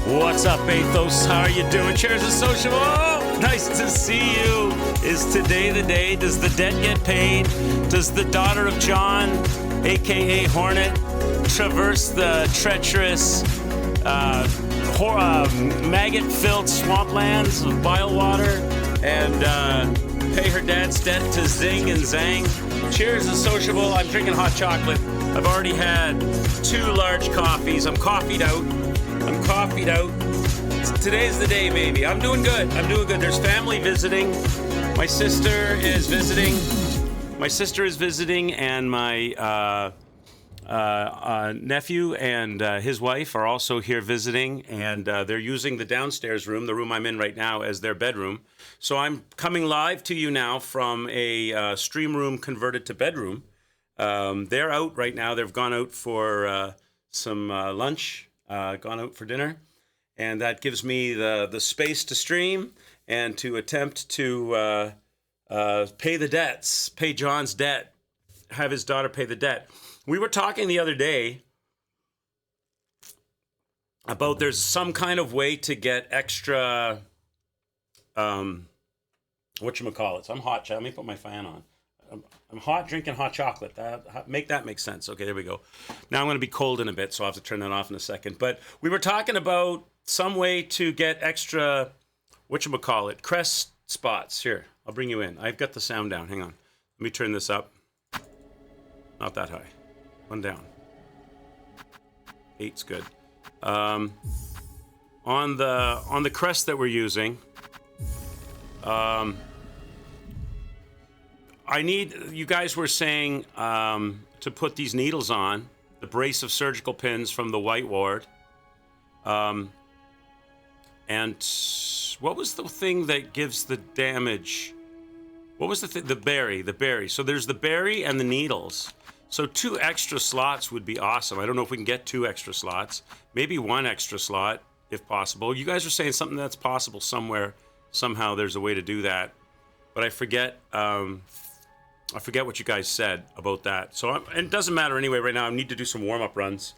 What's up, Athos? How are you doing? Cheers and sociable. Oh, nice to see you. Is today the day? Does the debt get paid? Does the daughter of John, a.k.a. Hornet, traverse the treacherous, maggot-filled swamplands of bile water and pay her dad's debt to Zing and Zang? Cheers and sociable. I'm drinking hot chocolate. I've already had 2 large coffees. I'm coffeeed out. Today's the day, baby. I'm doing good. There's family visiting. My sister is visiting, and my nephew and his wife are also here visiting, and they're using the downstairs room, the room I'm in right now, as their bedroom. So I'm coming live to you now from a stream room converted to bedroom. They're out right now. They've gone out for some lunch, gone out for dinner, and that gives me the space to stream and to attempt to pay the debts, pay John's debt, have his daughter pay the debt. We were talking the other day about there's some kind of way to get extra, whatchamacallits. I'm hot. Let me put my fan on. I'm hot drinking hot chocolate. Make that make sense. Okay, there we go. Now I'm going to be cold in a bit, so I'll have to turn that off in a second. But we were talking about some way to get extra, crest spots. Here, I'll bring you in. I've got the sound down. Hang on. Let me turn this up. Not that high. One down. 8's good. On the crest that we're using, I need, you guys were saying to put these needles on, the brace of surgical pins from the white ward. And what was the thing that gives the damage? What was the berry? So there's the berry and the needles. So 2 extra slots would be awesome. I don't know if we can get 2 extra slots. Maybe 1 extra slot, if possible. You guys are saying something that's possible somewhere. Somehow there's a way to do that. But I forget what you guys said about that. So and it doesn't matter anyway right now. I need to do some warm-up runs,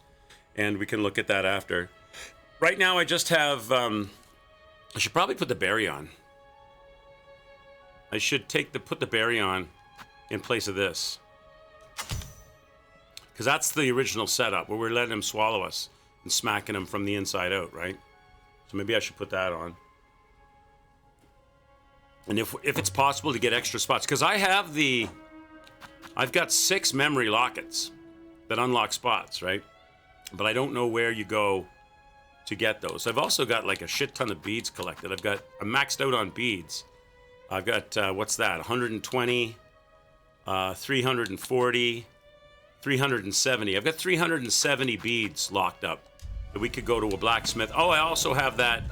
and we can look at that after. Right now I just have... I should probably put the berry on. I should put the berry on in place of this. Because that's the original setup, where we're letting him swallow us and smacking him from the inside out, right? So maybe I should put that on. And if it's possible to get extra spots, because I've got 6 memory lockets that unlock spots, right? But I don't know where you go to get those. I've also got like a shit ton of beads collected. I'm maxed out on beads. I've got, what's that? 120, 340, 370. I've got 370 beads locked up that we could go to a blacksmith. Oh, I also have that,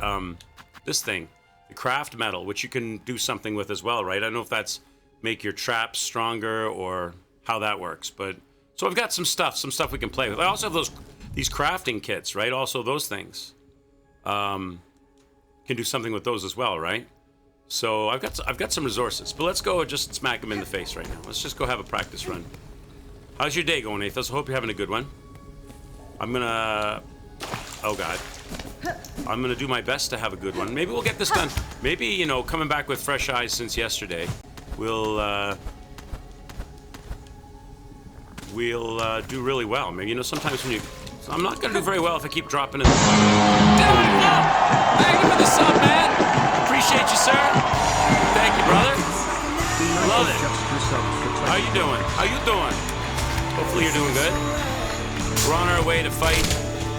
this thing, the craft metal, which you can do something with as well, right? I don't know if that's make your traps stronger or how that works, but so I've got some stuff we can play with. I also have these crafting kits, right? Also those things. Can do something with those as well, right? So I've got some resources, but let's go and just smack them in the face right now. Let's just go have a practice run. How's your day going, Athos? I hope you're having a good one. Oh God. I'm gonna do my best to have a good one. Maybe we'll get this done. Maybe, coming back with fresh eyes since yesterday, we'll do really well. Maybe, sometimes when I'm not gonna do very well if I keep dropping in. Thank you for the sub, man. Appreciate you, sir. Thank you, brother. Love it. How you doing? Hopefully you're doing good. We're on our way to fight.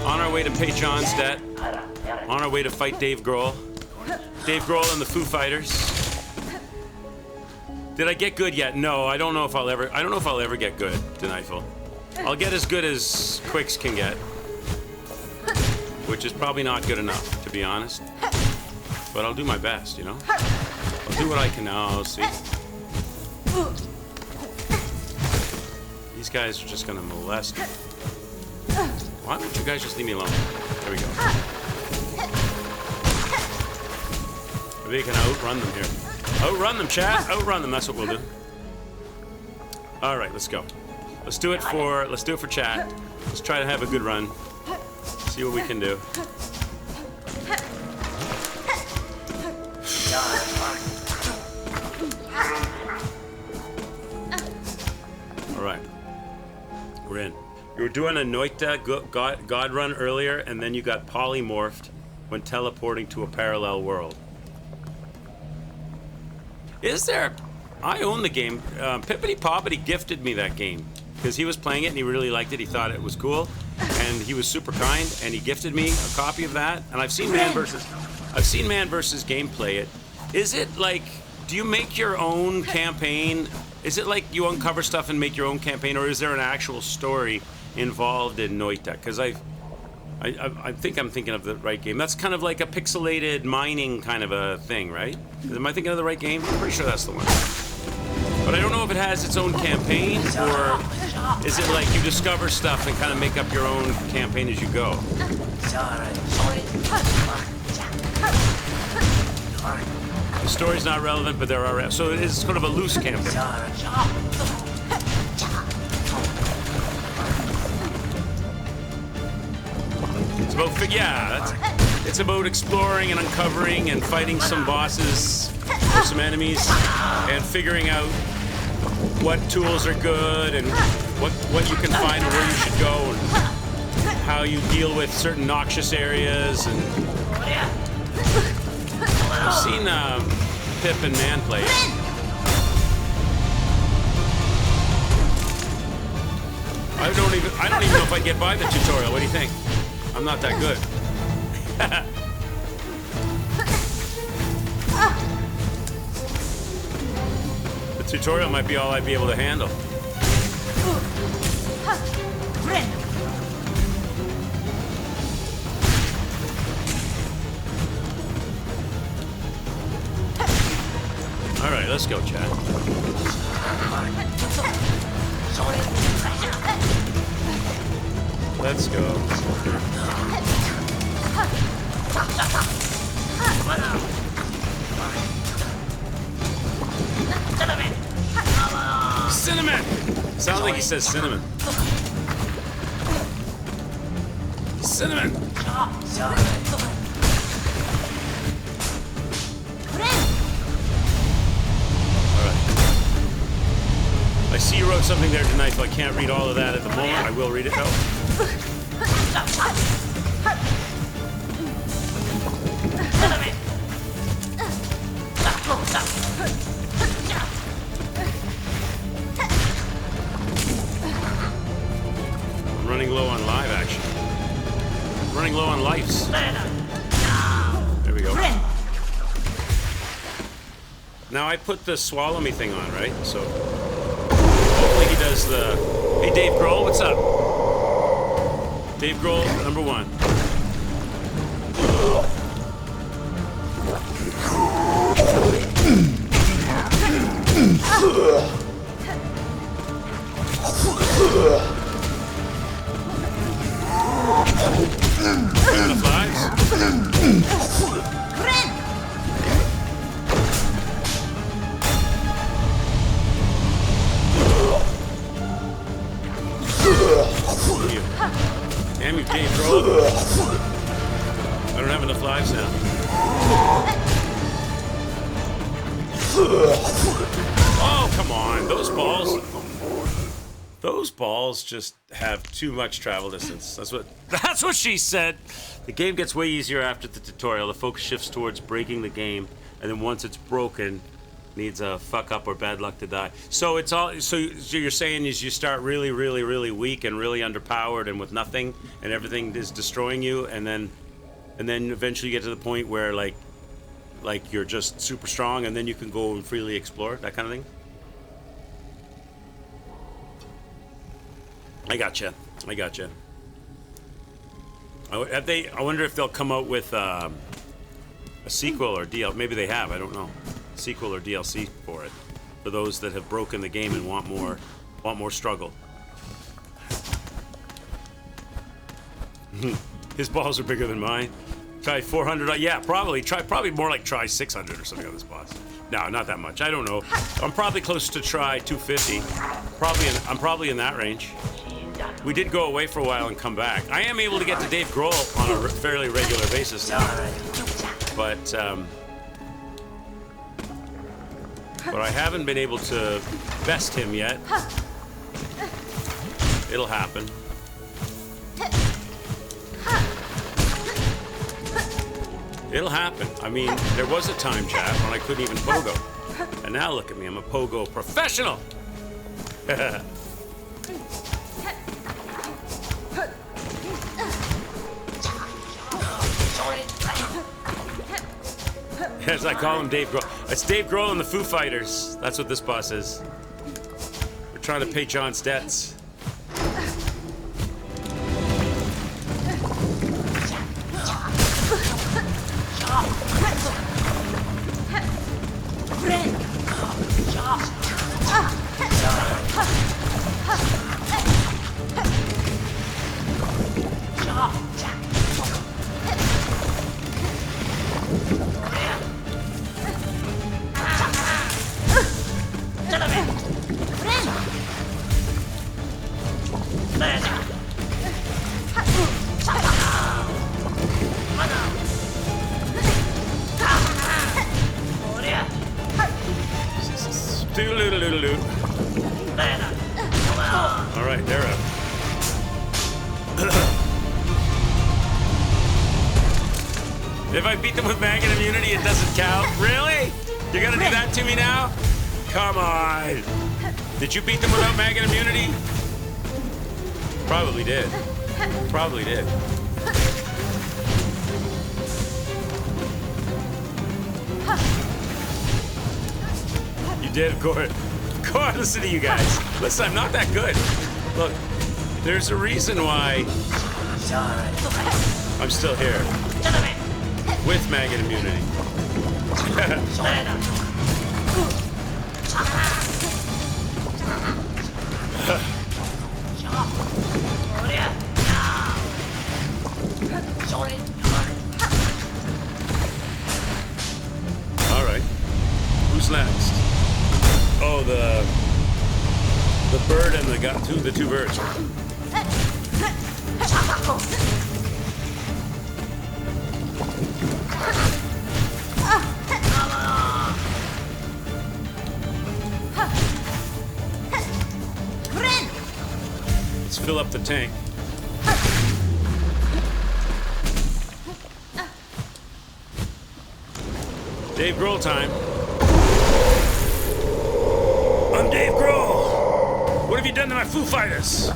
On our way to pay John's debt. On our way to fight Dave Grohl. Dave Grohl and the Foo Fighters. Did I get good yet? No, I don't know if I'll ever get good, Deniful. I'll get as good as Quicks can get. Which is probably not good enough, to be honest. But I'll do my best, I'll do what I can now, see. These guys are just gonna molest me. Why don't you guys just leave me alone? There we go. Maybe you can outrun them here. Outrun them, chat. Outrun them. That's what we'll do. All right, let's go. Let's do it for chat. Let's try to have a good run. See what we can do. All right, we're in. You were doing a Noita God run earlier, and then you got polymorphed when teleporting to a parallel world. Is there... I own the game. Pippity Poppity gifted me that game because he was playing it and he really liked it. He thought it was cool, and he was super kind, and he gifted me a copy of that. And I've seen Man vs. Game play it. Is it like... Do you make your own campaign? Is it like you uncover stuff and make your own campaign, or is there an actual story involved in Noita? Because I think I'm thinking of the right game. That's kind of like a pixelated mining kind of a thing, right? Am I thinking of the right game? I'm pretty sure that's the one. But I don't know if it has its own campaign, or is it like you discover stuff and kind of make up your own campaign as you go? The story's not relevant, but there are... So it is sort of a loose campaign. It's about... it's about exploring and uncovering and fighting some bosses or some enemies and figuring out what tools are good and what you can find and where you should go and how you deal with certain noxious areas. And I've seen Pip and Man play it. I don't even know if I get by the tutorial. What do you think? I'm not that good. The tutorial might be all I'd be able to handle. All right, let's go, Chad. Let's go. Cinnamon! Sounds like he says cinnamon. Cinnamon! I see you wrote something there tonight, so I can't read all of that at the moment. I will read it though. I'm running low on live action. I'm running low on lives. There we go. Now I put the swallow me thing on, right? So hopefully he does the... Hey, Dave Grohl, what's up? Dave Grohl, number 1. Enough lives? Damn you, Dave Grohl. I don't have enough lives now. Oh, come on. Those balls just have too much travel distance. That's what she said. The game gets way easier after the tutorial. The focus shifts towards breaking the game, and then once it's broken, needs a fuck up or bad luck to die. So it's all. So you're saying is you start really, really, really weak and really underpowered and with nothing, and everything is destroying you, and then eventually you get to the point where like you're just super strong, and then you can go and freely explore, that kind of thing. I gotcha. I wonder if they'll come out with a sequel or DLC. Maybe they have. I don't know. Sequel or DLC for it, for those that have broken the game and want more struggle. His balls are bigger than mine. Try 400. Yeah, probably. Probably more like try 600 or something on this boss. No, not that much. I don't know. I'm probably close to try 250. I'm probably in that range. We did go away for a while and come back. I am able to get to Dave Grohl on a fairly regular basis now, but I haven't been able to best him yet. It'll happen. It'll happen. I mean, there was a time, chat, when I couldn't even pogo. And now look at me, I'm a pogo professional! As I call him, Dave Grohl. It's Dave Grohl and the Foo Fighters. That's what this boss is. We're trying to pay John's debts. All right, they're up. If I beat them with maggot immunity, it doesn't count. Really? You're gonna do that to me now? Come on. Did you beat them without maggot immunity? Probably did. Probably did. You did, of course. Of course, listen to you guys. Listen, I'm not that good. Look, there's a reason why I'm still here. With maggot immunity. All right. Who's next? Oh, the bird and the two birds. Let's fill up the tank. Dave Grohl time. I'm Dave Grohl. What have you done to my Foo Fighters?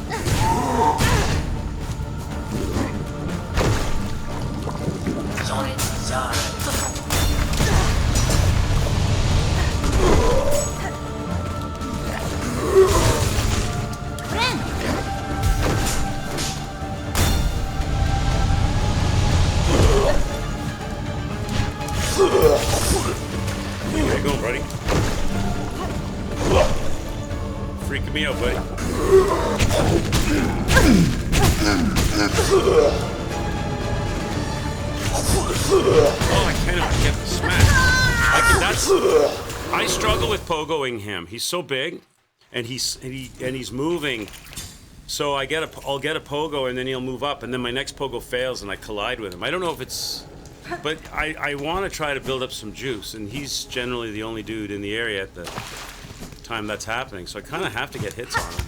There you go, buddy. Freaking me out, buddy. Oh, I cannot get the smash. I struggle with pogoing him. He's so big, and he's moving. So I'll get a pogo, and then he'll move up, and then my next pogo fails, and I collide with him. I don't know if it's, but I want to try to build up some juice, and he's generally the only dude in the area at the time that's happening. So I kind of have to get hits on him.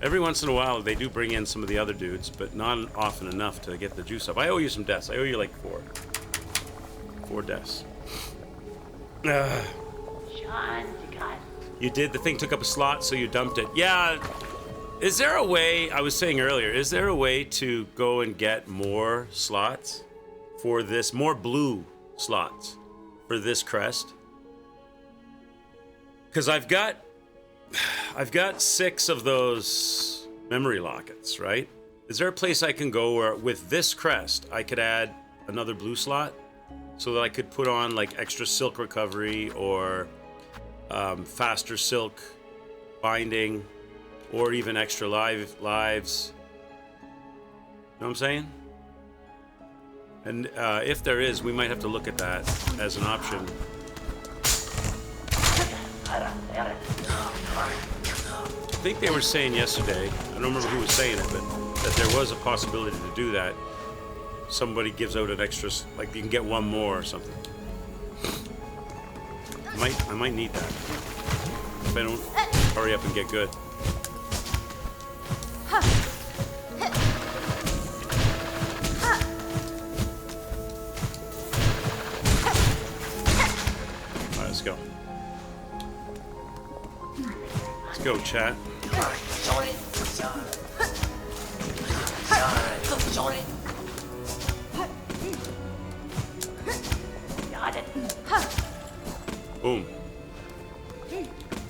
Every once in a while, they do bring in some of the other dudes, but not often enough to get the juice up. I owe you some deaths. I owe you like 4 deaths. You did. The thing took up a slot, so you dumped it. Yeah. Is there a way, I was saying earlier, is there a way to go and get more slots for this, more blue slots for this crest? Because I've got 6 of those memory lockets, right? Is there a place I can go where with this crest I could add another blue slot so that I could put on like extra silk recovery or faster silk binding or even extra lives? You know what I'm saying? And if there is, we might have to look at that as an option. I think they were saying yesterday, I don't remember who was saying it, but that there was a possibility to do that. Somebody gives out an extra, like you can get one more or something. I might need that if I don't hurry up and get good. All right, let's go. Let's go, chat. Boom.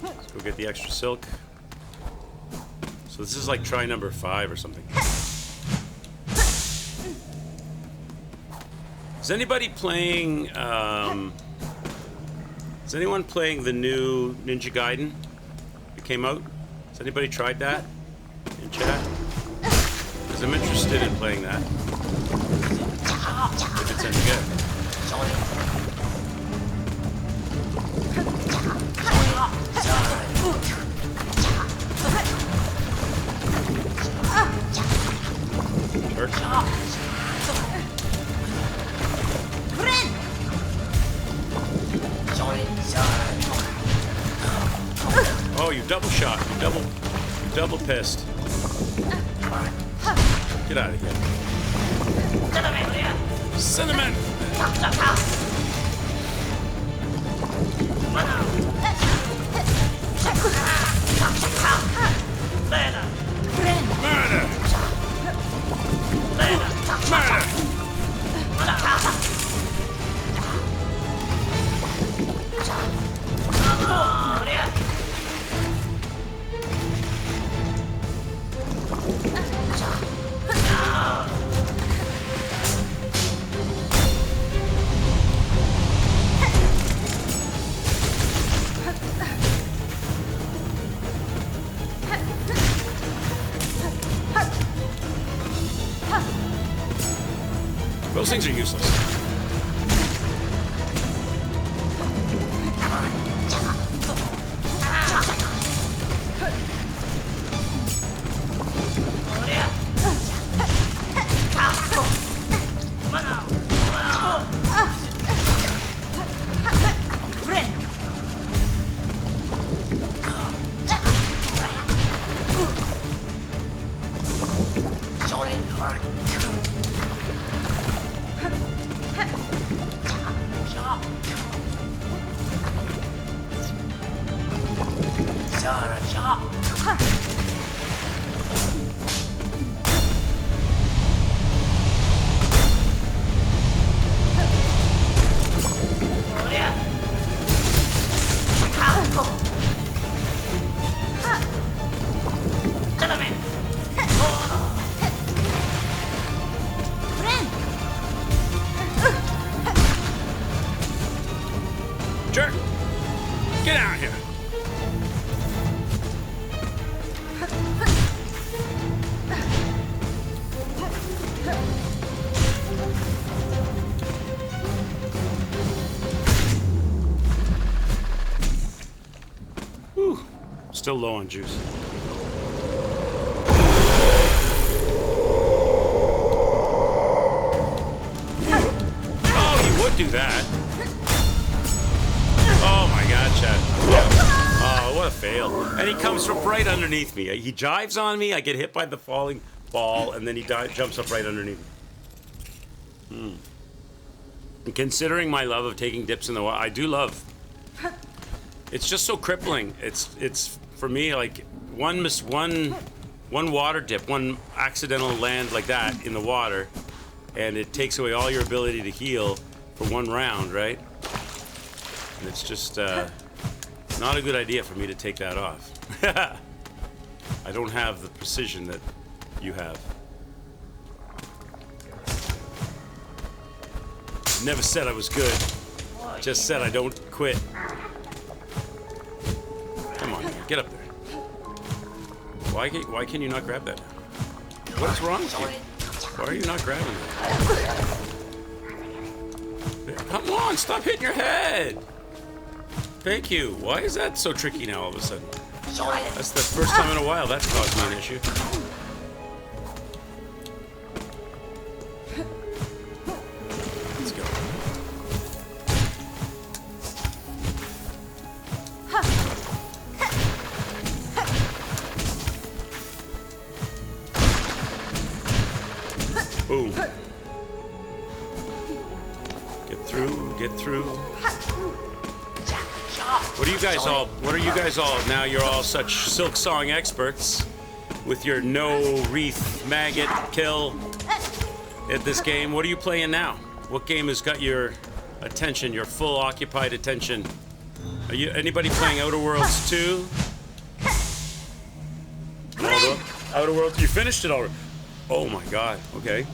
Let's go get the extra silk. So this is like try number 5 or something. Is anybody playing, is anyone playing the new Ninja Gaiden that came out? Has anybody tried that in chat? Because I'm interested in playing that. If it's any good. Oh, you double shot. You double pissed. Get out of here. Cinnamon! Murder! Murder! Those things are useless. Jerk! Get out here! Whew. Still low on juice. Oh, he would do that. Oh my God, Chad. Oh, what a fail. And he comes from right underneath me. He jives on me, I get hit by the falling ball, and then he jumps up right underneath me. And considering my love of taking dips in the water, I do love. It's just so crippling. It's for me like one water dip, one accidental land like that in the water, and it takes away all your ability to heal for one round, right? And it's just not a good idea for me to take that off. I don't have the precision that you have. Never said I was good. Just said I don't quit. Come on, get up there. Why can you not grab that? What is wrong with you? Why are you not grabbing it? Come on, stop hitting your head. Thank you. Why is that so tricky now all of a sudden? That's the first time in a while that's caused me an issue. Let's go. Boom. Get through. What are you guys all now you're all such Silksong experts with your no wreath maggot kill at this game. What are you playing now? What game has got your attention, your full occupied attention? Are you anybody playing Outer Worlds 2? Outer Worlds, you finished it already. Oh my God, okay.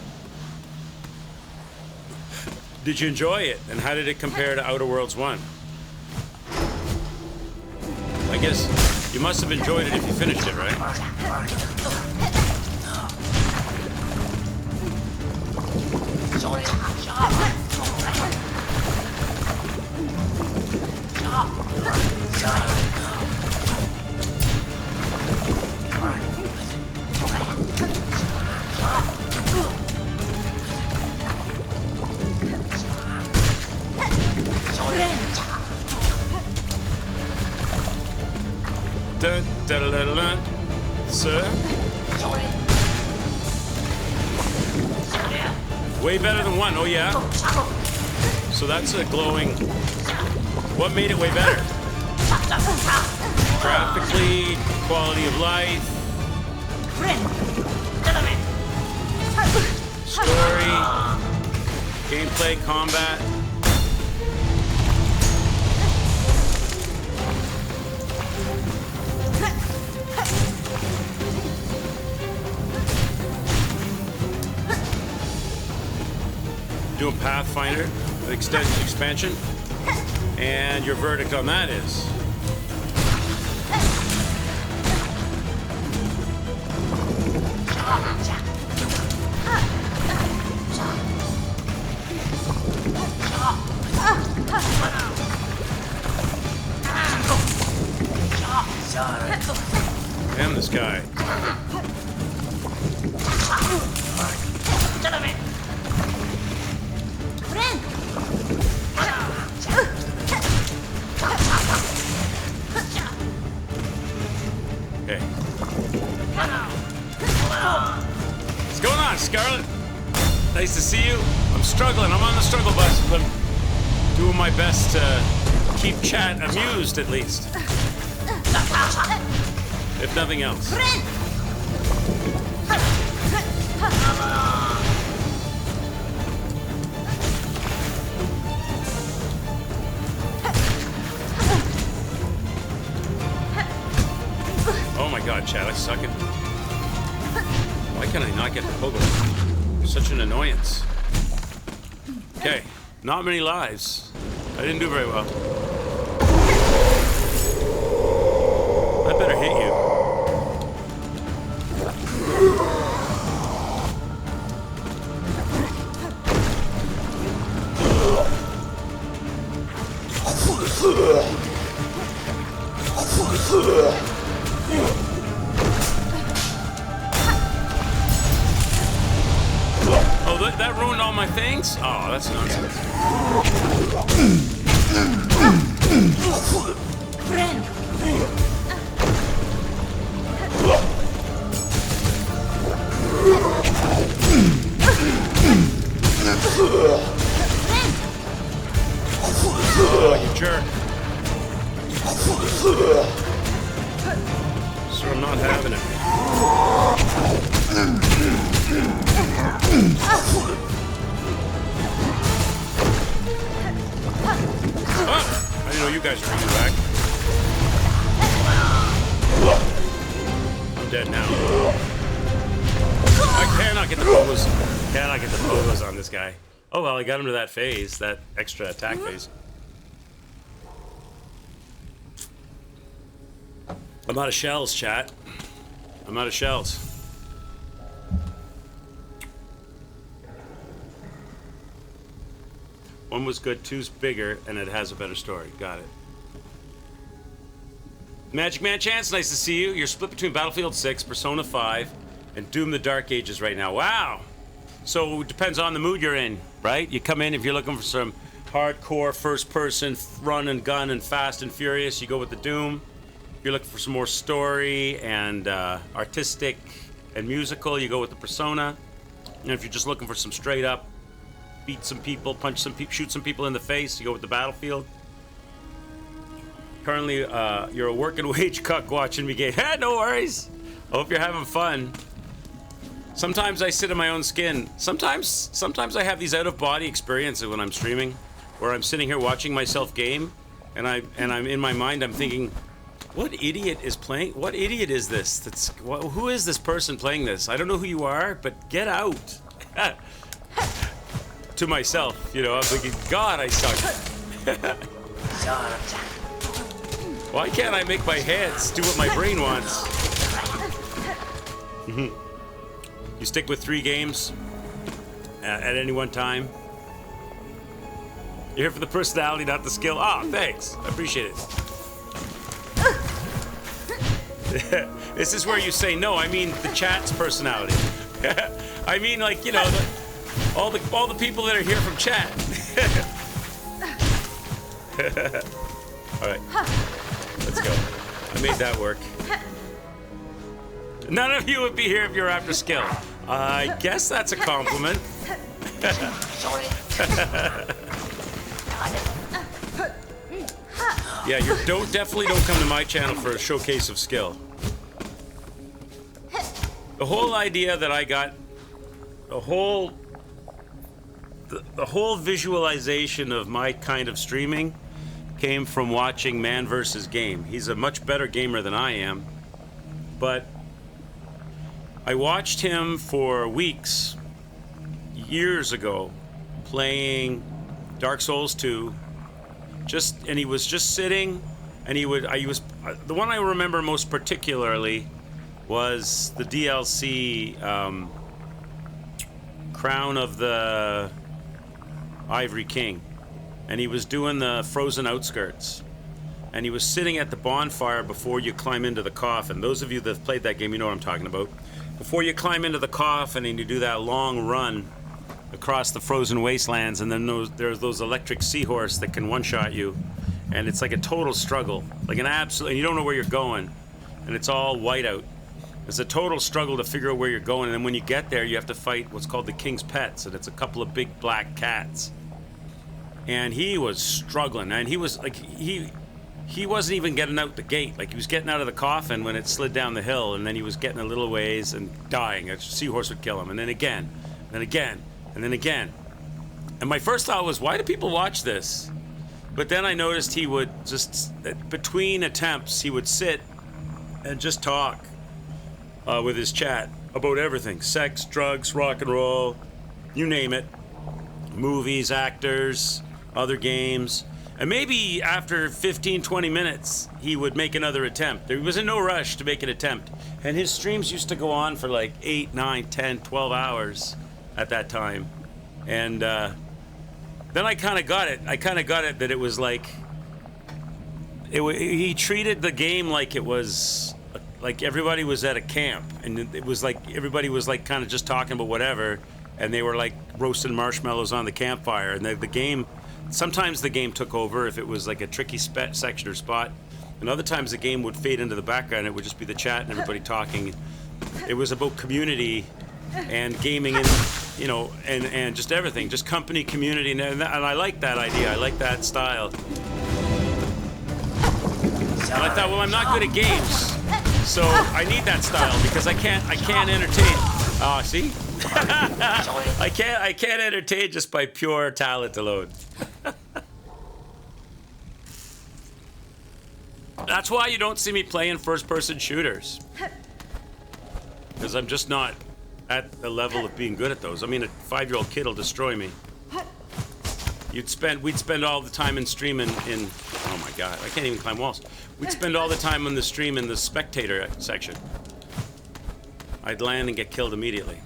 Did you enjoy it? And how did it compare to Outer Worlds 1? I guess you must have enjoyed it if you finished it, right? Sir? Way better than 1, oh yeah? So that's a glowing... What made it way better? Graphically, quality of life, story, gameplay, combat. Doing Pathfinder, expansion, and your verdict on that is? Damn this guy. Okay. What's going on, Scarlet? Nice to see you. I'm struggling. I'm on the struggle bus, but I'm doing my best to keep chat amused, at least. If nothing else. Oh my god, chat, I suck at... Why can I not get the pogo? Such an annoyance. Okay, not many lives. I didn't do very well. I better hit you. Oh, that ruined all my things? Oh, that's nonsense. Oh, you jerk. So I'm not having it. Oh, I didn't know you guys were coming back. I'm dead now. I cannot get the pogos. Cannot get the pogos on this guy. Oh well, I got him to that phase, that extra attack phase. I'm out of shells, chat. I'm out of shells. One was good, two's bigger, and it has a better story. Got it. Magic Man Chance, nice to see you. You're split between Battlefield 6, Persona 5, and Doom the Dark Ages right now. Wow! So it depends on the mood you're in, right? You come in, if you're looking for some hardcore first-person run and gun and fast and furious, you go with the Doom. If you're looking for some more story and artistic and musical, you go with the Persona. And if you're just looking for some straight-up beat some people, punch some people, shoot some people in the face, you go with the Battlefield. Currently, you're a working wage cuck watching me game. No worries. I hope you're having fun. Sometimes I sit in my own skin. Sometimes I have these out-of-body experiences when I'm streaming, where I'm sitting here watching myself game, and I'm in my mind, I'm thinking, what idiot is playing? What idiot is this? Who is this person playing this? I don't know who you are, but get out. To myself, you know, I'm thinking, God, I suck. Why can't I make my hands do what my brain wants? You stick with 3 games at any one time. You're here for the personality, not the skill. Ah, thanks. I appreciate it. This is where you say no. I mean the chat's personality. I mean, like, you know, all the people that are here from chat. All right, let's go. I made that work. None of you would be here if you're after skill. I guess that's a compliment. Yeah, definitely don't come to my channel for a showcase of skill. The whole idea that I got, the whole visualization of my kind of streaming came from watching Man vs. Game. He's a much better gamer than I am, but I watched him for weeks, years ago, playing Dark Souls 2. And he was just sitting, and the one I remember most particularly was the DLC Crown of the Ivory King, and he was doing the frozen outskirts, and he was sitting at the bonfire before you climb into the coffin. Those of you that have played that game, you know what I'm talking about. Before you climb into the coffin and you do that long run across the frozen wastelands, and then there's those electric seahorse that can one-shot you, and it's like a total struggle, like an absolute, and you don't know where you're going, and it's all white out. It's a total struggle to figure out where you're going, and then when you get there, you have to fight what's called the King's Pets, and it's a couple of big black cats. And he was struggling, and he was like, he wasn't even getting out the gate. Like, he was getting out of the coffin when it slid down the hill, and then he was getting a little ways and dying. A seahorse would kill him, and then again, and then again, and then again. And my first thought was, why do people watch this? But then I noticed he would just, between attempts, he would sit and just talk with his chat about everything. Sex, drugs, rock and roll, you name it. Movies, actors, other games. And maybe after 15, 20 minutes, he would make another attempt. There was in no rush to make an attempt. And his streams used to go on for like 8, 9, 10, 12 hours at that time. And then I kind of got it. That it was like, he treated the game like it was, like everybody was at a camp. And it was like, everybody was like kind of just talking about whatever. And they were like roasting marshmallows on the campfire. And the game, sometimes the game took over if it was like a tricky section or spot. And other times the game would fade into the background. It would just be the chat and everybody talking. It was about community and gaming and, you know, and just everything. Just company, community. And I like that idea. I like that style. And I thought, well, I'm not good at games. So I need that style because I can't entertain. See? I can't entertain just by pure talent alone. That's why you don't see me playing first-person shooters. Because I'm just not at the level of being good at those. I mean, a 5-year-old kid will destroy me. We'd spend all the time in streaming in, oh my God, I can't even climb walls. We'd spend all the time on the stream in the spectator section. I'd land and get killed immediately.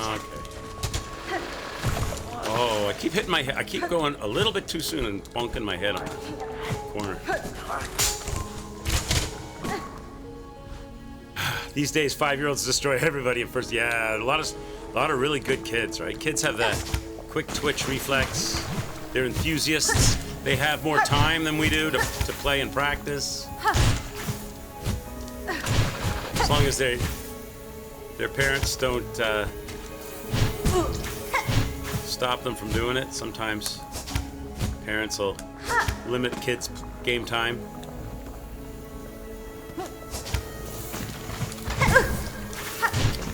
Okay. Oh, I keep hitting my head. I keep going a little bit too soon and bonking my head on the corner. These days, 5-year-olds destroy everybody at first. Yeah, a lot of really good kids, right? Kids have that quick twitch reflex. They're enthusiasts. They have more time than we do to play and practice. As long as their parents don't stop them from doing it. Sometimes parents will limit kids' game time.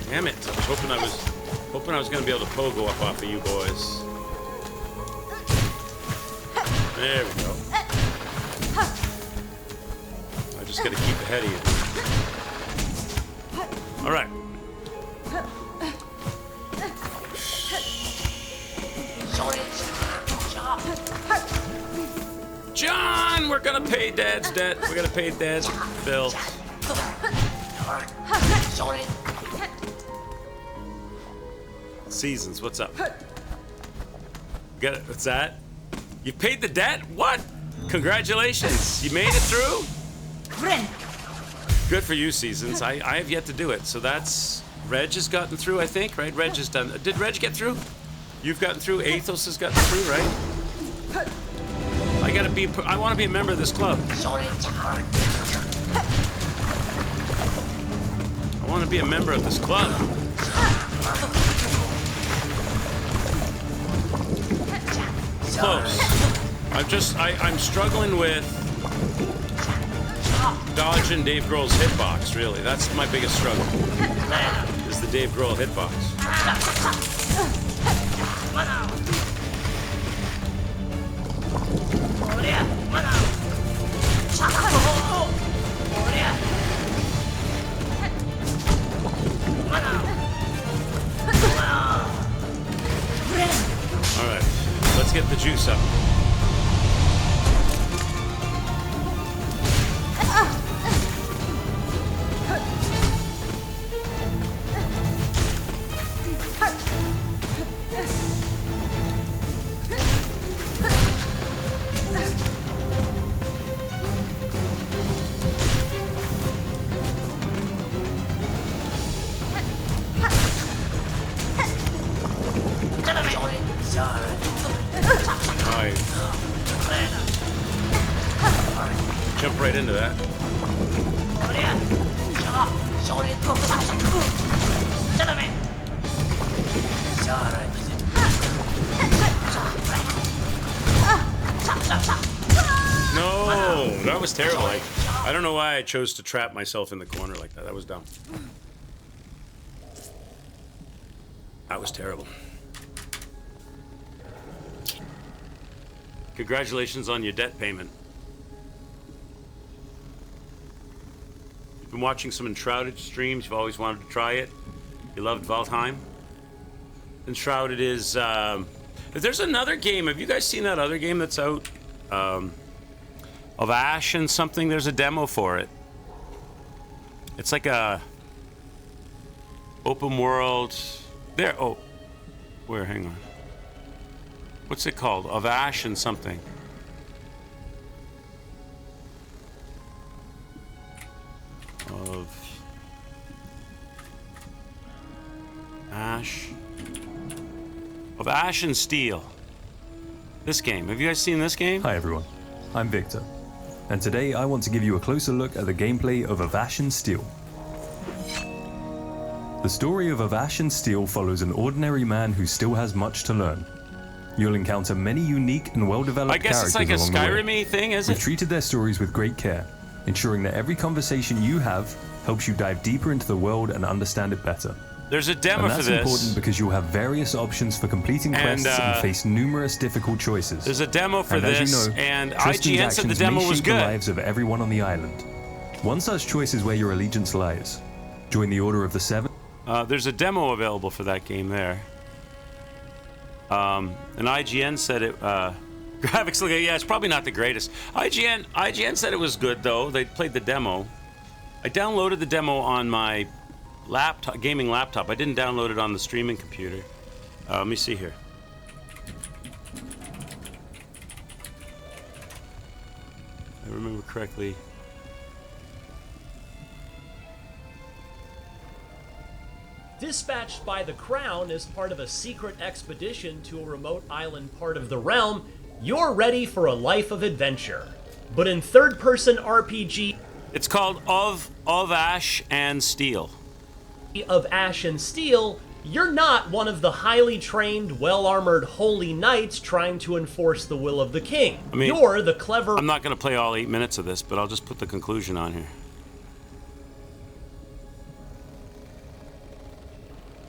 Damn it! I was hoping I was going to be able to pogo up off of you boys. There we go. I just got to keep ahead of you. All right. John, we're gonna pay Dad's debt. We're gonna pay Dad's bill. Seasons, what's up? Got it? What's that? You paid the debt? What? Congratulations! You made it through. Good for you, Seasons. I have yet to do it. So that's Reg has gotten through, I think, right? Reg has done. Did Reg get through? You've gotten through. Athos has gotten through, right? I want to be a member of this club. I want to be a member of this club. Close. I'm struggling with dodging Dave Grohl's hitbox, really. That's my biggest struggle, is the Dave Grohl hitbox. All right, let's get the juice up. Jump right into that. No, that was terrible. I don't know why I chose to trap myself in the corner like that. That was dumb. That was terrible. Congratulations on your debt payment. You've been watching some Enshrouded streams. You've always wanted to try it. You loved Valheim. Enshrouded is... there's another game. Have you guys seen that other game that's out? Of Ash and something. There's a demo for it. It's like a... open world... There. Oh. Where? Hang on. What's it called? Of Ash and something. Of Ash. Of Ash and Steel. This game. Have you guys seen this game? Hi everyone. I'm Victor. And today I want to give you a closer look at the gameplay of Avash and Steel. The story of Avash and Steel follows an ordinary man who still has much to learn. You'll encounter many unique and well-developed characters along the way. I guess it's like a Skyrim-y thing, is it? We've treated their stories with great care, ensuring that every conversation you have helps you dive deeper into the world and understand it better. There's a demo for this. And that's important because you'll have various options for completing quests and face numerous difficult choices. There's a demo for this, as you know, and Tristan's IGN said the actions demo may was shape good. the lives of everyone on the island. One such choice is where your allegiance lies. Join the Order of the Seven. There's a demo available for that game there. And IGN said it, graphics look, yeah, it's probably not the greatest. IGN said it was good though. They played the demo. I downloaded the demo on my laptop, gaming laptop. I didn't download it on the streaming computer. Let me see here. If I remember correctly. Dispatched by the Crown as part of a secret expedition to a remote island part of the realm, you're ready for a life of adventure. But in third-person RPG... It's called Of Ash and Steel. Of Ash and Steel, you're not one of the highly trained, well-armored holy knights trying to enforce the will of the king. I mean, you're the clever... I'm not going to play all 8 minutes of this, but I'll just put the conclusion on here.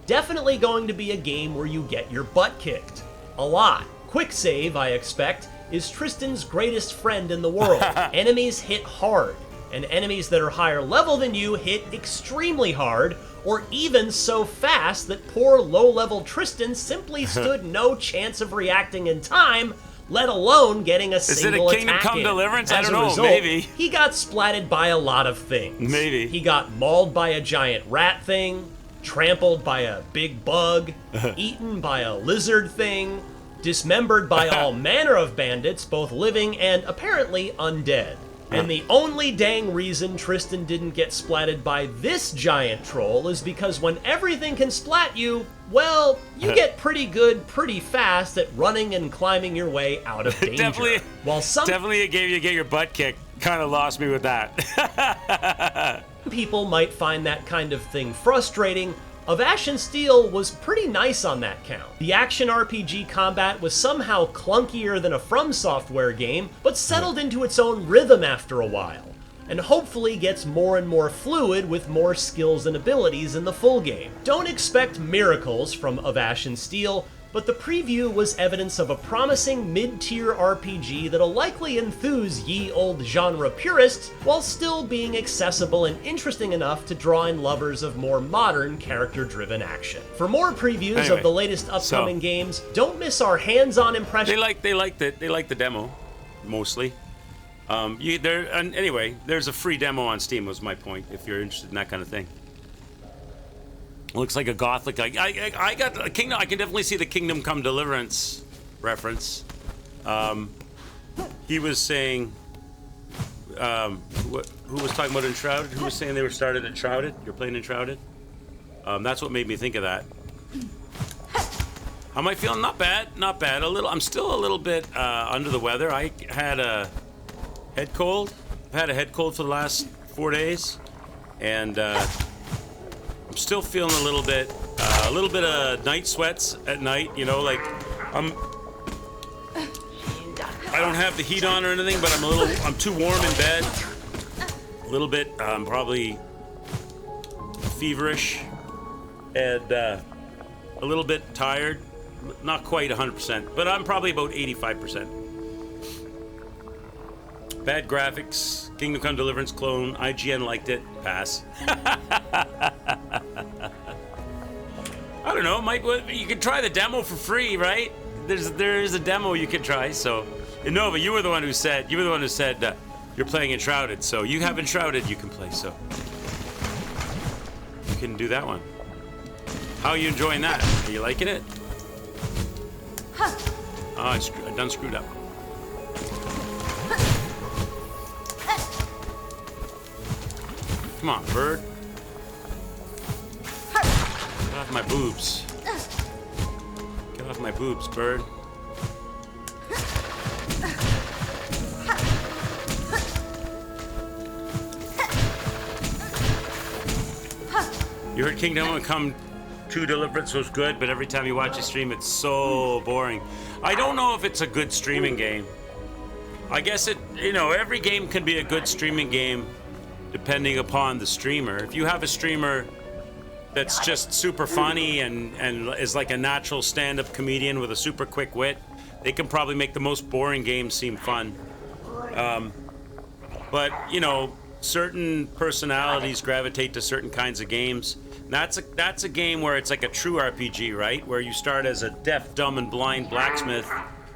Definitely going to be a game where you get your butt kicked. A lot. Quick save, I expect, is Tristan's greatest friend in the world. Enemies hit hard, and enemies that are higher level than you hit extremely hard, or even so fast that poor low-level Tristan simply stood no chance of reacting in time, let alone getting a single attack in. Is it a Kingdom Come Deliverance? I don't know, result, maybe. He got splatted by a lot of things. Maybe. He got mauled by a giant rat thing, trampled by a big bug, eaten by a lizard thing, dismembered by all manner of bandits, both living and apparently undead. And the only dang reason Tristan didn't get splatted by this giant troll is because when everything can splat you, well, you get pretty good pretty fast at running and climbing your way out of danger. Definitely a game you get your butt kicked. Kind of lost me with that. People might find that kind of thing frustrating. Of Ash and Steel was pretty nice on that count. The action RPG combat was somehow clunkier than a From Software game, but settled into its own rhythm after a while, and hopefully gets more and more fluid with more skills and abilities in the full game. Don't expect miracles from Of Ash and Steel, but the preview was evidence of a promising mid-tier RPG that'll likely enthuse ye old genre purists while still being accessible and interesting enough to draw in lovers of more modern character-driven action. For more previews of the latest upcoming games, don't miss our hands-on impression. They like the demo, mostly. Anyway, there's a free demo on Steam. Was my point. If you're interested in that kind of thing. Looks like a gothic. I got a Kingdom. I can definitely see the Kingdom Come Deliverance reference. He was saying, who was talking about Enshrouded? Who was saying they were started at Shrouded? You're playing Enshrouded? That's what made me think of that. How am I feeling? Not bad. Not bad. I'm still a little bit under the weather. I had a head cold. I've had a head cold for the last 4 days, and I'm still feeling a little bit of night sweats at night. You know, like I don't have the heat on or anything, but I'm too warm in bed. A little bit, probably feverish, and a little bit tired. Not quite 100%, but I'm probably about 85%. Bad graphics, Kingdom Come Deliverance clone, IGN liked it, pass. I don't know, you could try the demo for free, right? There is a demo you can try, so. Innova, you were the one who said, you're playing Enshrouded, so you have Enshrouded you can play, so. You can do that one. How are you enjoying that? Are you liking it? Oh, I done screwed up. Come on, bird. Get off my boobs. Get off my boobs, bird. You heard Kingdom Come 2 Deliverance was good, but every time you watch a stream, it's so boring. I don't know if it's a good streaming game. I guess every game can be a good streaming game depending upon the streamer. If you have a streamer that's just super funny and is like a natural stand-up comedian with a super quick wit, they can probably make the most boring games seem fun. But, certain personalities gravitate to certain kinds of games. That's a game where it's like a true RPG, right? Where you start as a deaf, dumb, and blind blacksmith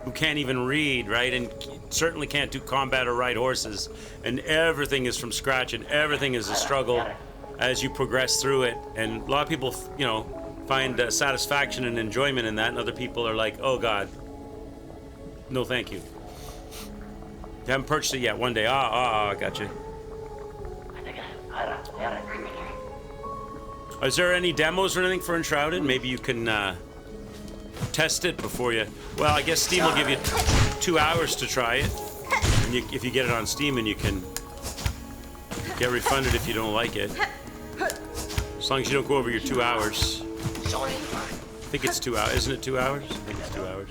who can't even read, right? And certainly can't do combat or ride horses. And everything is from scratch, and everything is a struggle as you progress through it. And a lot of people, find satisfaction and enjoyment in that, and other people are like, oh God, no thank you. You haven't purchased it yet. One day, I gotcha. Is there any demos or anything for Enshrouded? Maybe you can test it before you. Well, I guess Steam will give you 2 hours to try it, and if you get it on Steam, and you can get refunded if you don't like it, as long as you don't go over your 2 hours. I think it's 2 hours. Isn't it 2 hours? I think it's 2 hours.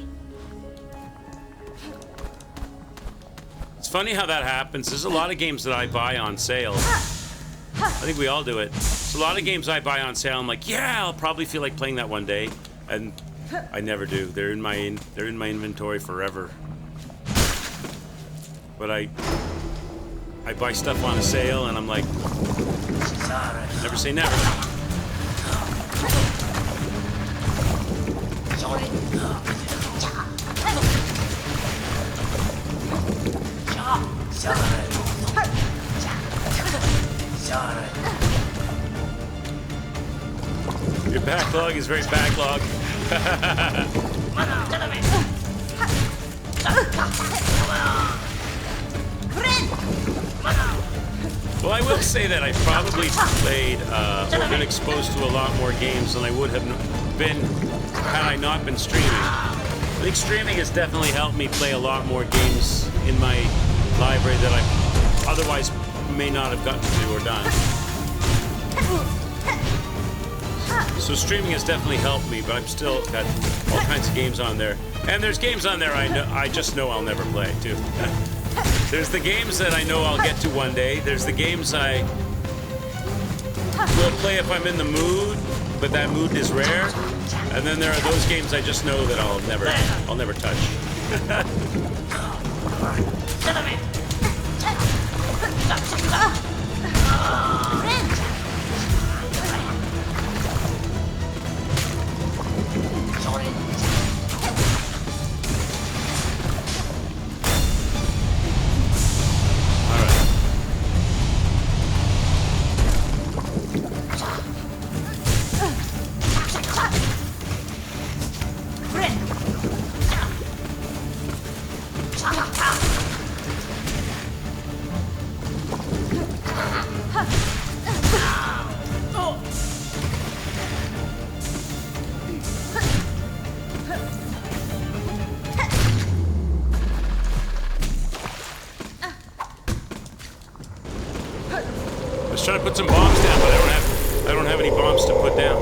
It's funny how that happens. There's a lot of games that I buy on sale. I think we all do it. There's a lot of games I buy on sale. I'm like, yeah, I'll probably feel like playing that one day, and I never do. They're in my inventory forever. But I buy stuff on a sale, and I'm like, never say never. Your backlog is very backlog. Well, I will say that I probably played or been exposed to a lot more games than I would have been had I not been streaming. I think streaming has definitely helped me play a lot more games in my library that I otherwise may not have gotten to do or done. So streaming has definitely helped me, but I'm still got all kinds of games on there. And there's games on there I just know I'll never play, too. There's the games that I know I'll get to one day. There's the games I will play if I'm in the mood, but that mood is rare. And then there are those games I just know that I'll never touch. I was trying to put some bombs down, but I don't have any bombs to put down.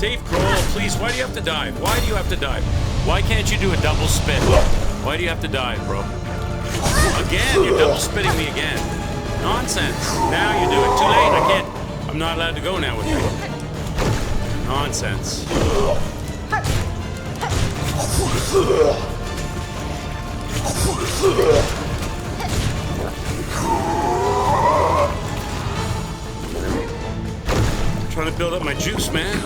Dave Grohl, please, why do you have to dive? Why do you have to dive? Why can't you do a double spin? Why do you have to dive, bro? Again, you're double spinning me again. Nonsense. Now you do it. Too late, I can't. I'm not allowed to go now with you. Nonsense. Trying to build up my juice, man.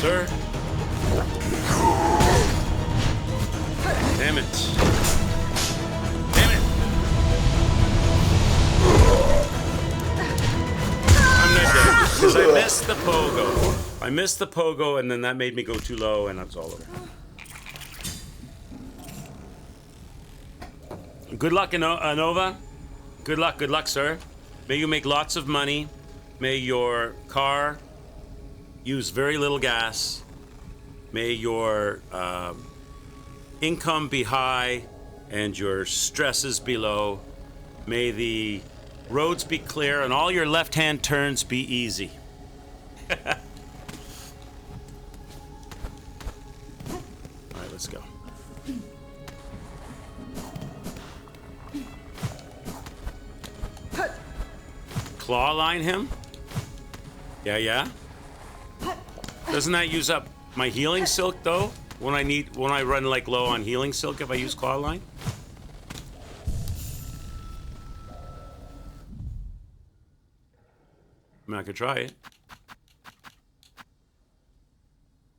Sir? Damn it. Damn it. I'm not dead. Because I missed the pogo. I missed the pogo, and then that made me go too low, and it's all over. Good luck, Nova. Good luck, sir. May you make lots of money. May your car use very little gas. May your income be high and your stresses be low. May the roads be clear and all your left-hand turns be easy. All right, let's go. Claw line him? Yeah. Doesn't that use up my healing silk though? When I run like low on healing silk if I use claw line? I mean, I could try it.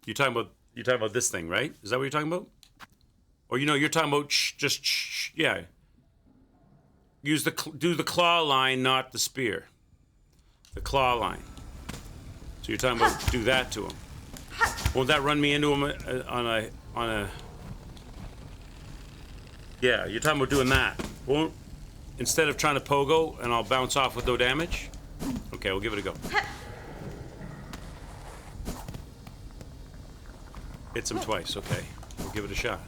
You're talking about this thing, right? Is that what you're talking about? Or you're talking about yeah. Do the claw line, not the spear. The claw line. So you're talking about do that to him. Won't that run me into him on a? Yeah, you're talking about doing that. Won't instead of trying to pogo and I'll bounce off with no damage? Okay, we'll give it a go. Hits him twice. Okay, we'll give it a shot.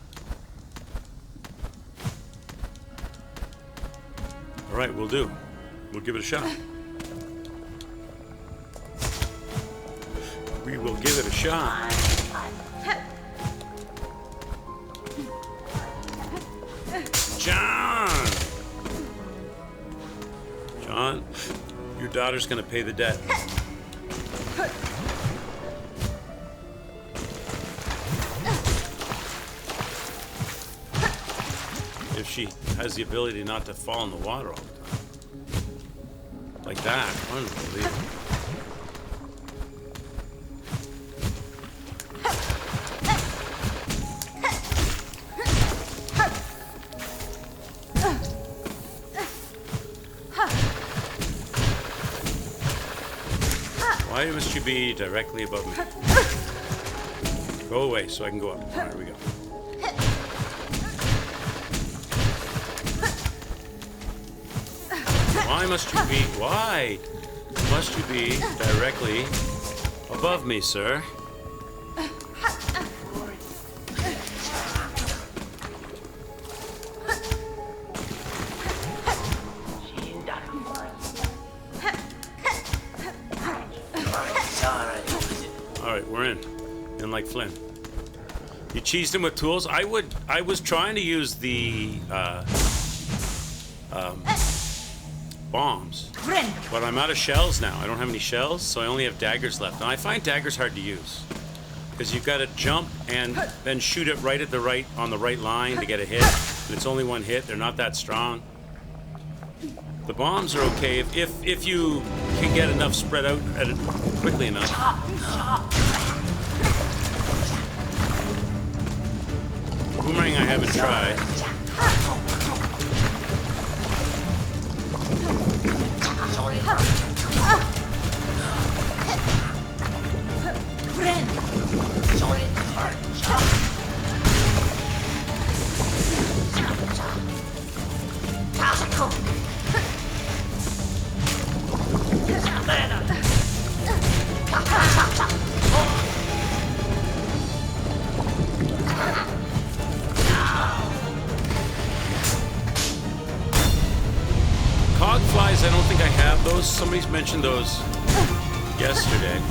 All right, we'll do. We'll give it a shot. We will give it a shot. John, your daughter's gonna pay the debt. If she has the ability not to fall in the water all the time. Like that. Unbelievable. Why must you be directly above me? Go away so I can go up. All right, here we go. Why must you be... Why must you be directly above me, sir? Alright, we're in like Flynn. You cheesed him with tools? I was trying to use the bombs, but I'm out of shells now. I don't have any shells, so I only have daggers left. And I find daggers hard to use because you've got to jump and then shoot it right on the right line to get a hit. And it's only one hit. They're not that strong. The bombs are okay if you can get enough spread out at it quickly enough. Boomerang I haven't tried. Cog flies, I don't think I have those. Somebody's mentioned those yesterday.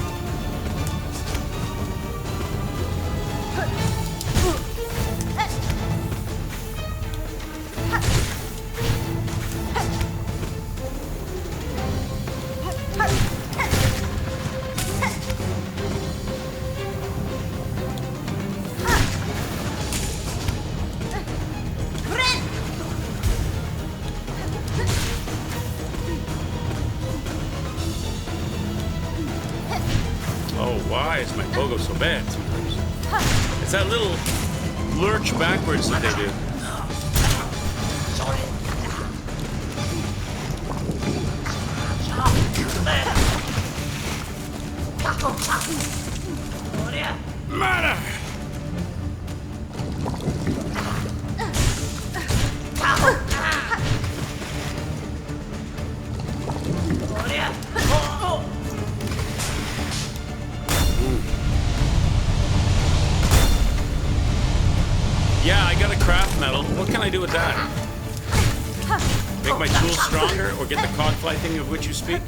Oh, why is my pogo so bad sometimes? It's that little lurch backwards that they do. Murder! Yeah, I got a craft metal. What can I do with that? Make my tools stronger or get the codfly thing of which you speak?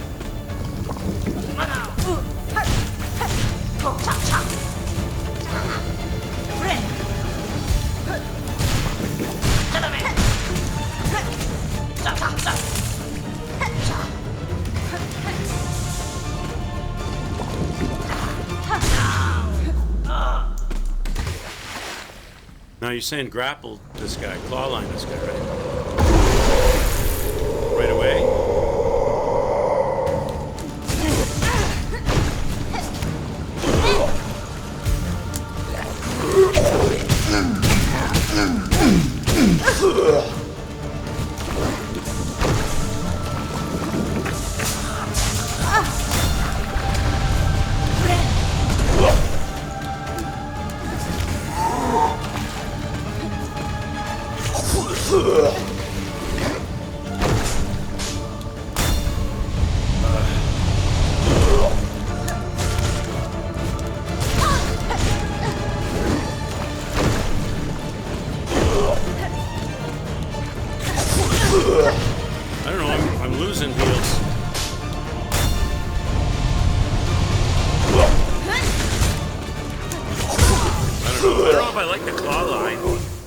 Now you're saying grapple this guy, claw line this guy, right? Right away? I don't know, I'm losing heals. I don't know if I like the claw line,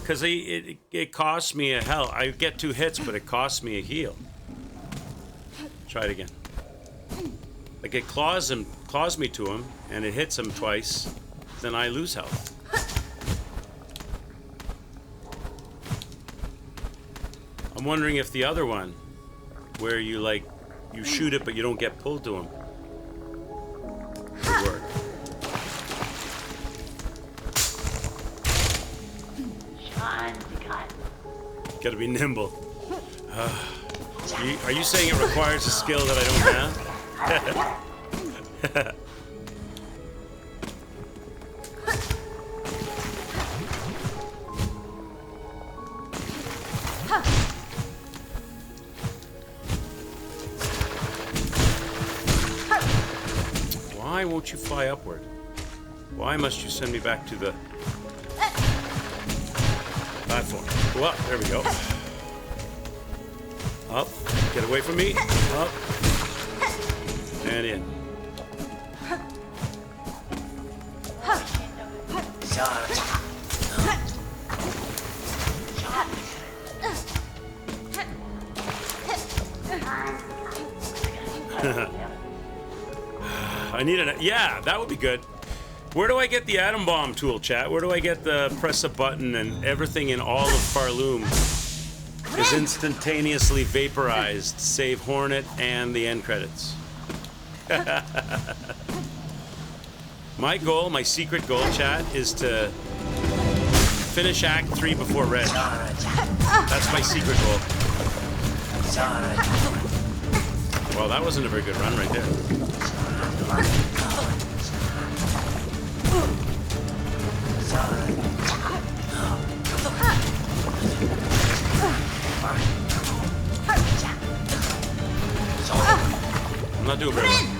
because it costs me a hell. I get 2 hits, but it costs me a heal. Try it again. Like it claws me to him, and it hits him twice, then I lose health. I'm wondering if the other one, where you shoot it but you don't get pulled to him, would work. Gotta be nimble. Are you saying it requires a skill that I don't have? don't you fly upward? Why must you send me back to the platform? Go up. There we go. Up. Get away from me. Up. And in. I need an... Yeah, that would be good. Where do I get the atom bomb tool, chat? Where do I get the press a button and everything in all of Farloom is instantaneously vaporized, save Hornet and the end credits? My goal, my secret goal, chat, is to finish Act 3 before Red. That's my secret goal. Well, that wasn't a very good run right there. I'm not doing very well.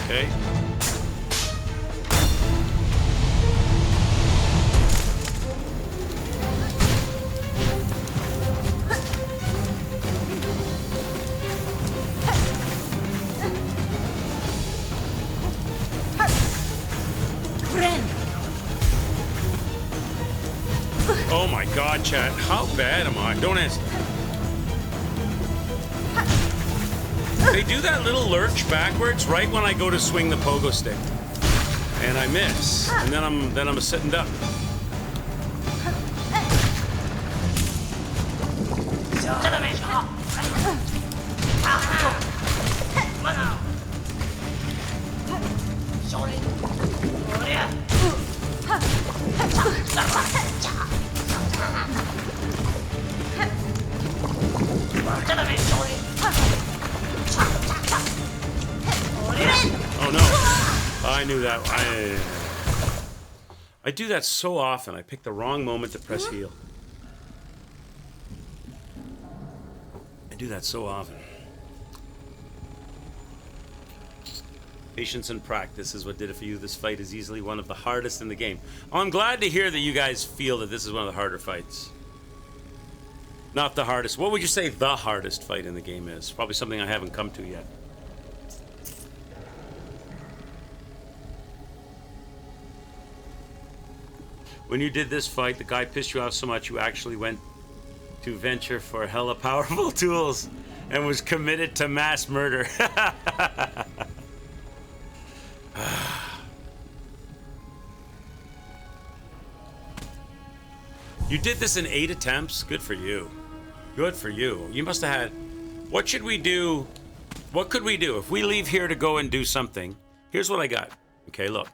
Okay. Oh my god, chat. How bad am I? Don't answer. They do that little lurch backwards right when I go to swing the pogo stick. And I miss. And then I'm a sitting duck. Oh no. I knew that. I do that so often. I pick the wrong moment to press heal. I do that so often. Patience and practice is what did it for you. This fight is easily one of the hardest in the game. Oh, I'm glad to hear that you guys feel that this is one of the harder fights. Not the hardest. What would you say the hardest fight in the game is? Probably something I haven't come to yet. When you did this fight, the guy pissed you off so much you actually went to venture for hella powerful tools and was committed to mass murder. You did this in 8 attempts? Good for you. Good for you. You must have had... What should we do? What could we do? If we leave here to go and do something, here's what I got. Okay, look.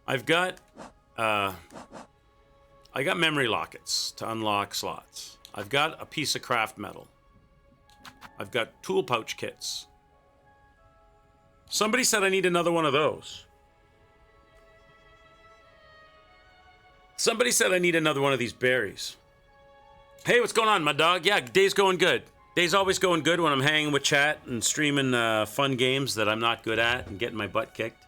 I've got... I got memory lockets to unlock slots. I've got a piece of craft metal. I've got tool pouch kits. Somebody said I need another one of those. Somebody said I need another one of these berries. Hey, what's going on, my dog? Yeah, day's going good. Day's always going good when I'm hanging with chat and streaming fun games that I'm not good at and getting my butt kicked.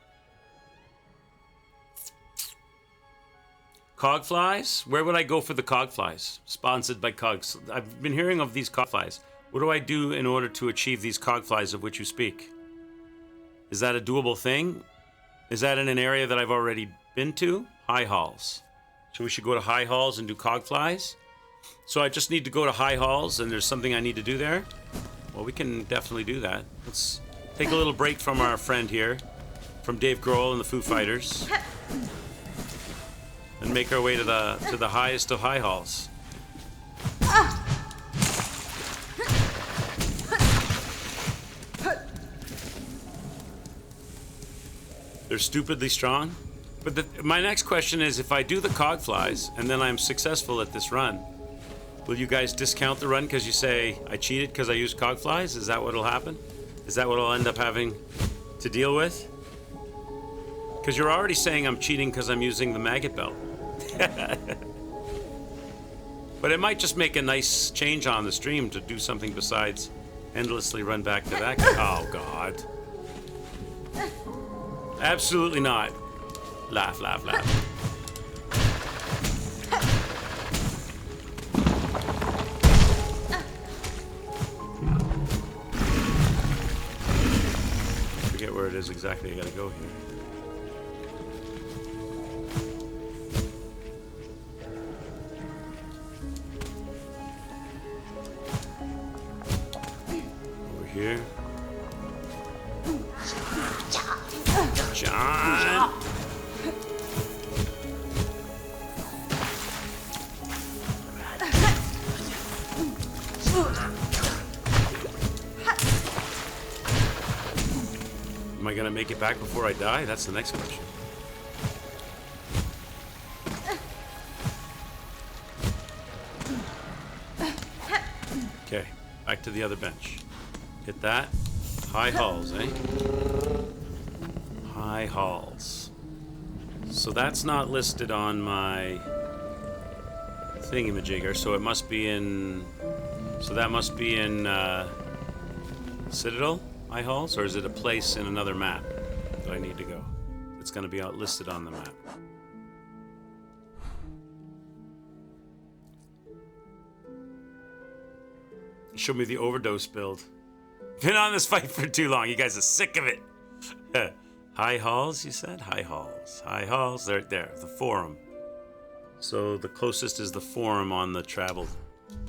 Cogflies? Where would I go for the cogflies? Sponsored by Cogs. I've been hearing of these cogflies. What do I do in order to achieve these cogflies of which you speak? Is that a doable thing? Is that in an area that I've already been to? High Halls. So we should go to High Halls and do cogflies? So I just need to go to High Halls and there's something I need to do there? Well, we can definitely do that. Let's take a little break from our friend here, from Dave Grohl and the Foo Fighters, and make our way to the highest of High Halls. They're stupidly strong? But my next question is, if I do the cog flies and then I'm successful at this run, will you guys discount the run because you say I cheated because I used cog flies? Is that what'll happen? Is that what I'll end up having to deal with? Because you're already saying I'm cheating because I'm using the maggot belt. But it might just make a nice change on the stream to do something besides endlessly run back to that. Oh, God. Absolutely not. Laugh, laugh, laugh. Forget where it is exactly. I gotta go here. Over here. John! Am I gonna make it back before I die? That's the next question. Okay, back to the other bench. Hit that. High halls, eh? High halls. So that's not listed on my thingamajigger, so it must be in... So that must be in Citadel, High Halls, or is it a place in another map that I need to go? It's going to be listed on the map. Show me the overdose build. Been on this fight for too long. You guys are sick of it. High Halls, you said? High Halls. High Halls, they're right there. The Forum. So the closest is the Forum on the travel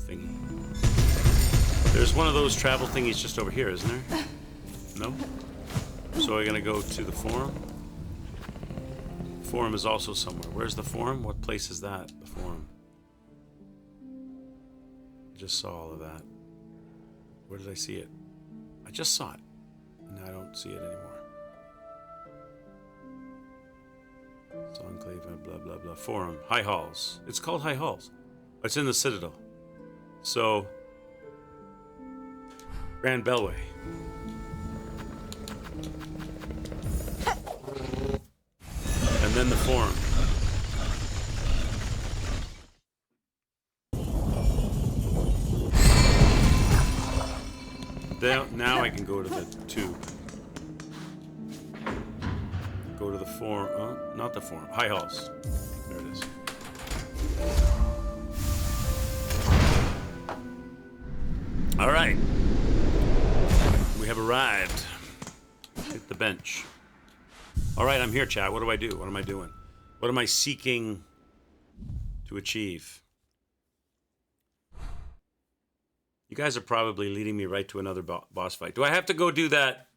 thingy. There's one of those travel thingies just over here, isn't there? No? So we're gonna go to the Forum. Forum is also somewhere. Where's the Forum? What place is that? The Forum. I just saw all of that. Where did I see it? I just saw it. And I don't see it anymore. Enclave, blah, blah, blah. Forum. High Halls. It's called High Halls. It's in the Citadel. So, Grand Beltway. And then the Forum. Now I can go to the tube. Go to the Forum. Oh, not the Forum. High Halls. There it is. All right. We have arrived. Hit the bench. All right, I'm here, chat. What do I do? What am I doing? What am I seeking to achieve? You guys are probably leading me right to another boss fight. Do I have to go do that?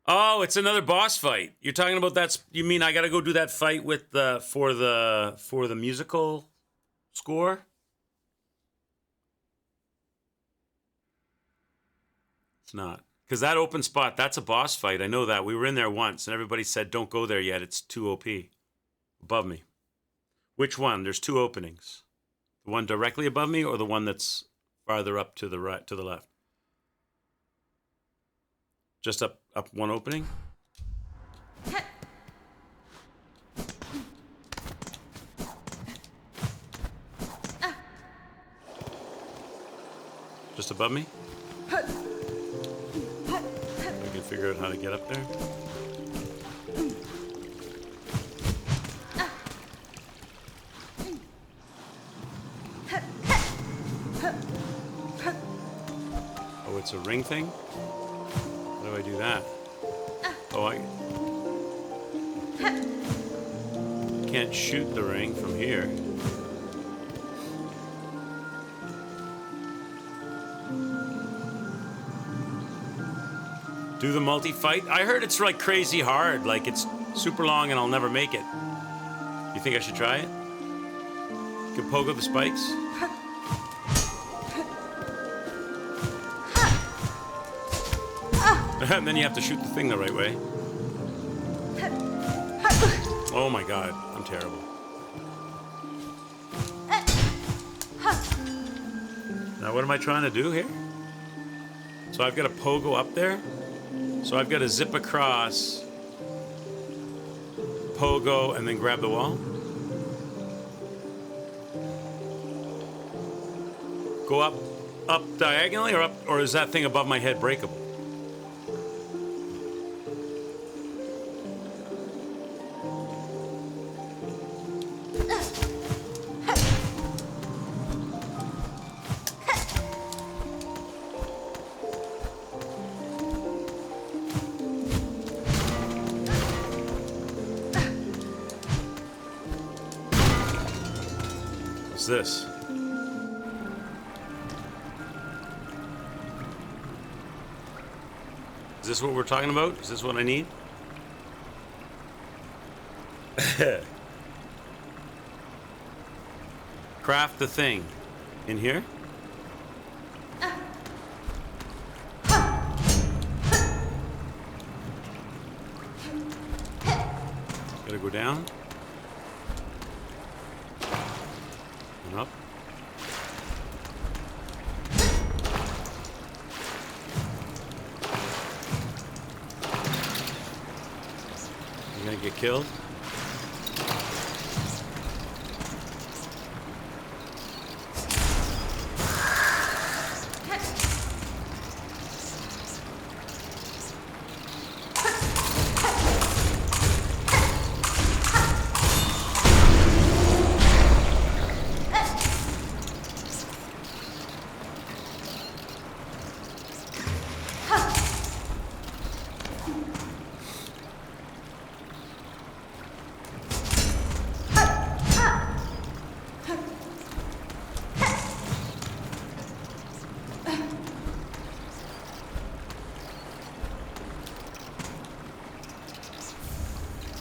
Oh, it's another boss fight. You're talking about that? You mean I got to go do that fight with for the musical score? It's not, because that open spot, that's a boss fight. I know that. We were in there once, and everybody said, "Don't go there yet. It's too OP." Above me. Which one? There's two openings. The one directly above me, or the one that's farther up to the right, to the left? Just up one opening? Just above me? I can figure out how to get up there. Oh, it's a ring thing? How do I do that? Oh, I can't shoot the ring from here. Do the multi-fight? I heard it's like crazy hard, like it's super long and I'll never make it. You think I should try it? You can pogo the spikes? And then you have to shoot the thing the right way. Oh my god, I'm terrible. Now what am I trying to do here? So I've got a pogo up there. So I've got to zip across, pogo, and then grab the wall. Go up diagonally, or is that thing above my head breakable? What's this? Is this what we're talking about? Is this what I need? Craft the thing. In here? Gotta go down. And up. I'm gonna get killed.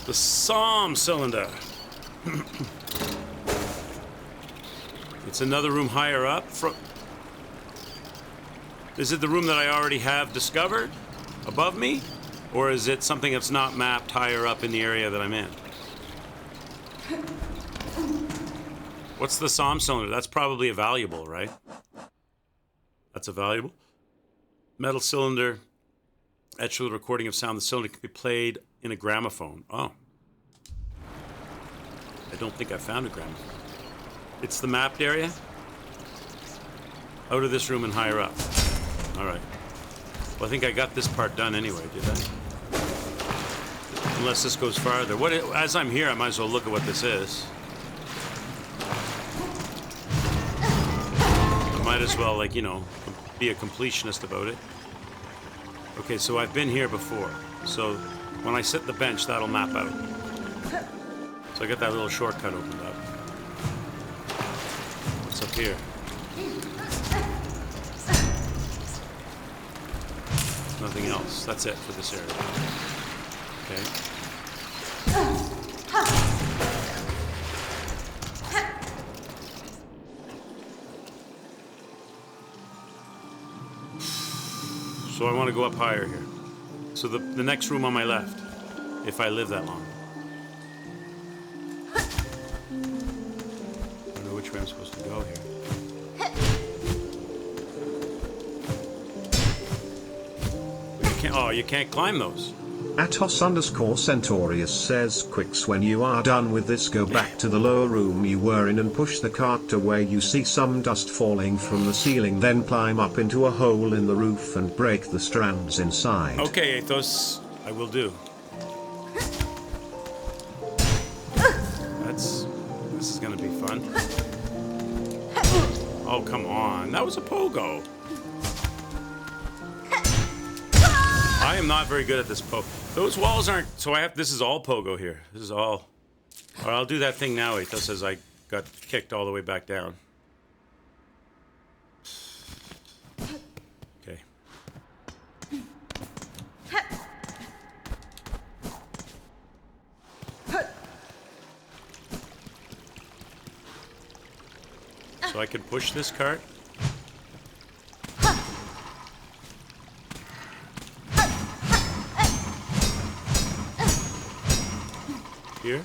The SOM cylinder. It's another room higher up. Is it the room that I already have discovered above me? Or is it something that's not mapped higher up in the area that I'm in? What's the SOM cylinder? That's probably a valuable, right? That's a valuable. Metal cylinder. Etched with a recording of sound. The cylinder can be played in a gramophone. Oh. I don't think I found a gramophone. It's the mapped area? Out of this room and higher up. Alright. Well, I think I got this part done anyway, did I? Unless this goes farther. As I'm here, I might as well look at what this is. I might as well, like, you know, be a completionist about it. Okay, so I've been here before. So when I sit the bench, that'll map out. So I got that little shortcut opened up. What's up here? Nothing else. That's it for this area. Okay. So I want to go up higher here. So the next room on my left, if I live that long. I don't know which way I'm supposed to go here. You can't climb those. Atos_Centaurius says, Quicks, when you are done with this, go back to the lower room you were in and push the cart to where you see some dust falling from the ceiling, then climb up into a hole in the roof and break the strands inside. Okay, Athos, I will do. This is gonna be fun. Oh, come on. That was a pogo. I am not very good at this pogo. Those walls aren't, so this is all pogo here. This is all. Or I'll do that thing now, Athos, as I got kicked all the way back down. Okay. So I can push this cart. Here.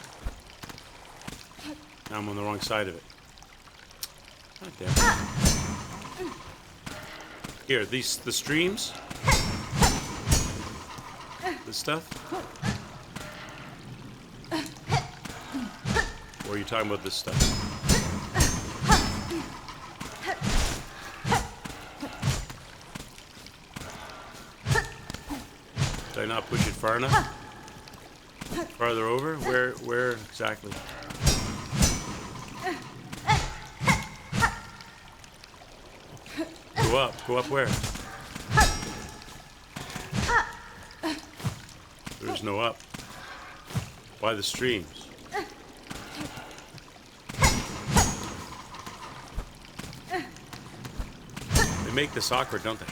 Now I'm on the wrong side of it. God damn it. Here, the streams. This stuff. Or are you talking about this stuff? Did I not push it far enough? Farther over? Where exactly? Go up. Go up where? There's no up. Why the streams? They make this awkward, don't they?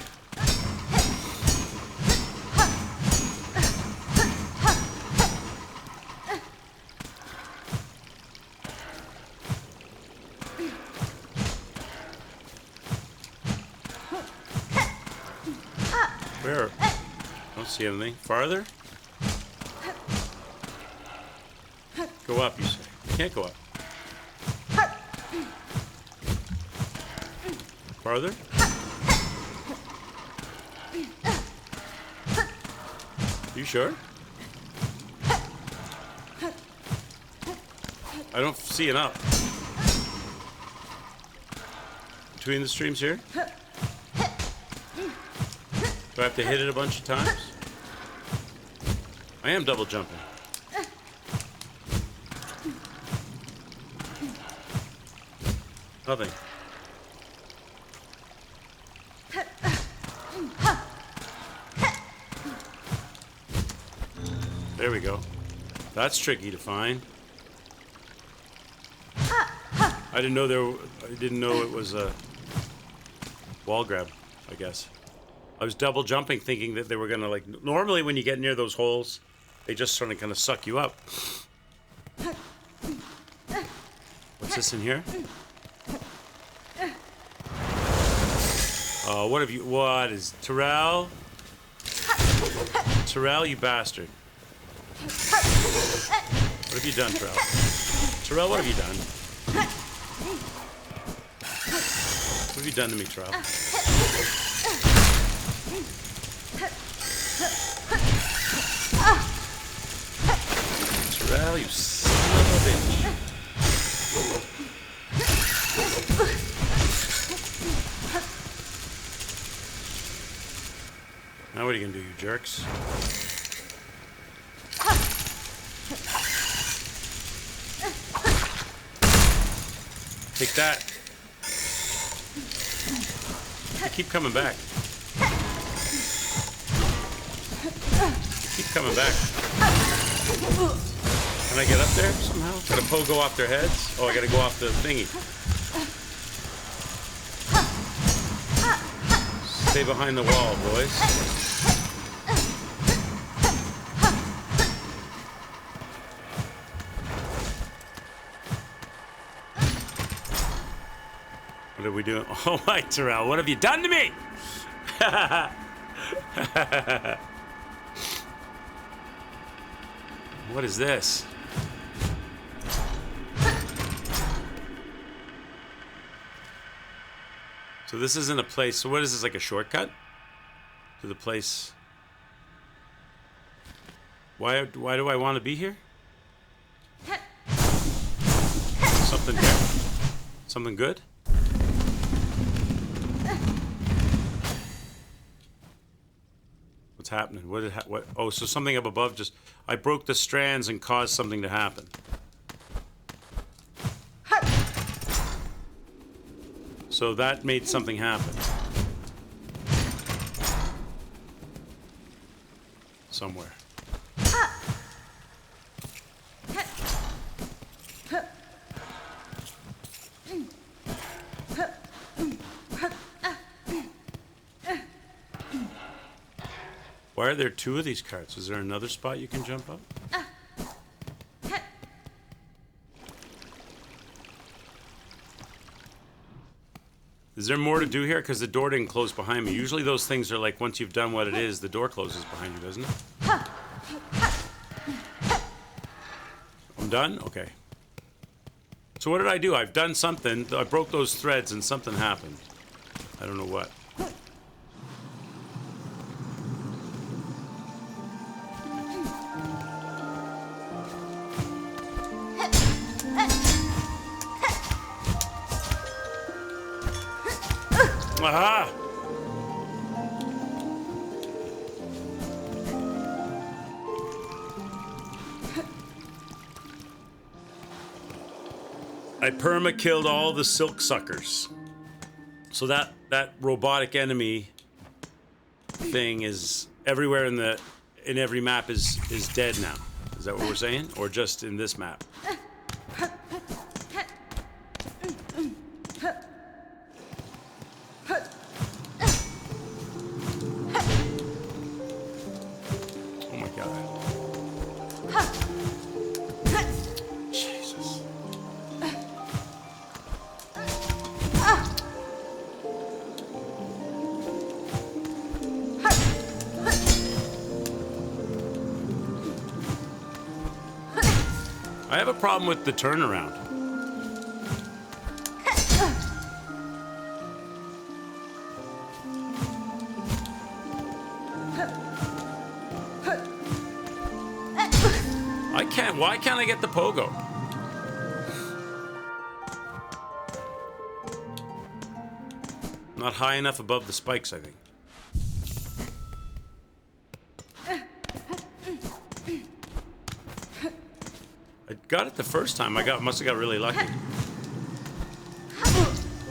Where? I don't see anything. Farther? Go up, you say. You can't go up. Farther? You sure? I don't see an up. Between the streams here? Do I have to hit it a bunch of times? I am double jumping. Nothing. There we go. That's tricky to find. I didn't know it was a wall grab, I guess. I was double jumping thinking that they were gonna like normally when you get near those holes, they just sort of kind of suck you up. What's this in here? Oh, what is Terrell? Terrell, you bastard. What have you done, Terrell? Terrell, what have you done? What have you done to me, Terrell? Terrell, you son of a bitch. Now what are you gonna do, you jerks? Take that. You keep coming back. Keep coming back. Can I get up there somehow? Gotta pogo off their heads? Oh, I gotta go off the thingy. Stay behind the wall, boys. What are we doing? Oh my, Terrell, what have you done to me? What is this? So this isn't a place. So what is this, like a shortcut to the place? Why do I want to be here? Something here? Something good? What's happening? What? Oh, so something up above just... I broke the strands and caused something to happen. So that made something happen. Somewhere. Why are there two of these carts? Is there another spot you can jump up? Is there more to do here? Because the door didn't close behind me. Usually those things are like, once you've done what it is, the door closes behind you, doesn't it? I'm done? Okay. So what did I do? I've done something. I broke those threads and something happened. I don't know what. Aha! I perma-killed all the silk suckers. So that robotic enemy thing is everywhere in every map is dead now. Is that what we're saying? Or just in this map? Oh my god. Jesus. I have a problem with the turnaround. Why can't I get the pogo? Not high enough above the spikes, I think. I got it the first time. Must have got really lucky.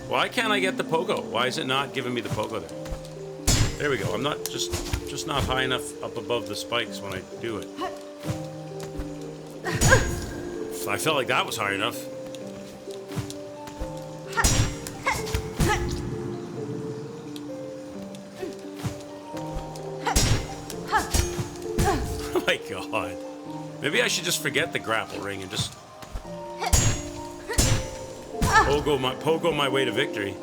Why can't I get the pogo? Why is it not giving me the pogo there? There we go. I'm not just not high enough up above the spikes when I do it. I felt like that was high enough. Oh my god. Maybe I should just forget the grapple ring and just pogo my way to victory.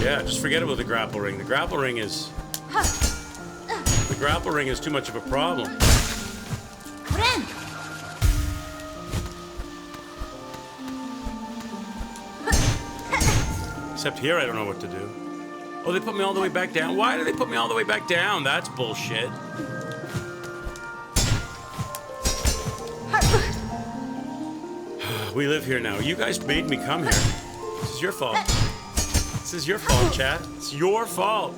Yeah, just forget about the grapple ring. The grapple ring is too much of a problem. Except here, I don't know what to do. Oh, they put me all the way back down? Why do they put me all the way back down? That's bullshit. We live here now. You guys made me come here. This is your fault. This is your fault, chat. It's your fault.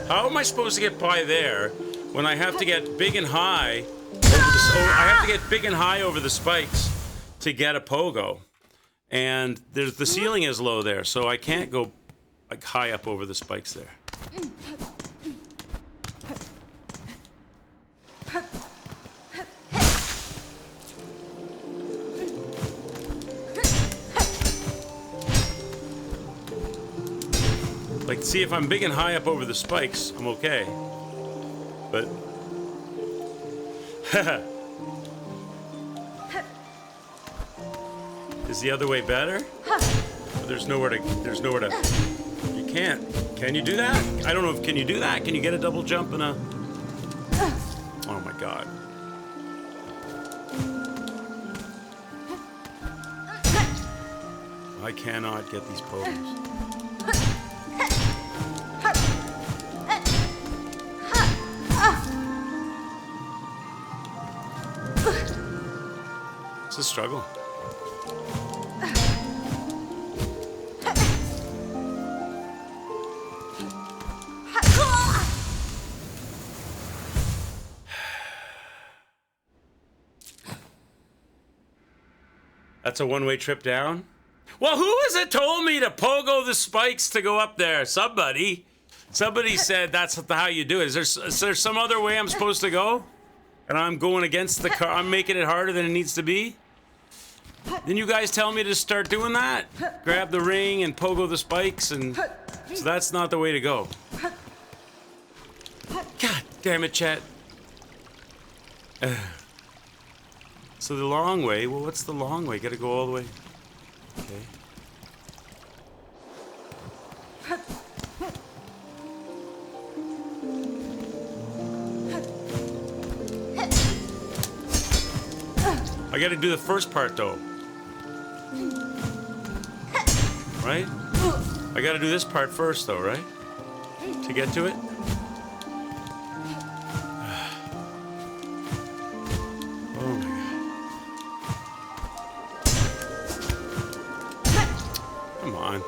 How am I supposed to get by there when I have to get big and high over the spikes to get a pogo? And the ceiling is low there, so I can't go like high up over the spikes there. Like, see, if I'm big and high up over the spikes, I'm okay. But is the other way better? There's nowhere to. You can't. Can you do that? I don't know if can you do that? Can you get a double jump and a? Oh my god. I cannot get these poses. It's a struggle. That's a one-way trip down? Well, who was it told me to pogo the spikes to go up there? Somebody said that's how you do it. Is there some other way I'm supposed to go? And I'm going against the car. I'm making it harder than it needs to be? Then you guys tell me to start doing that? Grab the ring and pogo the spikes, and so that's not the way to go. God damn it, chat. So the long way, well, what's the long way? Gotta go all the way. Okay. I gotta do the first part though. Right? I gotta do this part first though, right? To get to it? Oh my god. Come on.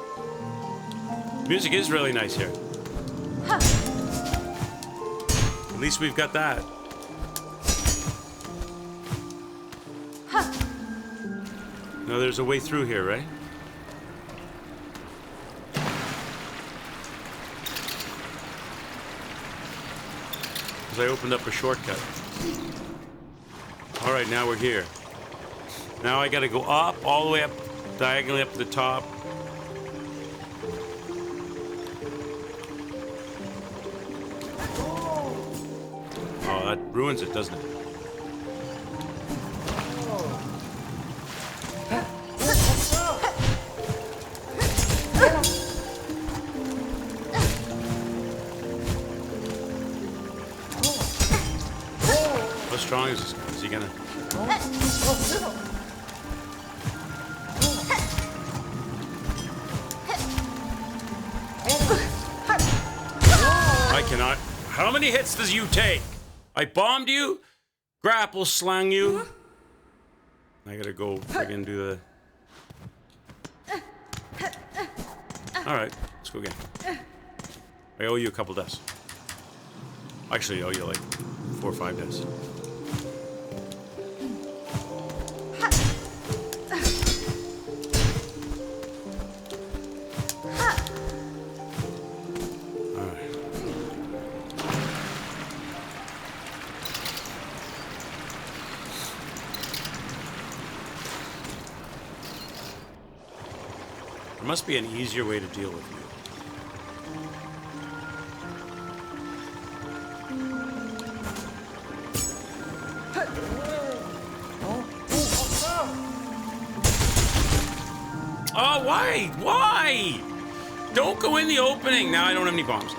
The music is really nice here. At least we've got that. No, there's a way through here, right? Because I opened up a shortcut. All right, now we're here. Now I gotta go up, all the way up, diagonally up to the top. Oh, that ruins it, doesn't it? How strong is this guy? Is he gonna... I cannot... How many hits does you take? I bombed you, grapple slang you. I gotta go friggin' do the... Alright, let's go again. I owe you a couple deaths. Actually, I owe you like 4 or 5 deaths. There must be an easier way to deal with you. Oh, why? Why? Don't go in the opening. Now I don't have any bombs left.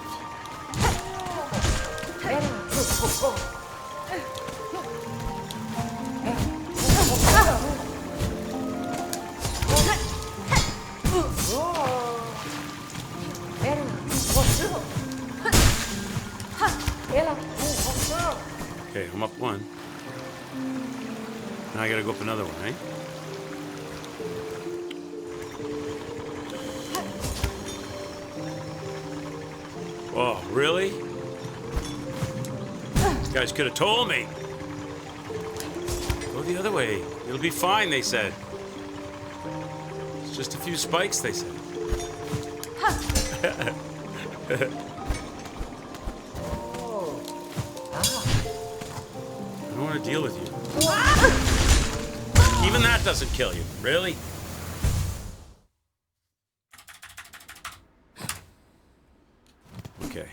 Okay, I'm up one. Now I gotta go up another one, right? Oh, really? You guys could have told me. Go the other way. It'll be fine, they said. It's just a few spikes, they said. I don't want to deal with you. Even that doesn't kill you. Really? Okay.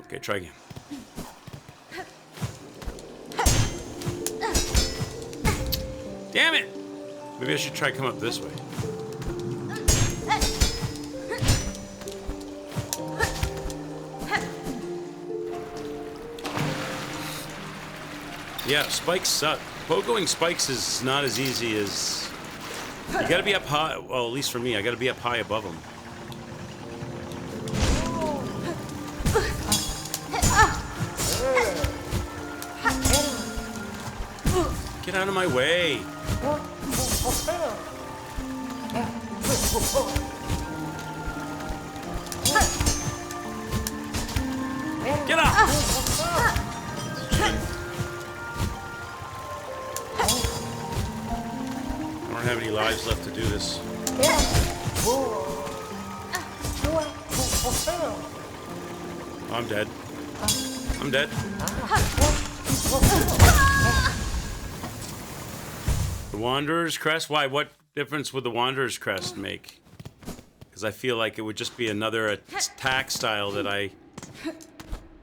Okay, try again. Damn it! Maybe I should try come up this way. Yeah, spikes suck. Pogoing spikes is not as easy as... You gotta be up high, well, at least for me, I gotta be up high above them. Get out of my way. Get up! I don't have any lives left to do this. I'm dead. I'm dead. The Wanderer's Crest? Why? What difference would the Wanderer's Crest make? Because I feel like it would just be another attack style that I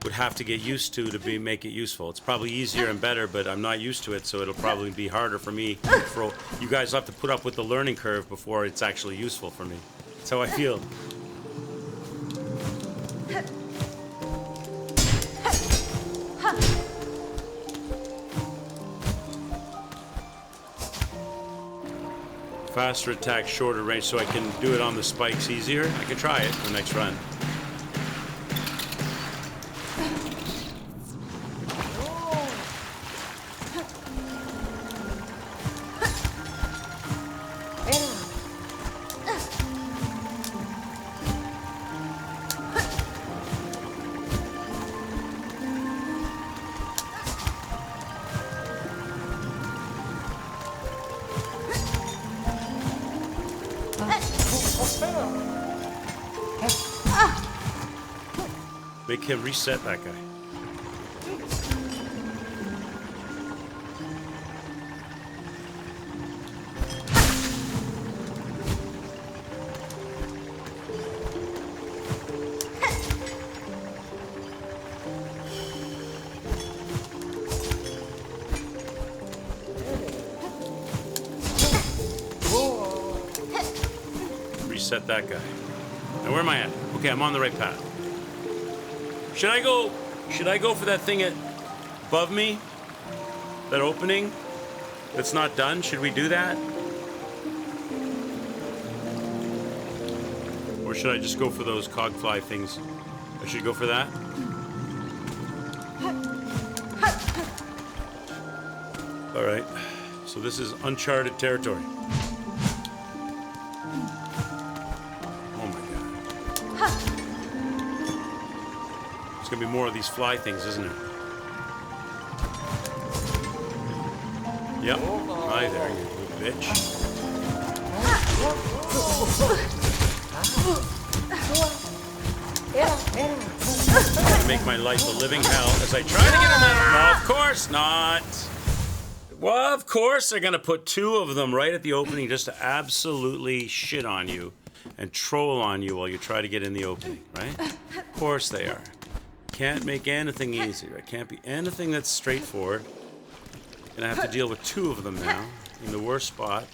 would have to get used to make it useful. It's probably easier and better, but I'm not used to it, so it'll probably be harder for me. You guys have to put up with the learning curve before it's actually useful for me. That's how I feel. Faster attack, shorter range, so I can do it on the spikes easier. I can try it the next run. Make him reset that guy. Reset that guy. Now where am I at? Okay, I'm on the right path. Should I go for that thing above me? That opening that's not done? Should we do that? Or should I just go for those cogfly things? I should go for that? Alright, so this is uncharted territory. There's gonna be more of these fly things, isn't it? Yep. Hi there, you little bitch. Trying to make my life a living hell as I try to get them out. No, of course not. Well, of course they're gonna put two of them right at the opening just to absolutely shit on you and troll on you while you try to get in the opening, right? Of course they are. Can't make anything easier. It can't be anything that's straightforward. Gonna have to deal with two of them now in the worst spot.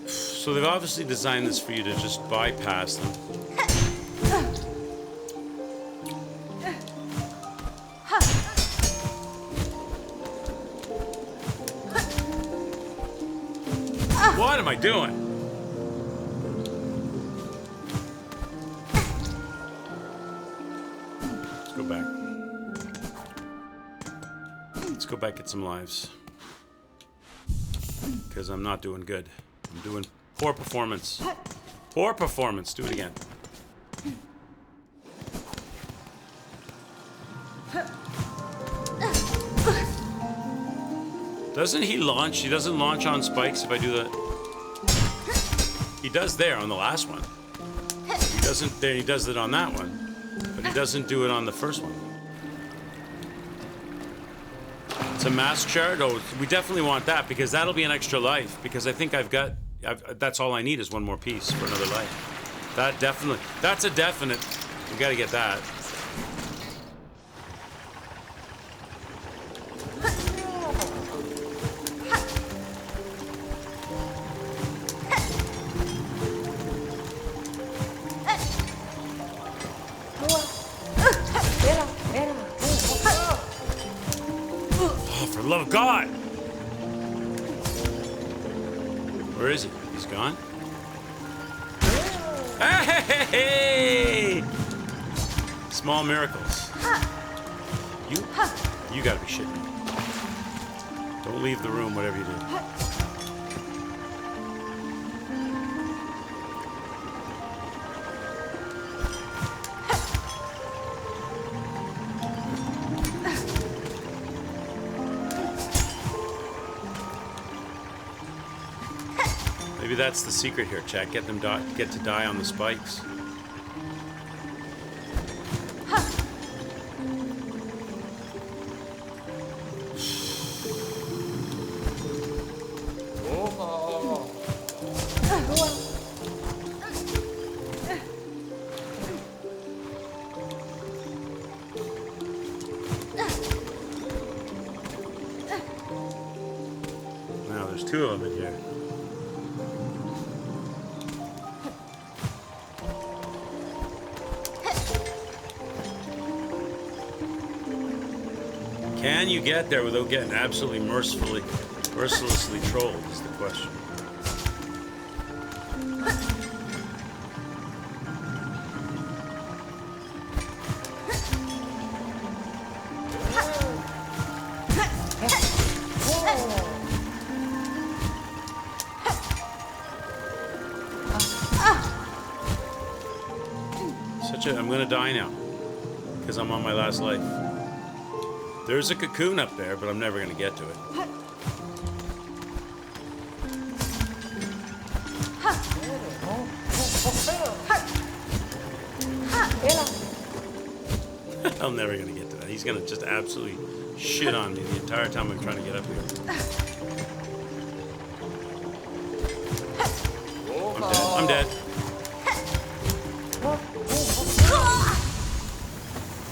So they've obviously designed this for you to just bypass them. What am I doing? Let's go back, get some lives. Because I'm not doing good. I'm doing poor performance. Poor performance. Do it again. Doesn't he launch? He doesn't launch on spikes if I do that. He does there on the last one. He doesn't there. He does it on that one. But he doesn't do it on the first one. It's a mask shard. Oh, we definitely want that because that'll be an extra life. Because I think that's all I need is one more piece for another life. That's a definite. We got to get that. For the love of God! Where is he? He's gone? Hey! Small miracles. You gotta be shitting me. Don't leave the room, whatever you do. Maybe that's the secret here, Chat. Get to die on the spikes. there's two of them in here. Can you get there without getting absolutely mercilessly trolled is the question. I'm gonna die now because I'm on my last life. There's a cocoon up there, but I'm never gonna get to it. I'm never gonna get to that. He's gonna just absolutely shit on me the entire time I'm trying to get up here. I'm dead.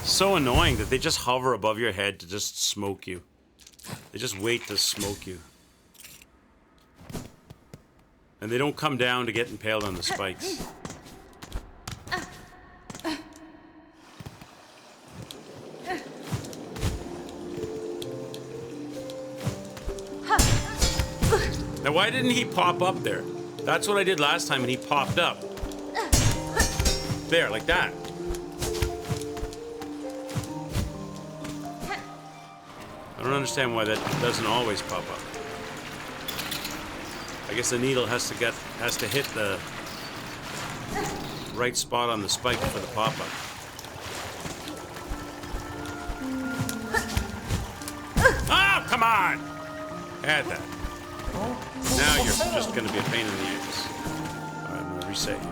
So annoying that they just hover above your head to just smoke you. They just wait to smoke you. And they don't come down to get impaled on the spikes. Now why didn't he pop up there? That's what I did last time and he popped up. There, like that. I don't understand why that doesn't always pop up. I guess the needle has to hit the right spot on the spike for the pop-up. Oh, come on! Add that. Now you're just going to be a pain in the ass. I'm going to reset you.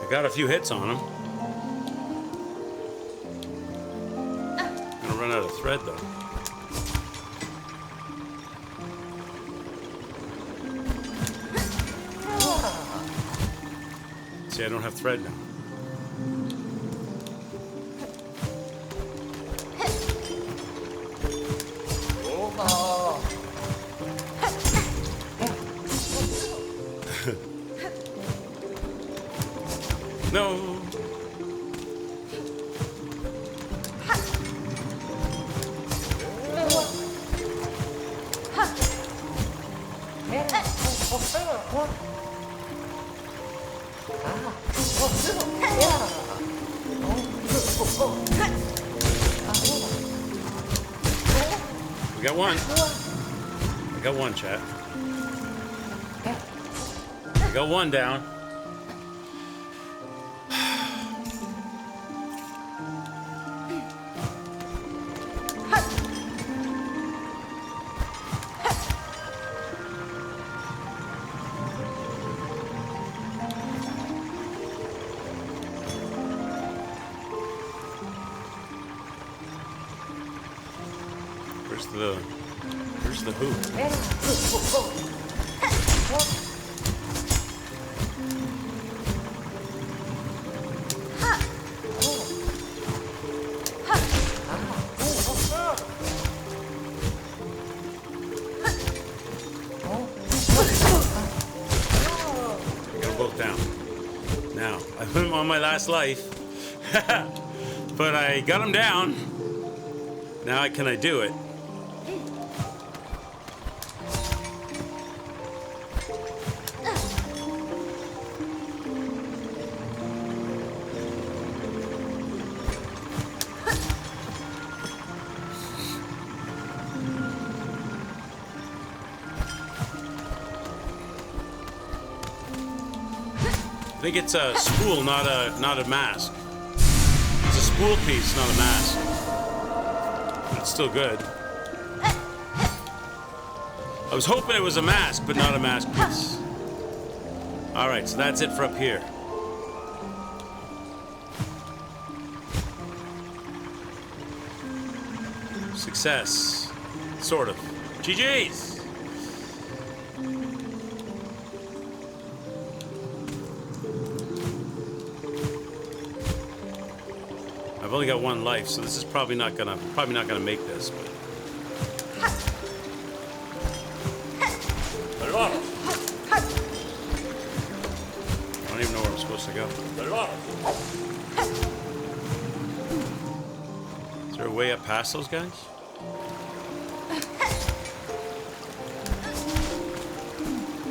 Got a few hits on him. Gonna run out of thread though. See, I don't have thread now. No. We got one. I got one, chat. We got one down. Where's the hoop? on my last life. But I got him down. Now can I do it? I think it's a spool, not a mask. It's a spool piece, not a mask. It's still good. I was hoping it was a mask, but not a mask piece. All right, so that's it for up here. Success, sort of. GG's. I've only got one life, so this is probably not gonna make this. But. I don't even know where I'm supposed to go. Is there a way up past those guys?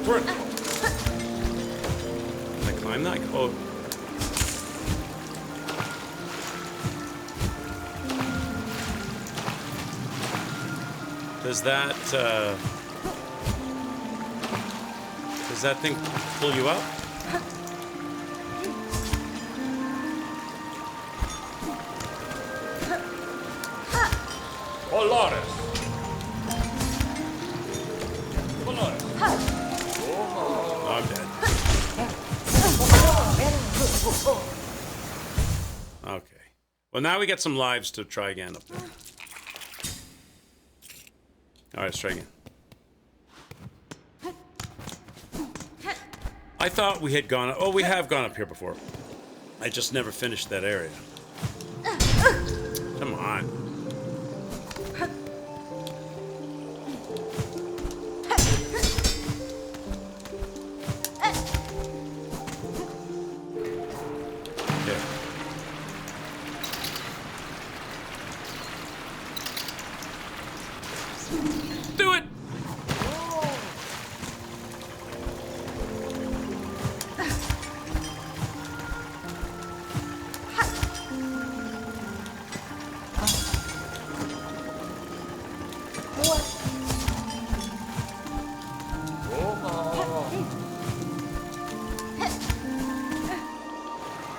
Can I climb that? Oh. Does that thing pull you up? Polaris. Oh, I'm dead. Okay. Well, now we get some lives to try again up there. All right, let's try again. I thought we had gone... Oh, we have gone up here before. I just never finished that area. Come on. Okay. Do it!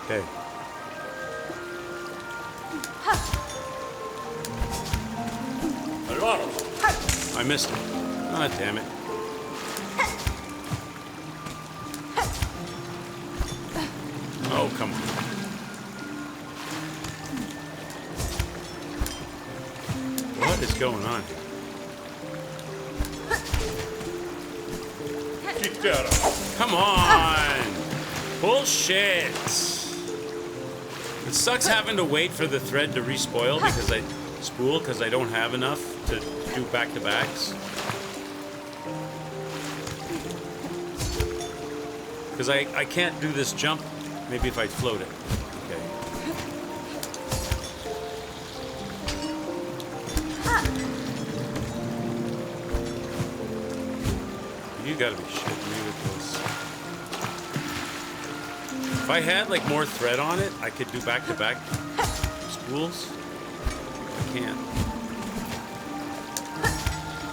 Okay. I missed it. Ah, damn it. Oh, come on. What is going on here? Come on! Bullshit! It sucks having to wait for the thread to respoil because I don't have enough to do back-to-backs. Because I can't do this jump. Maybe if I float it. Okay. You gotta be shitting me with this. If I had like more thread on it, I could do back-to-back spools. I can't.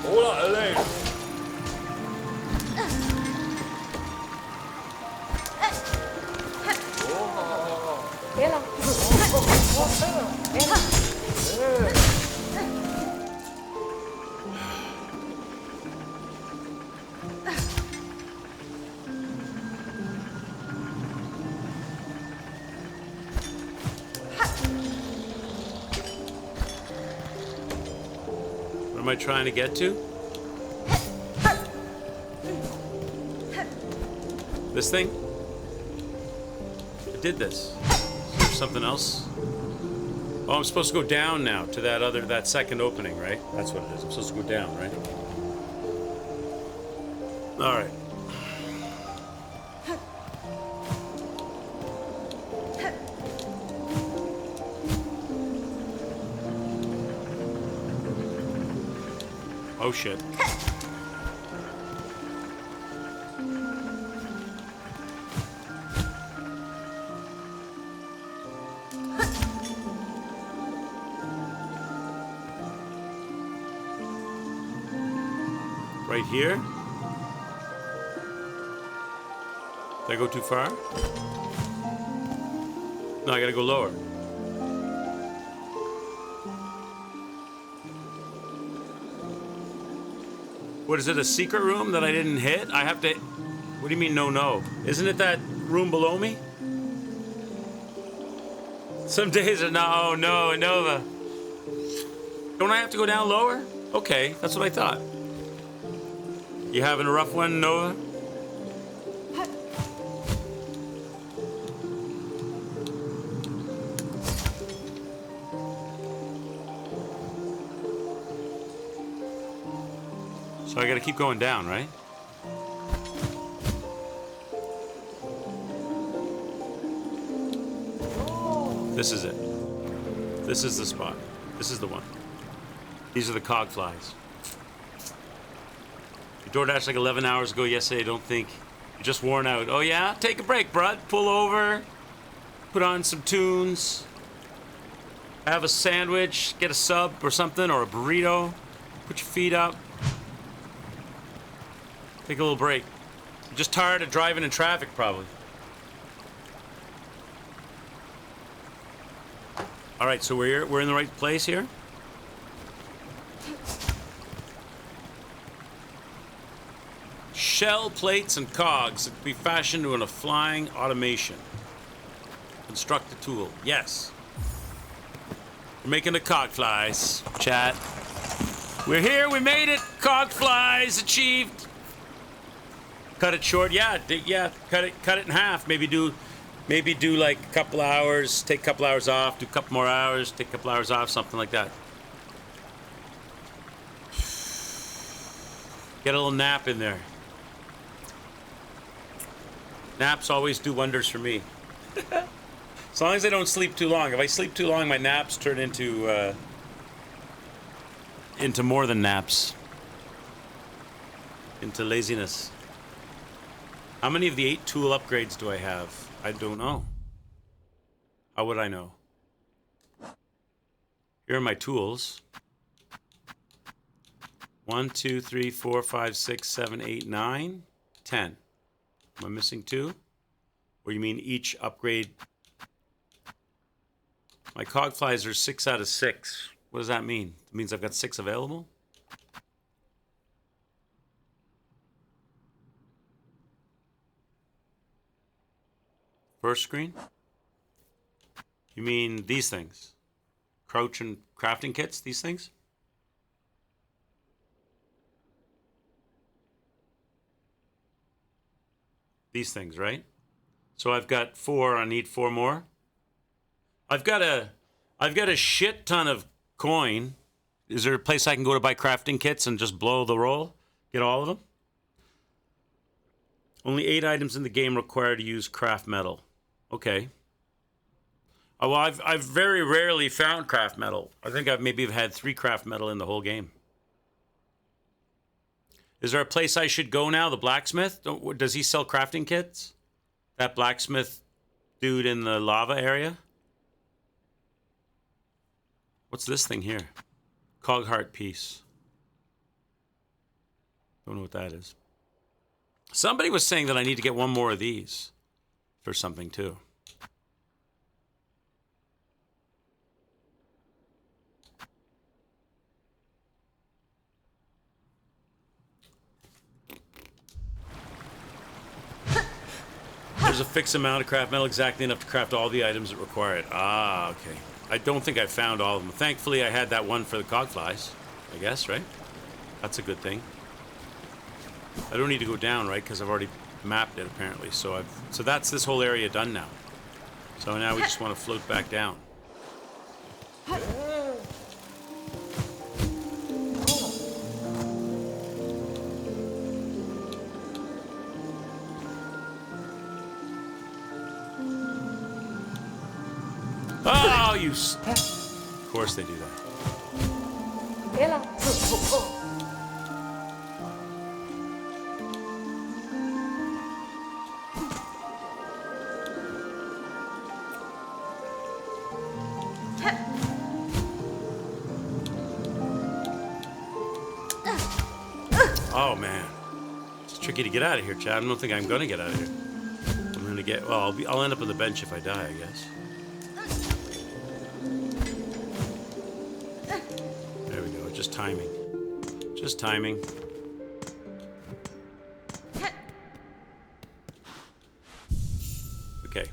Hola, Elaine. What am I trying to get to? This thing? I did this. Is there something else? Oh, I'm supposed to go down now to that second opening, right? That's what it is. I'm supposed to go down, right? All right. Oh, shit. Right here? Did I go too far? No, I gotta go lower. What is it, a secret room that I didn't hit? I have to... What do you mean, no? Isn't it that room below me? Some days are... No, Nova. Don't I have to go down lower? Okay, that's what I thought. You having a rough one, Nova? So I gotta keep going down, right? This is it. This is the spot. This is the one. These are the cog flies. You DoorDashed like 11 hours ago yesterday. Don't think you're just worn out. Oh yeah? Take a break, bud. Pull over. Put on some tunes. Have a sandwich. Get a sub or something, or a burrito. Put your feet up. Take a little break. You're just tired of driving in traffic, probably. All right, so we're in the right place here. Shell plates and cogs that can be fashioned into a flying automation. Construct a tool. Yes. We're making the cog flies, chat. We're here. We made it. Cog flies achieved. Cut it short. Yeah. Cut it in half. Maybe do like a couple hours. Take a couple hours off. Do a couple more hours. Take a couple hours off. Something like that. Get a little nap in there. Naps always do wonders for me. As long as I don't sleep too long. If I sleep too long, my naps turn into more than naps. Into laziness. How many of the 8 tool upgrades do I have? I don't know. How would I know? Here are my tools. 1, 2, 3, 4, 5, 6, 7, 8, 9, 10. Am I missing 2? Or you mean each upgrade? My cog flies are 6 out of 6. What does that mean? It means I've got 6 available? First screen? You mean these things? Crouch and crafting kits, these things? These things, right? So I've got 4, I need 4 more. I've got a shit ton of coin. Is there a place I can go to buy crafting kits and just blow the roll? Get all of them? Only 8 items in the game require to use craft metal. Okay. Oh, well, I've very rarely found craft metal. I think I've maybe had 3 craft metal in the whole game. Is there a place I should go now? The blacksmith? Does he sell crafting kits? That blacksmith dude in the lava area? What's this thing here? Cog heart piece. Don't know what that is. Somebody was saying that I need to get one more of these for something too. There's a fixed amount of craft metal, exactly enough to craft all the items that require it. Ah, okay. I don't think I found all of them. Thankfully, I had that one for the cog flies, I guess, right? That's a good thing. I don't need to go down, right? Because I've already mapped it, apparently. So that's this whole area done now. So now we just want to float back down. Oh, you... Of course they do that. Oh, man. It's tricky to get out of here, Chad. I don't think I'm going to get out of here. I'm going to get... Well, I'll end up on the bench if I die, I guess. There we go. Just timing. Just timing. Okay.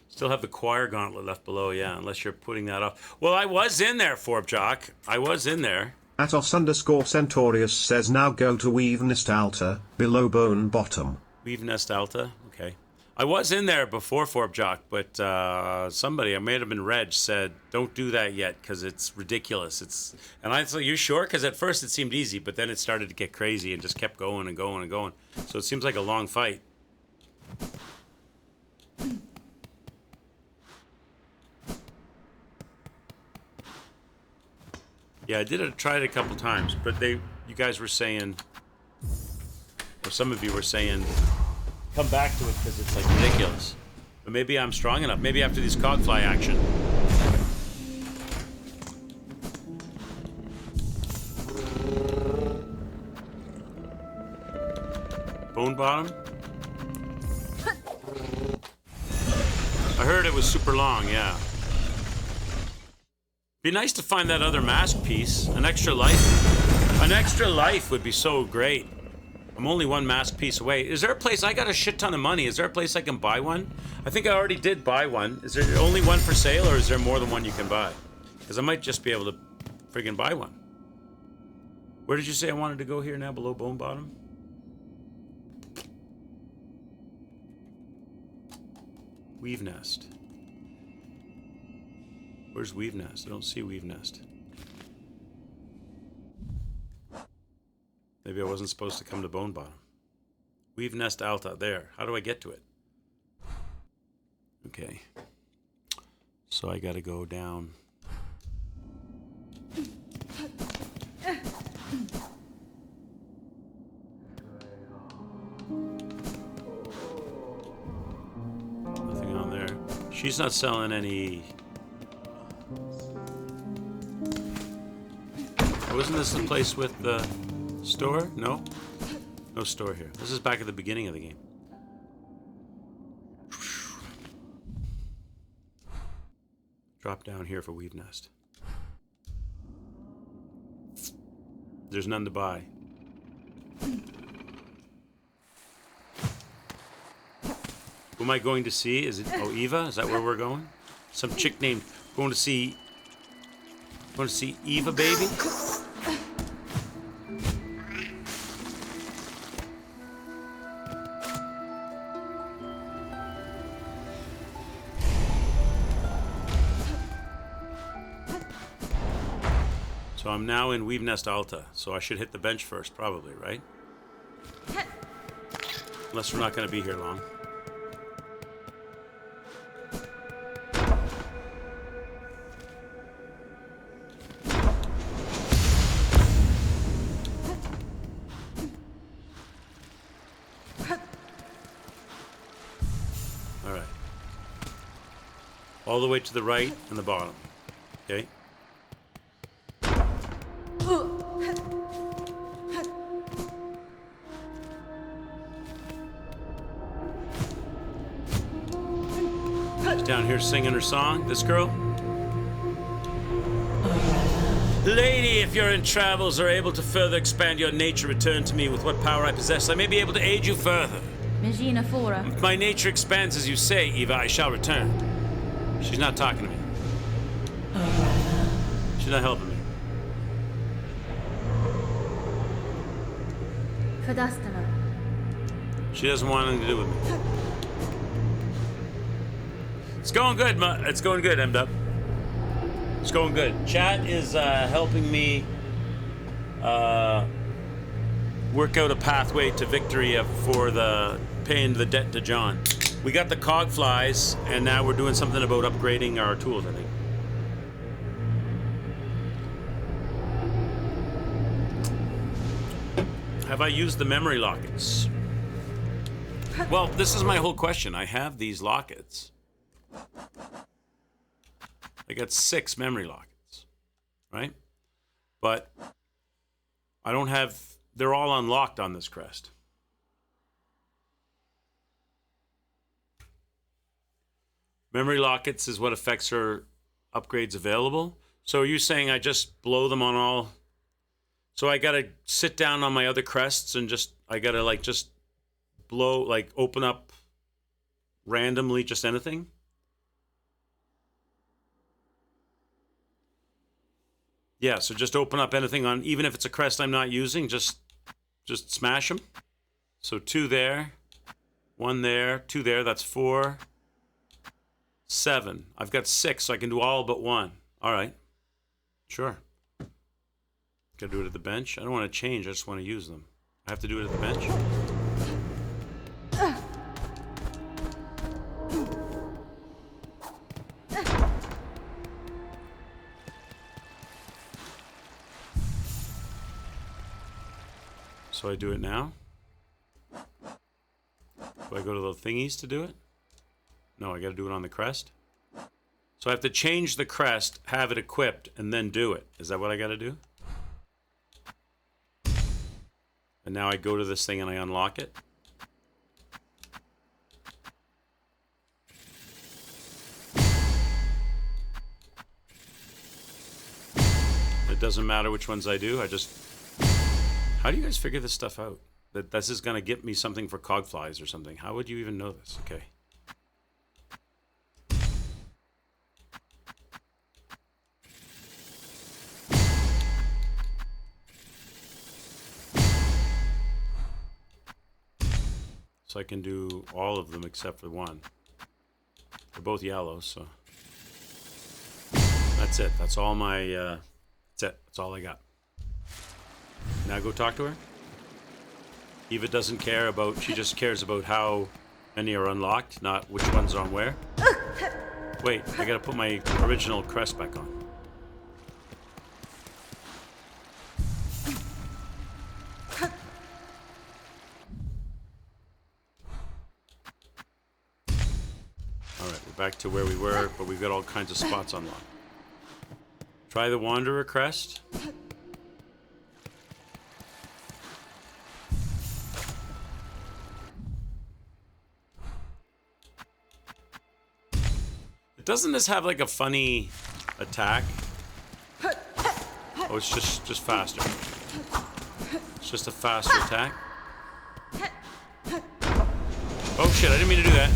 Still have the choir gauntlet left below, yeah, unless you're putting that off. Well, I was in there, Forbjock. I was in there. Atos_Centaurius says now go to Weave Nest Alta, below Bone Bottom. Weave Nest Alta? Okay. I was in there before Forbjock, but somebody, I may have been Reg, said, don't do that yet, because it's ridiculous. And I said, you sure? Because at first it seemed easy, but then it started to get crazy and just kept going and going and going. So it seems like a long fight. Yeah, I tried it a couple times, but you guys were saying, or some of you were saying, come back to it because it's like ridiculous. But maybe I'm strong enough. Maybe after this cogfly action. Bone bottom? I heard it was super long, yeah. Be nice to find that other mask piece. An extra life. An extra life would be so great. I'm only one mask piece away. Is there a place? I got a shit ton of money. Is there a place I can buy one? I think I already did buy one. Is there only one for sale, or is there more than one you can buy? Because I might just be able to friggin' buy one. Where did you say I wanted to go here now? Below Bone Bottom? Weave Nest. Where's Weave Nest? I don't see Weave Nest. Maybe I wasn't supposed to come to Bone Bottom. Weave Nest Alta, there. How do I get to it? Okay. So I gotta go down. Nothing on there. She's not selling any... Wasn't this the place with the store? No? No store here. This is back at the beginning of the game. Drop down here for Weave Nest. There's none to buy. Who am I going to see? Is it... Oh, Eva? Is that where we're going? Some chick named... Going to see Eva, baby? So I'm now in Weave Nest Alta, so I should hit the bench first, probably, right? Unless we're not going to be here long. All right. All the way to the right and the bottom. Okay? Down here singing her song, this girl. Lady, if you're in travels or able to further expand your nature, return to me with what power I possess. I may be able to aid you further. Magina Fora. If my nature expands as you say, Eva, I shall return. She's not talking to me. She's not helping me. Fadastana. She doesn't want anything to do with me. It's going good, it's going good, M-Dub. It's going good. Chat is helping me work out a pathway to victory for paying the debt to John. We got the cog flies, and now we're doing something about upgrading our tools, I think. Have I used the memory lockets? Well, this is my whole question. I have these lockets. I got 6 memory lockets, right? but I don't have... They're all unlocked on this crest. Memory lockets is what affects her upgrades available. So are you saying I just blow them on all... So I gotta sit down on my other crests and I gotta like just blow, like open up randomly just anything? Yeah, so just open up anything on, even if it's a crest I'm not using, just smash them. So 2 there, 1 there, 2 there, that's 4, 7. I've got 6, so I can do all but 1. All right, sure. Gotta do it at the bench. I don't want to change, I just want to use them. I have to do it at the bench? So I do it now? Do I go to the thingies to do it? No, I gotta do it on the crest? So I have to change the crest, have it equipped, and then do it. Is that what I gotta do? And now I go to this thing and I unlock it. It doesn't matter which ones I do. How do you guys figure this stuff out? That this is going to get me something for cogflies or something. How would you even know this? Okay. So I can do all of them except for one. They're both yellow, so that's it. That's all my that's it. That's all I got. Now go talk to her. Eva doesn't care about, she just cares about how many are unlocked, not which ones are on where. Wait, I gotta put my original crest back on. Alright, we're back to where we were, but we've got all kinds of spots unlocked. Try the Wanderer crest. Doesn't this have like a funny attack? Oh, it's just faster. It's just a faster attack. Oh shit, I didn't mean to do that.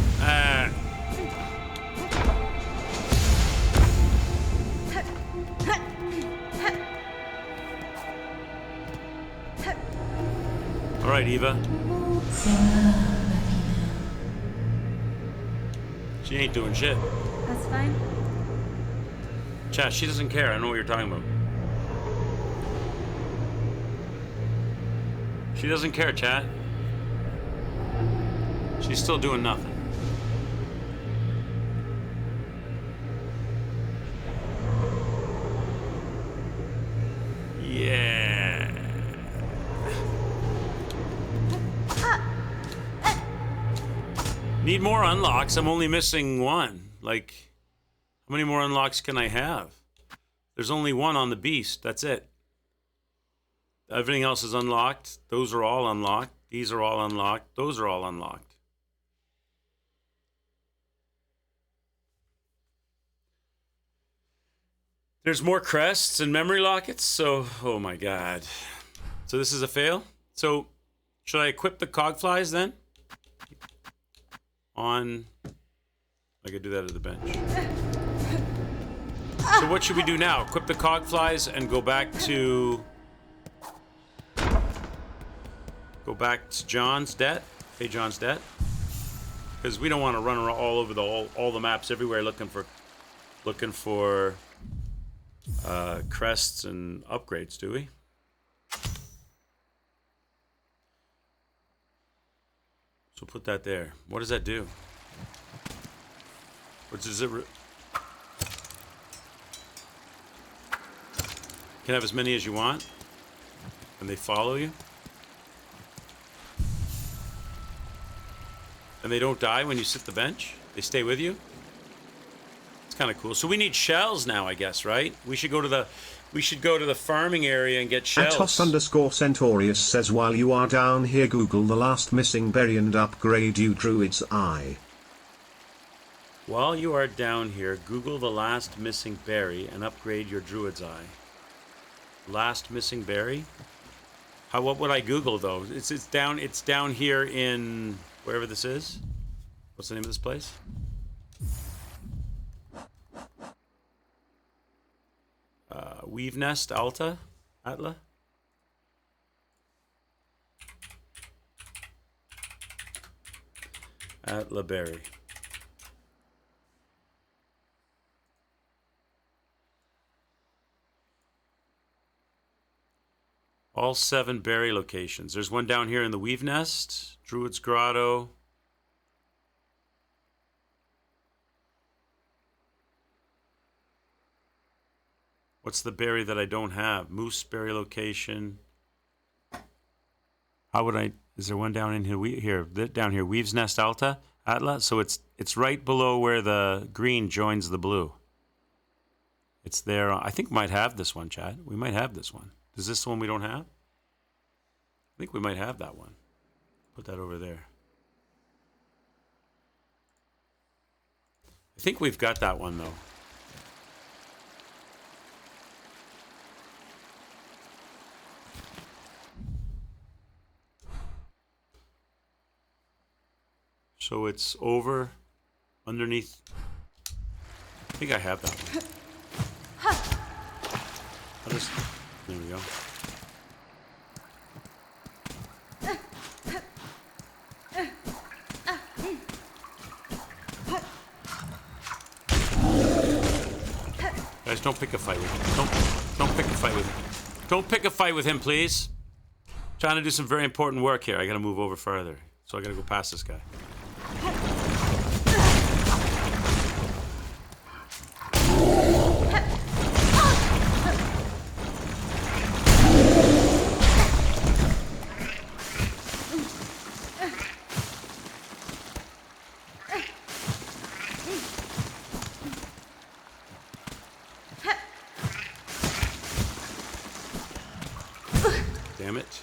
All right, Eva. She ain't doing shit. That's fine. Chat, she doesn't care. I know what you're talking about. She doesn't care, chat. She's still doing nothing. Yeah. Need more unlocks. I'm only missing one. Like, how many more unlocks can I have? There's only one on the beast. That's it. Everything else is unlocked. Those are all unlocked. These are all unlocked. Those are all unlocked. There's more crests and memory lockets. So, oh my god. So this is a fail. So, should I equip the cogflies then? On... I could do that at the bench. So what should we do now? Equip the cogflies and go back to John's debt? Pay John's debt? Because we don't want to run around all over all the maps everywhere looking for crests and upgrades, do we? So put that there. What does that do? What does it? You can have as many as you want, and they follow you, and they don't die when you sit the bench. They stay with you. It's kind of cool. So we need shells now, I guess, right? We should go to the. We should go to the farming area and get shells. Atos_Centaurius says while you are down here Google the last missing berry and upgrade your druid's eye. While you are down here, Google the last missing berry and upgrade your druid's eye. Last missing berry? What would I Google though? It's down here in wherever this is. What's the name of this place? Weave Nest Alta? Atla? Atla Berry. All 7 berry locations. There's one down here in the Weave Nest, Druid's Grotto. What's the berry that I don't have? Moose berry location. How would I? Is there one down in here? Down here, Weave's Nest Alta, Atla. So it's right below where the green joins the blue. It's there. I think we might have this one, Chad. We might have this one. Is this the one we don't have? I think we might have that one. Put that over there. I think we've got that one though. So it's over underneath. I think I have that one. There we go. Guys, don't pick a fight with him. Don't pick a fight with him. Don't pick a fight with him, please. Trying to do some very important work here. I gotta move over farther. So I gotta go past this guy. Damn it.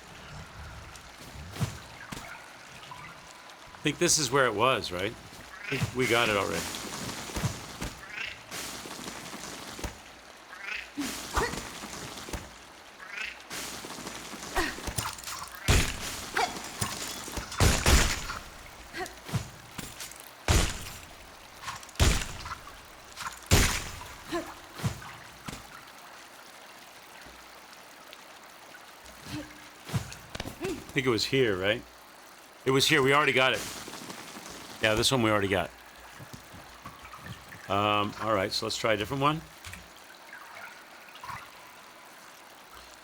I think this is where it was, right? I think we got it already. I think it was here, right? It was here. We already got it. Yeah, this one we already got. All right, so let's try a different one.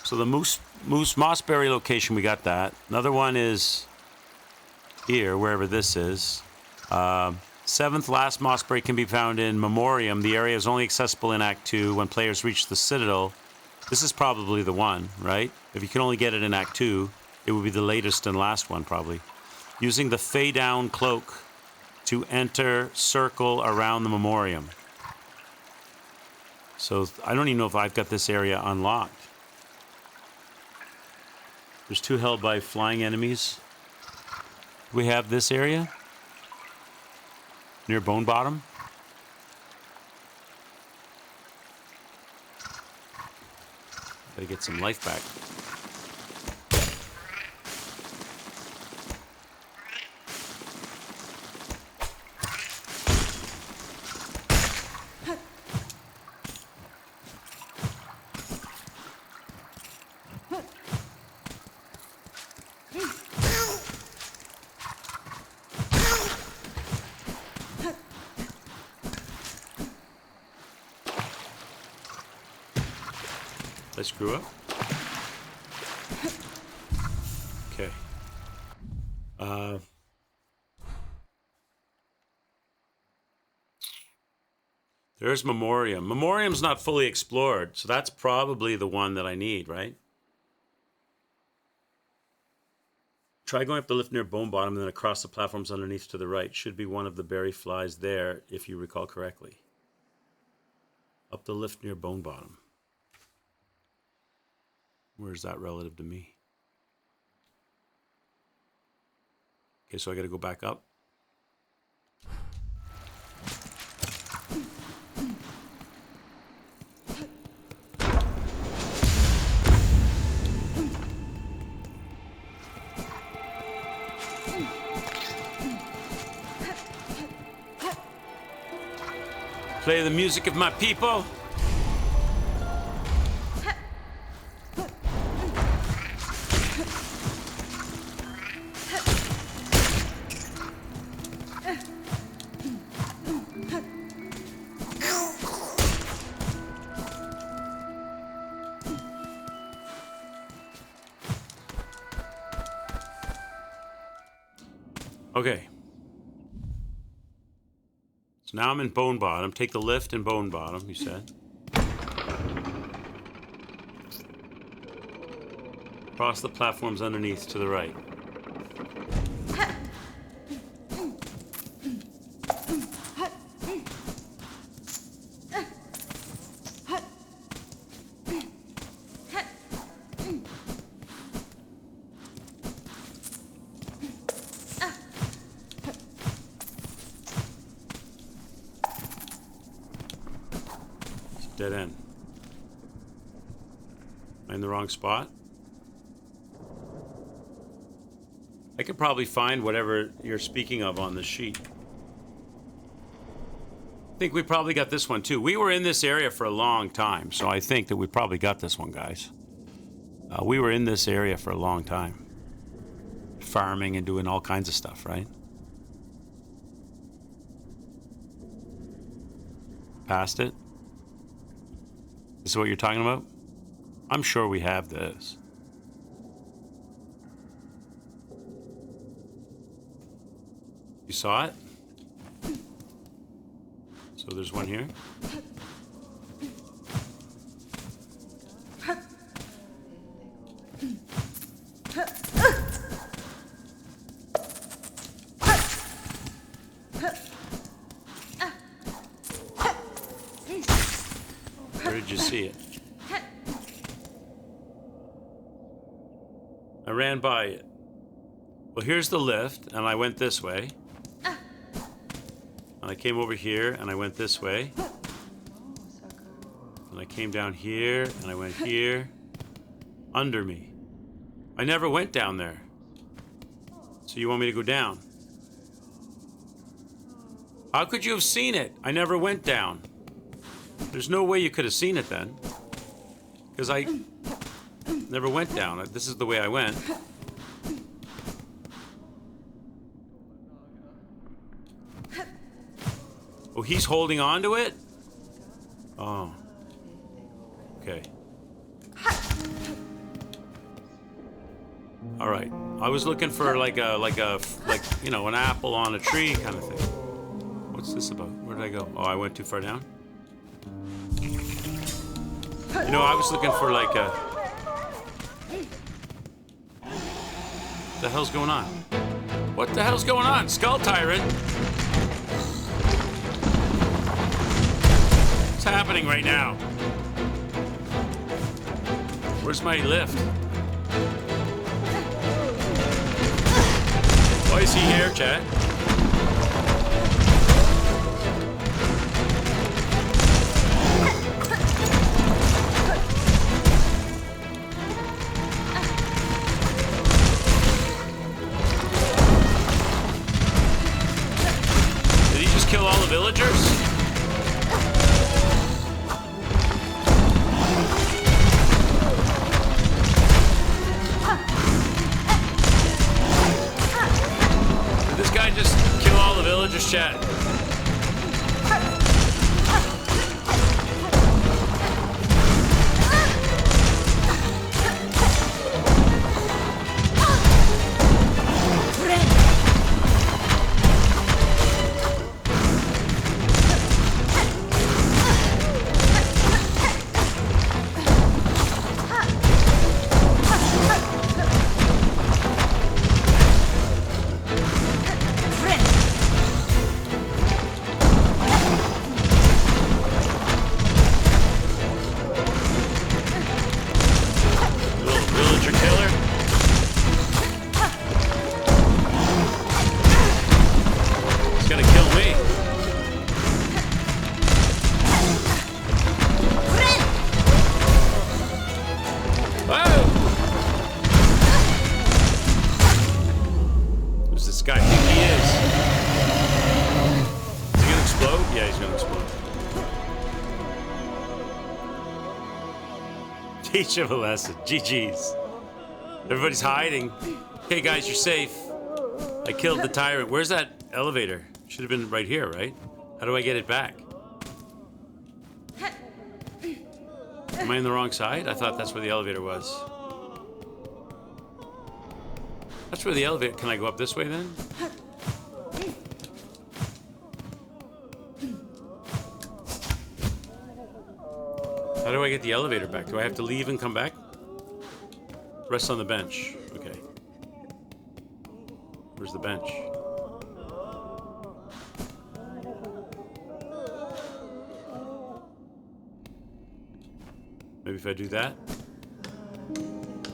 So the moose mossberry location, we got that. Another one is here, wherever this is. 7th last mossberry can be found in Memoriam. The area is only accessible in Act 2 when players reach the Citadel. This is probably the one, right? If you can only get it in Act 2, it would be the latest and last one, probably. Using the Fey Down cloak to enter circle around the Memoriam. So I don't even know if I've got this area unlocked. There's 2 held by flying enemies. Do we have this area? Near Bone Bottom? Gotta get some life back. I screw up? Okay. There's Memoriam. Memoriam's not fully explored, so that's probably the one that I need, right? Try going up the lift near Bone Bottom and then across the platforms underneath to the right. Should be one of the berry flies there, if you recall correctly. Up the lift near Bone Bottom. Where's that relative to me? Okay, so I got to go back up. Play the music of my people. Okay. So now I'm in Bone Bottom. Take the lift in Bone Bottom, you said. Cross the platforms underneath to the right. Dead end. Am I in the wrong spot? I could probably find whatever you're speaking of on the sheet. I think we probably got this one too. We were in this area for a long time, so I think that we probably got this one, guys. We were in this area for a long time. Farming and doing all kinds of stuff, right? Past it? This is what you're talking about? I'm sure we have this. You saw it? So there's one here. Where did you see it? I ran by it. Well, here's the lift, and I went this way. And I came over here, and I went this way. And I came down here, and I went here. Under me. I never went down there. So you want me to go down? How could you have seen it? I never went down. There's no way you could have seen it then. Because I never went down. This is the way I went. Oh, he's holding on to it? Oh. Okay. All right. I was looking for like you know, an apple on a tree kind of thing. What's this about? Where did I go? Oh, I went too far down? You know, I was looking for like a... What the hell's going on? What the hell's going on? Skull Tyrant? What's happening right now? Where's my lift? Why is he here, Chad? Did he just kill all the villagers? Teach him a lesson. GG's. Everybody's hiding. Okay, guys, you're safe. I killed the tyrant. Where's that elevator? Should have been right here, right? How do I get it back? Am I in the wrong side? I thought that's where the elevator was. That's where the elevator... Can I go up this way then? How do I get the elevator back? Do I have to leave and come back? Rest on the bench. Okay. Where's the bench? Maybe if I do that?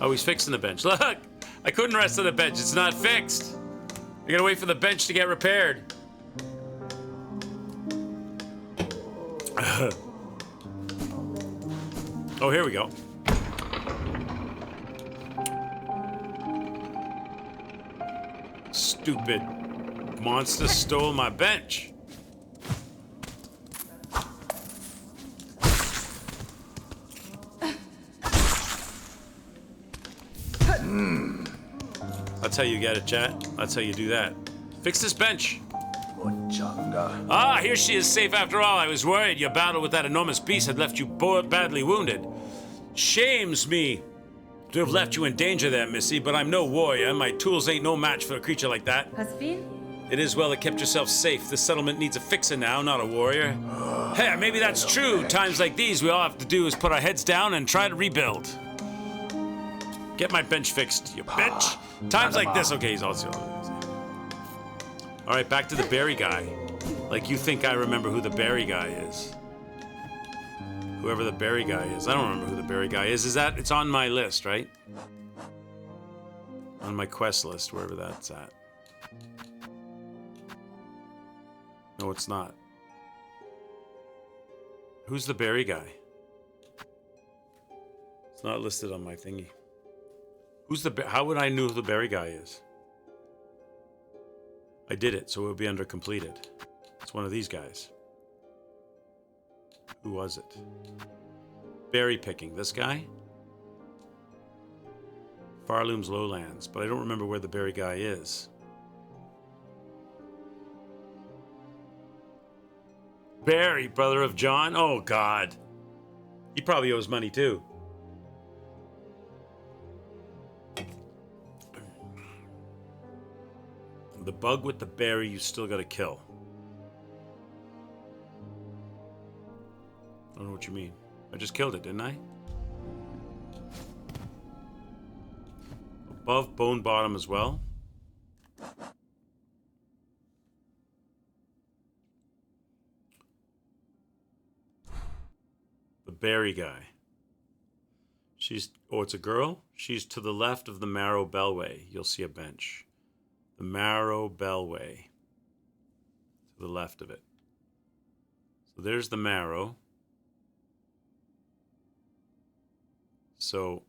Oh, he's fixing the bench. Look! I couldn't rest on the bench. It's not fixed. I gotta wait for the bench to get repaired. Oh, here we go. Stupid monster stole my bench. That's how you get it, chat. That's how you do that. Fix this bench. Ah, here she is, safe after all. I was worried your battle with that enormous beast had left you badly wounded. Shames me to have left you in danger there, Missy, but I'm no warrior. My tools ain't no match for a creature like that. Josephine? It is well that kept yourself safe. This settlement needs a fixer now, not a warrior. Hey, maybe that's true. Times like these, we all have to do is put our heads down and try to rebuild. Get my bench fixed, you bitch. Times like this. Okay, he's also... All right, back to the berry guy. Like you think I remember who the berry guy is. Whoever the berry guy is. I don't remember who the berry guy is. Is that... It's on my list, right? On my quest list, wherever that's at. No, it's not. Who's the berry guy? It's not listed on my thingy. Who's the... How would I know who the berry guy is? I did it, so it would be under completed. It's one of these guys. Who was it? Berry picking. This guy? Farloom's Lowlands, but I don't remember where the berry guy is. Barry, brother of John? Oh, God. He probably owes money, too. The bug with the berry you still gotta kill. I don't know what you mean. I just killed it, didn't I? Above bone bottom as well. The berry guy. She's... Oh, it's a girl? She's to the left of the Marrow Bellway. You'll see a bench. The Marrow Bellway. To the left of it. So there's the Marrow. So...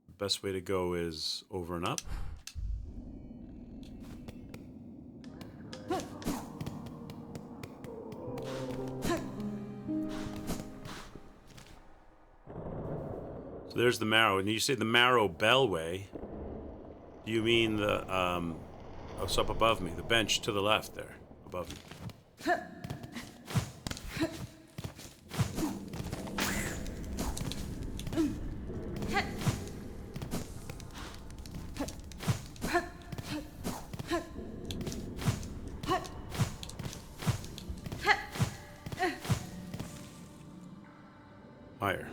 the best way to go is over and up. So there's the Marrow. And you say the Marrow Bellway. Do you mean the, oh, it's up above me. The bench to the left there. Above me. Higher.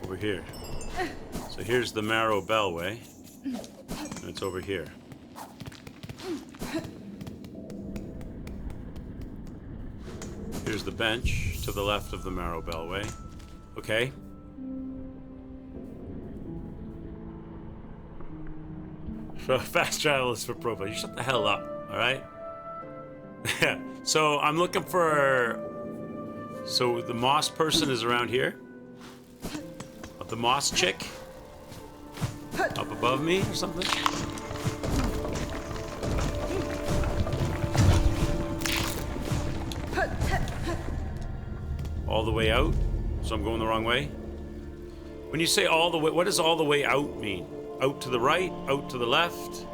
Over here. So here's the Marrow Bellway. And it's over here. Here's the bench to the left of the Marrow Bellway. Okay. Fast travel is for profile. You shut the hell up, all right? So I'm looking for... So the moss person is around here. The moss chick. Up above me or something. All the way out? So I'm going the wrong way? When you say all the way, what does all the way out mean? Out to the right? Out to the left?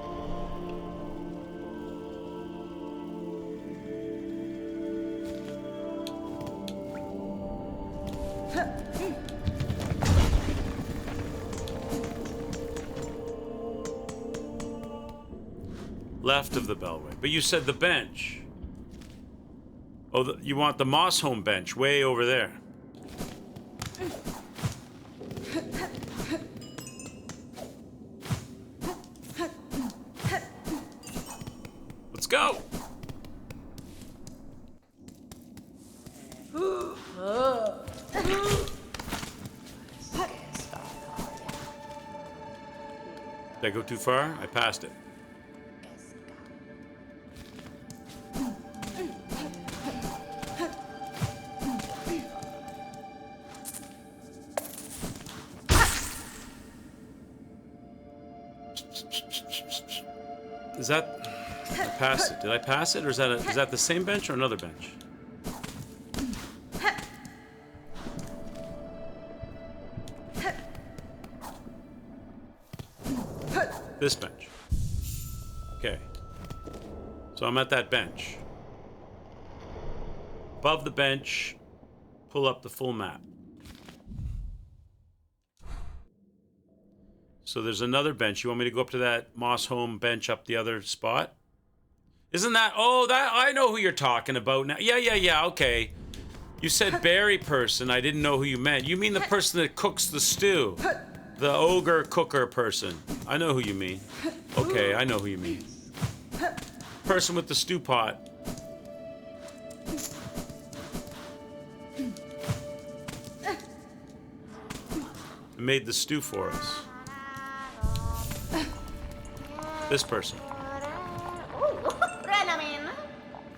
Left of the bellway. But you said the bench. Oh, you want the Moss Home bench way over there. Let's go. Did I go too far? I passed it. Is that... I passed it. Did I pass it, or is that the same bench or another bench? This bench. Okay. So I'm at that bench. Above the bench, pull up the full map. So there's another bench. You want me to go up to that Moss Home bench up the other spot? Isn't that... Oh, that... I know who you're talking about now. Yeah, okay. You said berry person. I didn't know who you meant. You mean the person that cooks the stew. The ogre cooker person. I know who you mean. Okay, I know who you mean. Person with the stew pot. Made the stew for us. This person.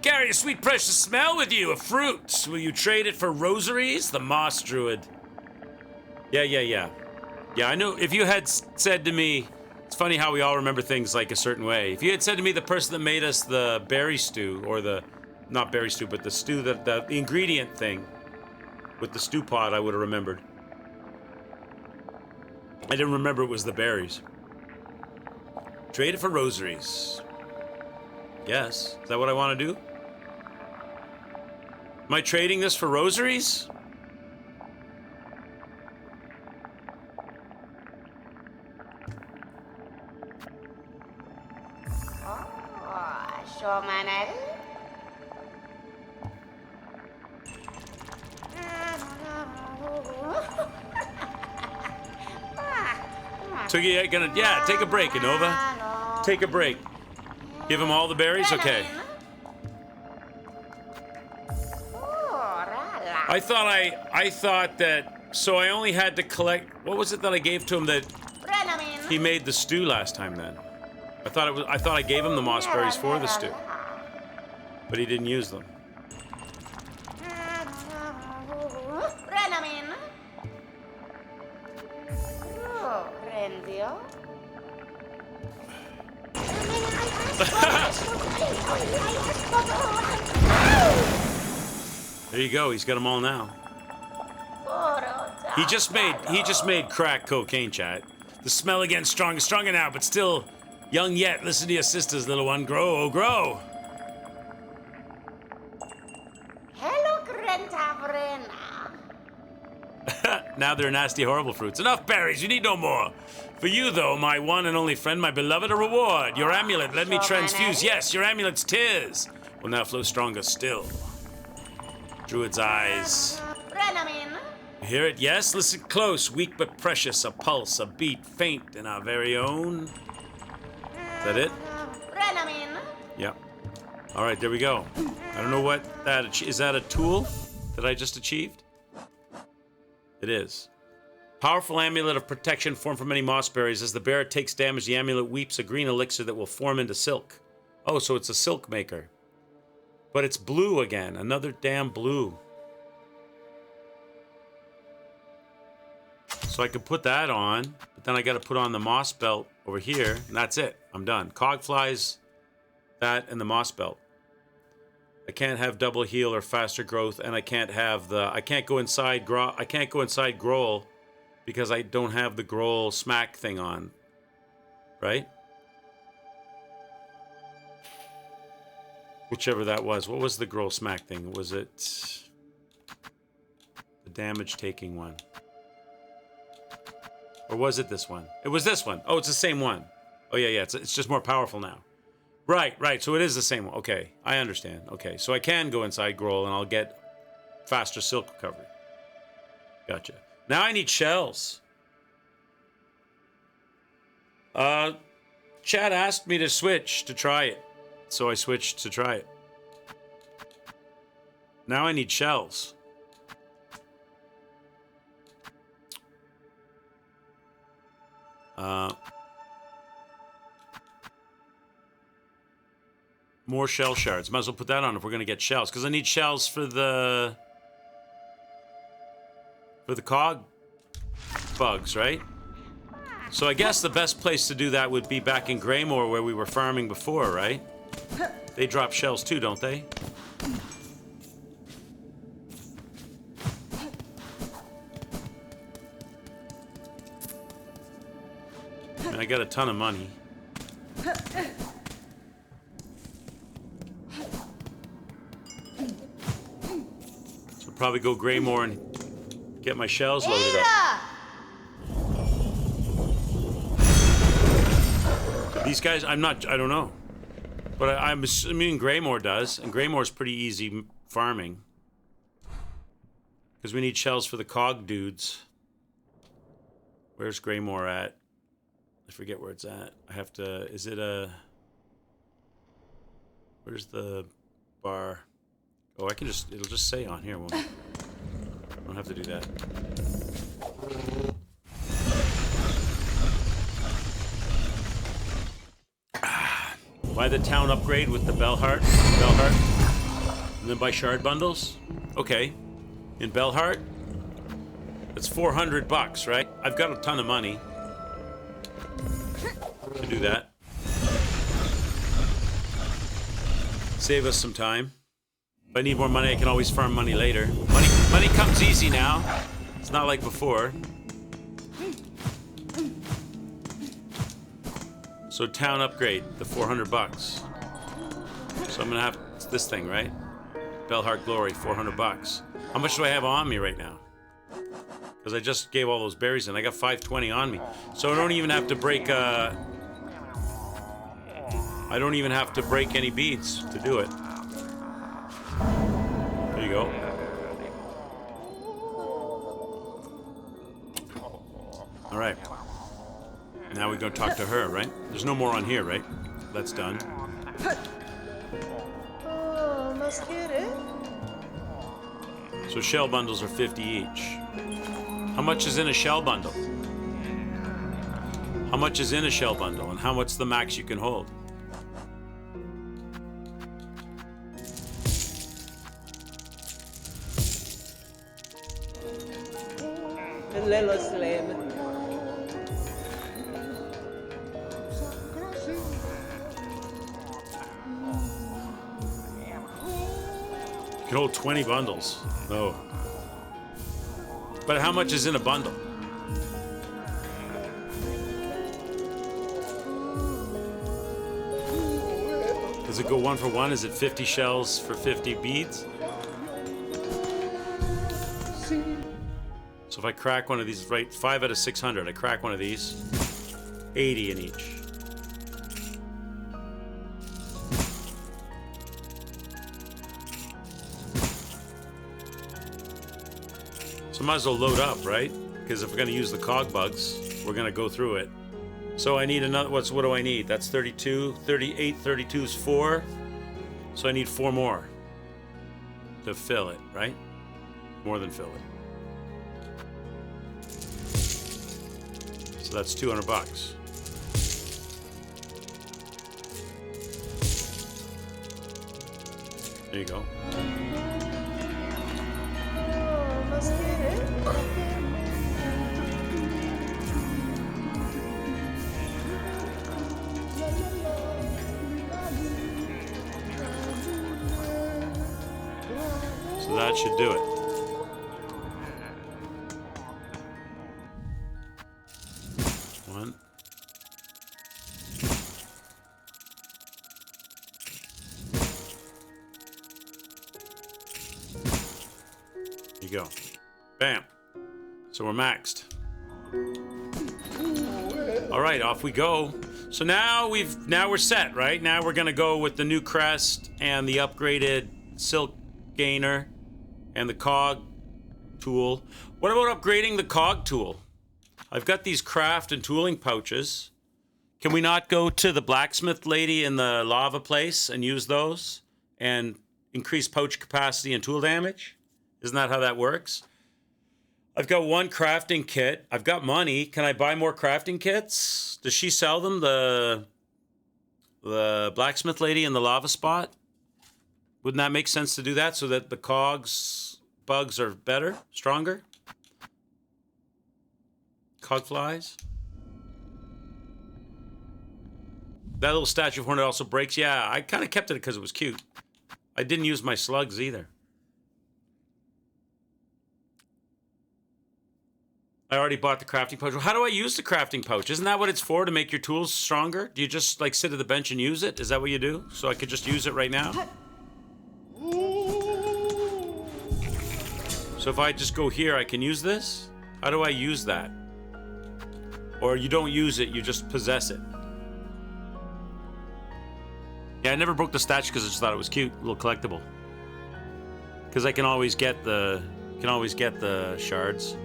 Carry a sweet precious smell with you, a fruit. Will you trade it for rosaries? The moss druid. Yeah. Yeah, I know. If you had said to me, it's funny how we all remember things like a certain way. If you had said to me the person that made us the berry stew, or the, not berry stew, but the stew, the ingredient thing with the stew pot, I would have remembered. I didn't remember it was the berries. Trade it for rosaries. Yes. Is that what I want to do? Am I trading this for rosaries? So you're gonna, take a break, Inova. Take a break. Give him all the berries? Okay. I thought that, so I only had to collect, what was it that I gave to him that he made the stew last time then? I thought I gave him the moss berries for the stew. But he didn't use them. There you go. He's got them all now. He just made crack cocaine, chat. The smell again stronger now, but still young yet. Listen to your sisters, little one. Grow, oh grow. Hello, Grentavrena. Now they're nasty, horrible fruits. Enough berries. You need no more. For you, though, my one and only friend, my beloved, a reward. Your amulet, let me transfuse. Yes, your amulet's tears will now flow stronger still. Druid's eyes. You hear it? Yes? Listen close. Weak but precious. A pulse, a beat, faint in our very own. Is that it? Yeah. All right, there we go. I don't know what that... Is that a tool that I just achieved? It is. Powerful amulet of protection formed from many moss berries. As the bearer takes damage, the amulet weeps a green elixir that will form into silk. Oh, so it's a silk maker. But it's blue again. Another damn blue. So I could put that on, but then I got to put on the moss belt over here, and that's it. I'm done. Cog flies, that, and the moss belt. I can't have double heal or faster growth, and I can't have the... I can't go inside Grohl because I don't have the Grohl smack thing on. Right? Whichever that was. What was the Grohl smack thing? Was it the damage taking one? Or was it this one? It was this one. Oh, it's the same one. Oh, yeah. It's just more powerful now. Right. So it is the same one. Okay, I understand. Okay, so I can go inside Grohl and I'll get faster silk recovery. Gotcha. Now I need shells. Chad asked me to switch to try it. So I switched to try it. Now I need shells. More shell shards. Might as well put that on if we're going to get shells. Because I need shells for the cog bugs, right? So I guess the best place to do that would be back in Greymore where we were farming before, right? They drop shells too, don't they? I mean, I got a ton of money. So probably go Greymore and get my shells loaded up. These guys, I don't know. But I'm assuming Greymore does, and Greymore's pretty easy farming. Because we need shells for the cog dudes. Where's Greymore at? I forget where it's at. I have to... Is it a... Where's the bar? Oh, I can just... It'll just say on here. I don't have to do that. Buy the town upgrade with the Bellheart. And then buy shard bundles. Okay. In Bellheart, that's $400, right? I've got a ton of money to do that. Save us some time. If I need more money, I can always farm money later. Money comes easy now. It's not like before. So town upgrade, the $400. So I'm gonna have this thing, right? Bellheart Glory, $400. How much do I have on me right now? Because I just gave all those berries in. I got 520 on me. So I don't even have to break I don't even have to break any beads to do it. There you go. All right. Now we're going to talk to her, right? There's no more on here, right? That's done. So shell bundles are 50 each. How much is in a shell bundle? How much is in a shell bundle? And how much the max you can hold? You can hold 20 bundles. Oh. But how much is in a bundle? Does it go one for one? Is it 50 shells for 50 beads? So if I crack one of these, right, 5 out of 600, I crack one of these, 80 in each. So might as well load up, right? Because if we're going to use the cog bugs, we're going to go through it. So I need another, what do I need? That's 32, 38, 32 is 4. So I need 4 more to fill it, right? More than fill it. So that's $200. There you go. Let's get it. So that should do it. One. There you go. Bam. So we're maxed. All right, off we go. So now we're set, right? Now we're gonna go with the new crest and the upgraded silk gainer and the cog tool. What about upgrading the cog tool? I've got these craft and tooling pouches. Can we not go to the blacksmith lady in the lava place and use those and increase pouch capacity and tool damage? Isn't that how that works? I've got one crafting kit. I've got money. Can I buy more crafting kits? Does she sell them, the blacksmith lady in the lava spot? Wouldn't that make sense to do that so that the cogs bugs are better, stronger? Cog flies? That little statue of Hornet also breaks. Yeah, I kind of kept it because it was cute. I didn't use my slugs either. I already bought the crafting pouch. How do I use the crafting pouch? Isn't that what it's for, to make your tools stronger? Do you just like sit at the bench and use it? Is that what you do? So I could just use it right now? So if I just go here, I can use this? How do I use that? Or you don't use it, you just possess it. Yeah, I never broke the statue because I just thought it was cute, a little collectible. Because I can always get the shards.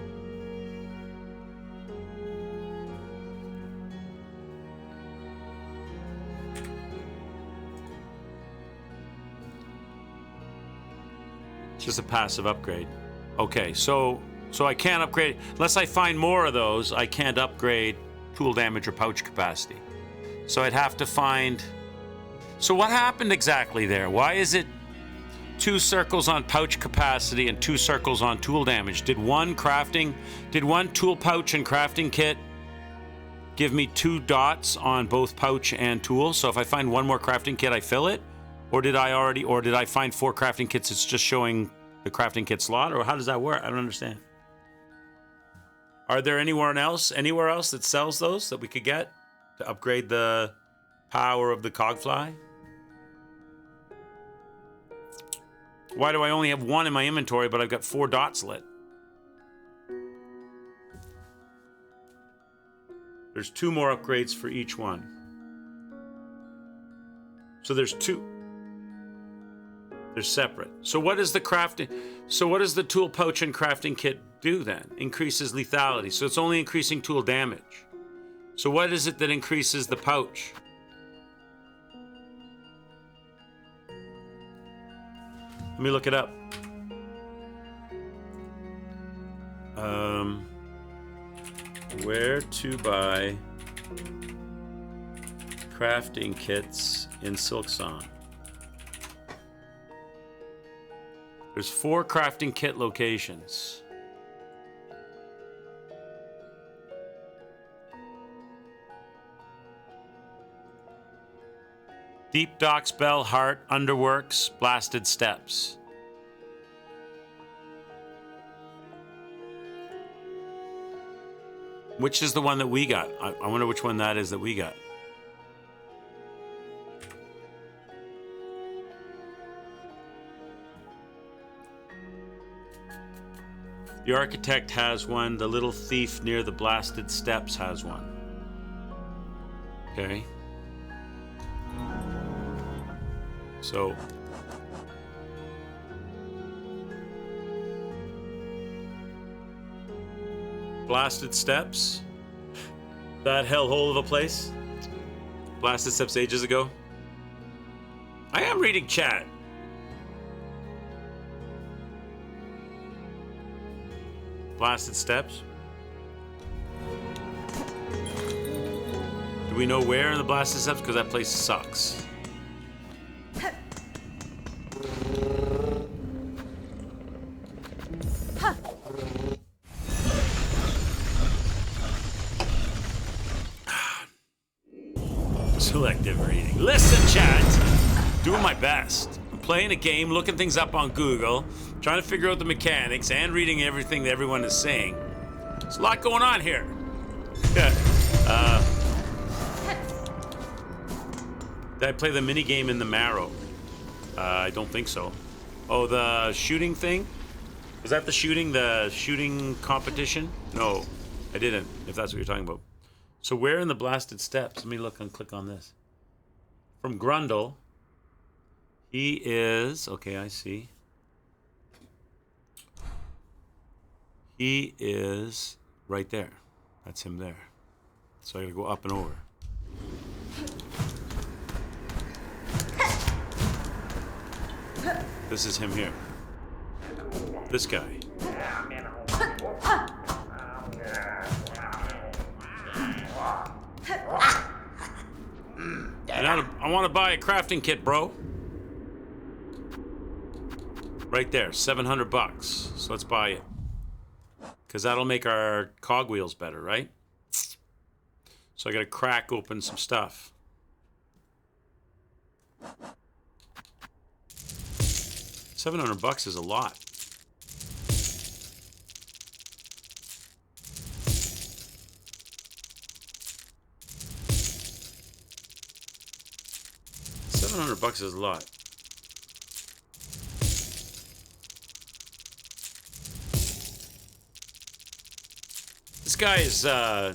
It's just a passive upgrade. Okay, so I can't upgrade unless I find more of those. I can't upgrade tool damage or pouch capacity. So I'd have to find. So what happened exactly there? Why is it 2 circles on pouch capacity and 2 circles on tool damage? Did one tool pouch and crafting kit give me 2 dots on both pouch and tool? So if I find one more crafting kit, I fill it? Or did I find 4 crafting kits, it's just showing the crafting kit slot? Or how does that work? I don't understand. Are there anywhere else that sells those that we could get to upgrade the power of the cogfly? Why do I only have 1 in my inventory, but I've got 4 dots lit? There's 2 more upgrades for each one. So there's 2. They're separate. So what is the tool pouch and crafting kit do then? Increases lethality. So it's only increasing tool damage. So what is it that increases the pouch? Let me look it up. Where to buy crafting kits in Silksong? There's 4 crafting kit locations. Deep Docks, Bell, Heart, Underworks, Blasted Steps. Which is the one that we got? I wonder which one that is that we got. The Architect has one. The Little Thief near the Blasted Steps has one. Okay. So Blasted Steps, that hellhole of a place. Blasted Steps ages ago. I am reading chat. Blasted Steps. Do we know where in the blasted steps? Because that place sucks. Selective reading. Listen, chat. Doing my best. I'm playing a game, looking things up on Google, trying to figure out the mechanics, and reading everything that everyone is saying. There's a lot going on here. Did I play the mini game in the Marrow? I don't think so. Oh, the shooting thing? Was that the shooting competition? No, I didn't, if that's what you're talking about. So where in the blasted steps? Let me look and click on this. From Grundle, he is... Okay, I see. He is right there. That's him there. So I gotta go up and over. This is him here. This guy. And I want to buy a crafting kit, bro. Right there, 700 bucks. So let's buy it. Because that'll make our cogwheels better, right? So I gotta crack open some stuff. $700 is a lot. $700 is a lot. This guy is not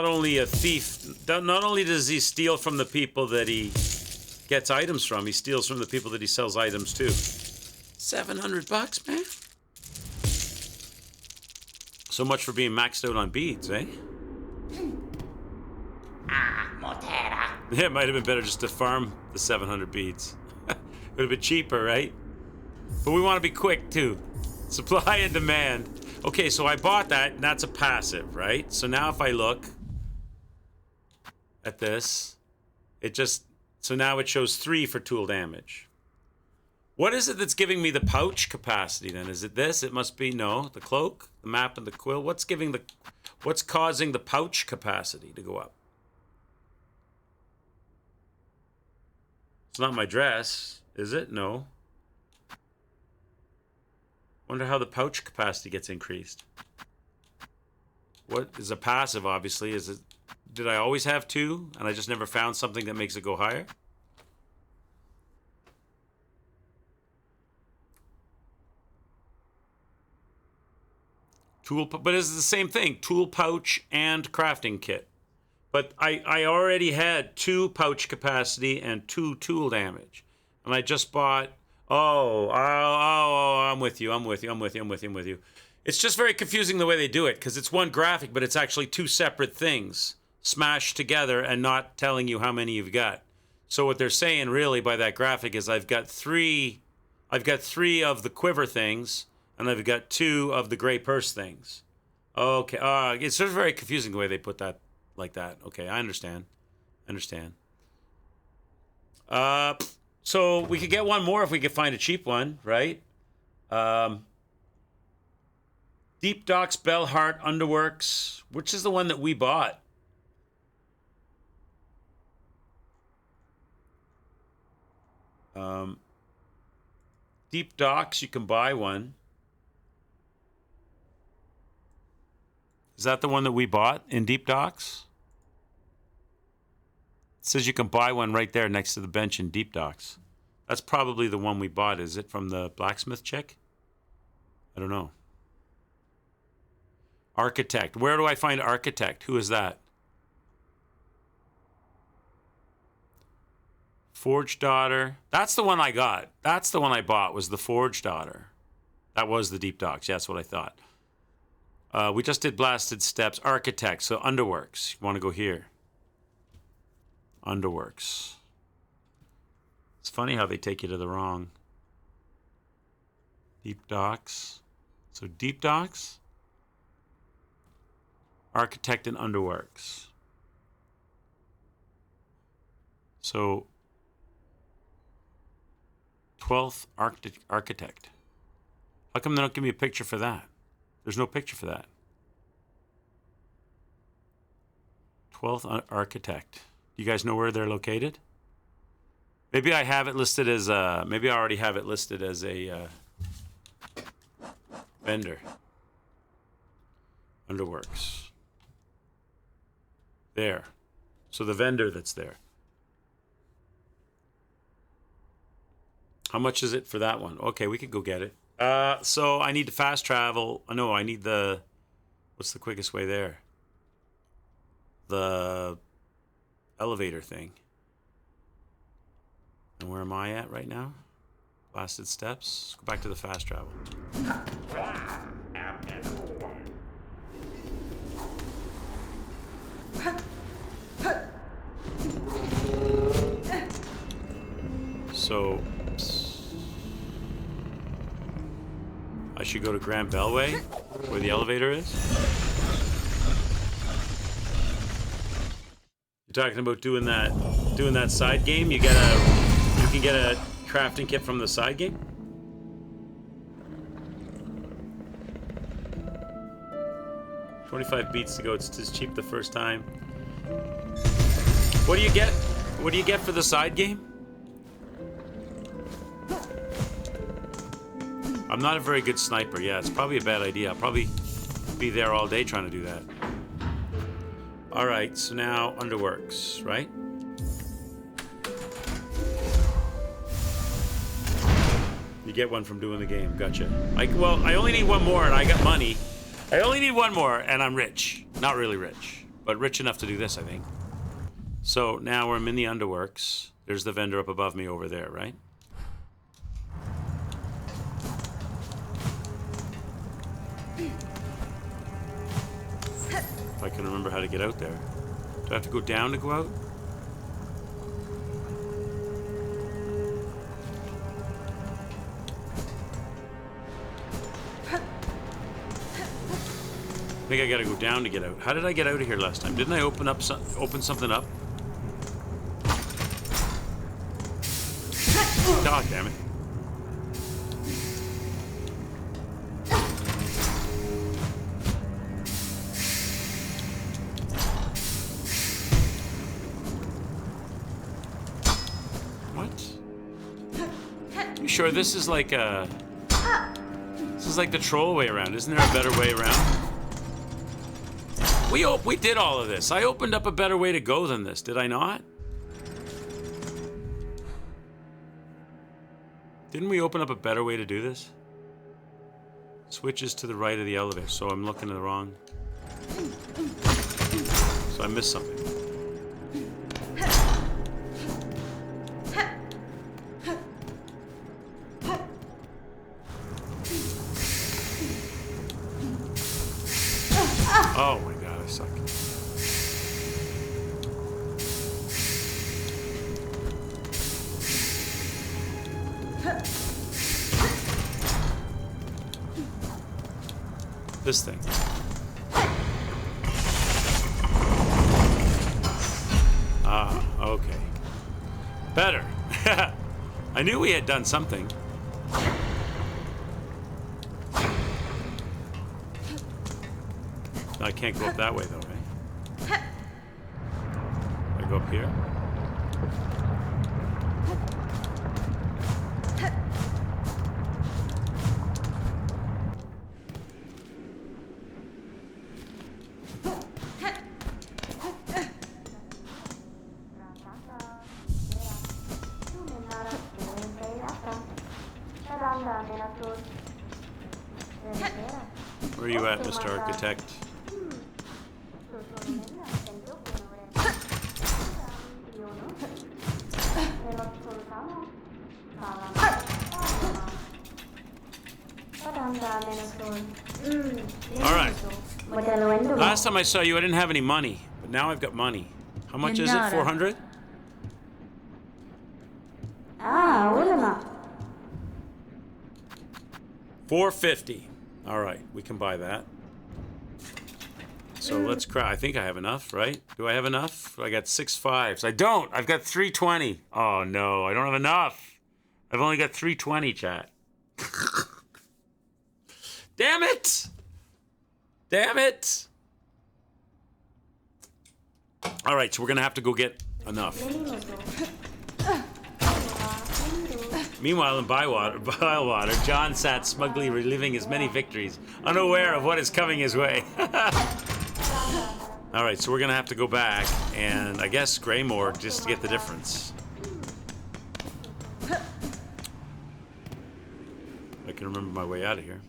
only a thief, not only does he steal from the people that he gets items from, he steals from the people that he sells items to. $700, man. So much for being maxed out on beads, eh? Yeah, it might have been better just to farm the 700 beads. Would have been cheaper, right? But we want to be quick, too. Supply and demand. Okay, so I bought that, and that's a passive, right? So now if I look at this, it just... So now it shows 3 for tool damage. What is it that's giving me the pouch capacity, then? Is it this? It must be... No, the cloak, the map, and the quill. What's causing the pouch capacity to go up? It's not my dress, is it? No. Wonder how the pouch capacity gets increased. What is a passive, obviously? Is it... Did I always have 2, and I just never found something that makes it go higher? But it's the same thing. Tool pouch and crafting kit. But I already had 2 pouch capacity and 2 tool damage. And I just bought... Oh, I'm with you. It's just very confusing the way they do it, because it's one graphic, but it's actually 2 separate things smashed together and not telling you how many you've got. So what they're saying really by that graphic is I've got 3 of the quiver things, and I've got 2 of the gray purse things. Okay, it's just very confusing the way they put that like that. Okay, I understand. So we could get one more if we could find a cheap one, right? Deep Docks Bellheart Underworks, which is the one that we bought. Deep Docks, you can buy one. Is that the one that we bought in Deep Docks? It says you can buy one right there next to the bench in Deep Docks. That's probably the one we bought. Is it from the blacksmith chick? I don't know. Architect. Where do I find Architect? Who is that? Forge Daughter. That's the one I got. That's the one I bought, was the Forge Daughter. That was the Deep Docks. Yeah, that's what I thought. We just did Blasted Steps. Architect. So Underworks. You want to go here. Underworks. It's funny how they take you to the wrong. Deep Docks. So Deep Docks. Architect and Underworks. So, 12th architect. How come they don't give me a picture for that? There's no picture for that. 12th architect. You guys know where they're located? Maybe I have it listed as maybe I already have it listed as a vendor. Underworks. There. So the vendor that's there. How much is it for that one? Okay, we could go get it. So I need to fast travel. No, I need the... What's the quickest way there? The elevator thing. And where am I at right now? Blasted steps. Let's go back to the fast travel. So... I should go to Grand Bellway, where the elevator is. You're talking about doing that side game. You can get a crafting kit from the side game. $25 beats to go. It's just cheap the first time. What do you get? What do you get for the side game? I'm not a very good sniper. Yeah, it's probably a bad idea. I'll probably be there all day trying to do that. All right, so now Underworks, right? You get one from doing the game. Gotcha. Well, I only need one more, and I got money. I only need one more, and I'm rich. Not really rich, but rich enough to do this, I think. So now I'm in the Underworks. There's the vendor up above me over there, right? If I can remember how to get out there. Do I have to go down to go out? I think I gotta go down to get out. How did I get out of here last time? Didn't I open something up? God damn it. Sure, this is like the troll way around. Isn't there a better way around? We did all of this. I opened up a better way to go than this, did I not? Didn't we open up a better way to do this? Switches to the right of the elevator, so I'm looking at the wrong. So I missed something. Oh my god, I suck. This thing. Ah, okay. Better. I knew we had done something. I can't go up that way though, right? I go up here. Where are you at, Mr. Architect? Alright. Last time I saw you, I didn't have any money. But now I've got money. How much is it? 400? Ah, ulama. 450. Alright, we can buy that. So let's cry. I think I have enough, right? Do I have enough? I got 6 5s. I don't. I've got 320. Oh no, I don't have enough. I've only got 320, chat. Damn it! Damn it! All right, so we're gonna have to go get enough. Meanwhile, in Bywater, John sat smugly reliving his many victories, unaware of what is coming his way. All right, so we're gonna have to go back and I guess Greymore just to get the difference. I can remember my way out of here.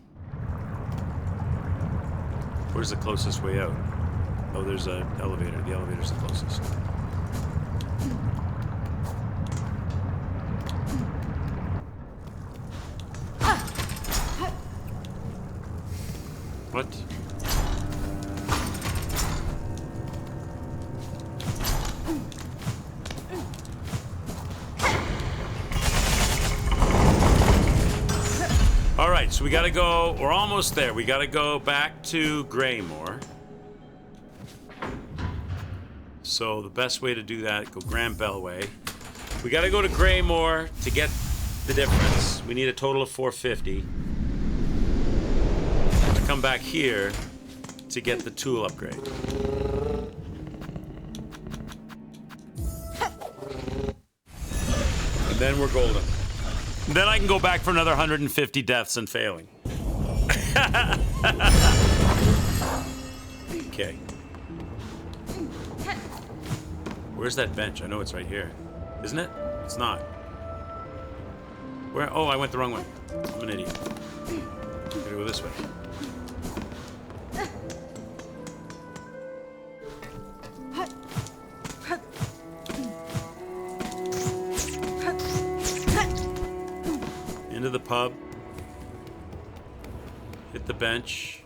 Where's the closest way out? Oh, there's an elevator. The elevator's the closest. What? All right, so we gotta go, we're almost there. We gotta go back to Greymore. So the best way to do that, go Grand Bellway. We gotta go to Greymore to get the difference. We need a total of 450. To come back here to get the tool upgrade. And then we're golden. Then I can go back for another 150 deaths and failing. Okay. Where's that bench? I know it's right here. Isn't it? It's not. Where? Oh, I went the wrong way. I'm an idiot. Gotta go this way. Into the pub. Hit the bench.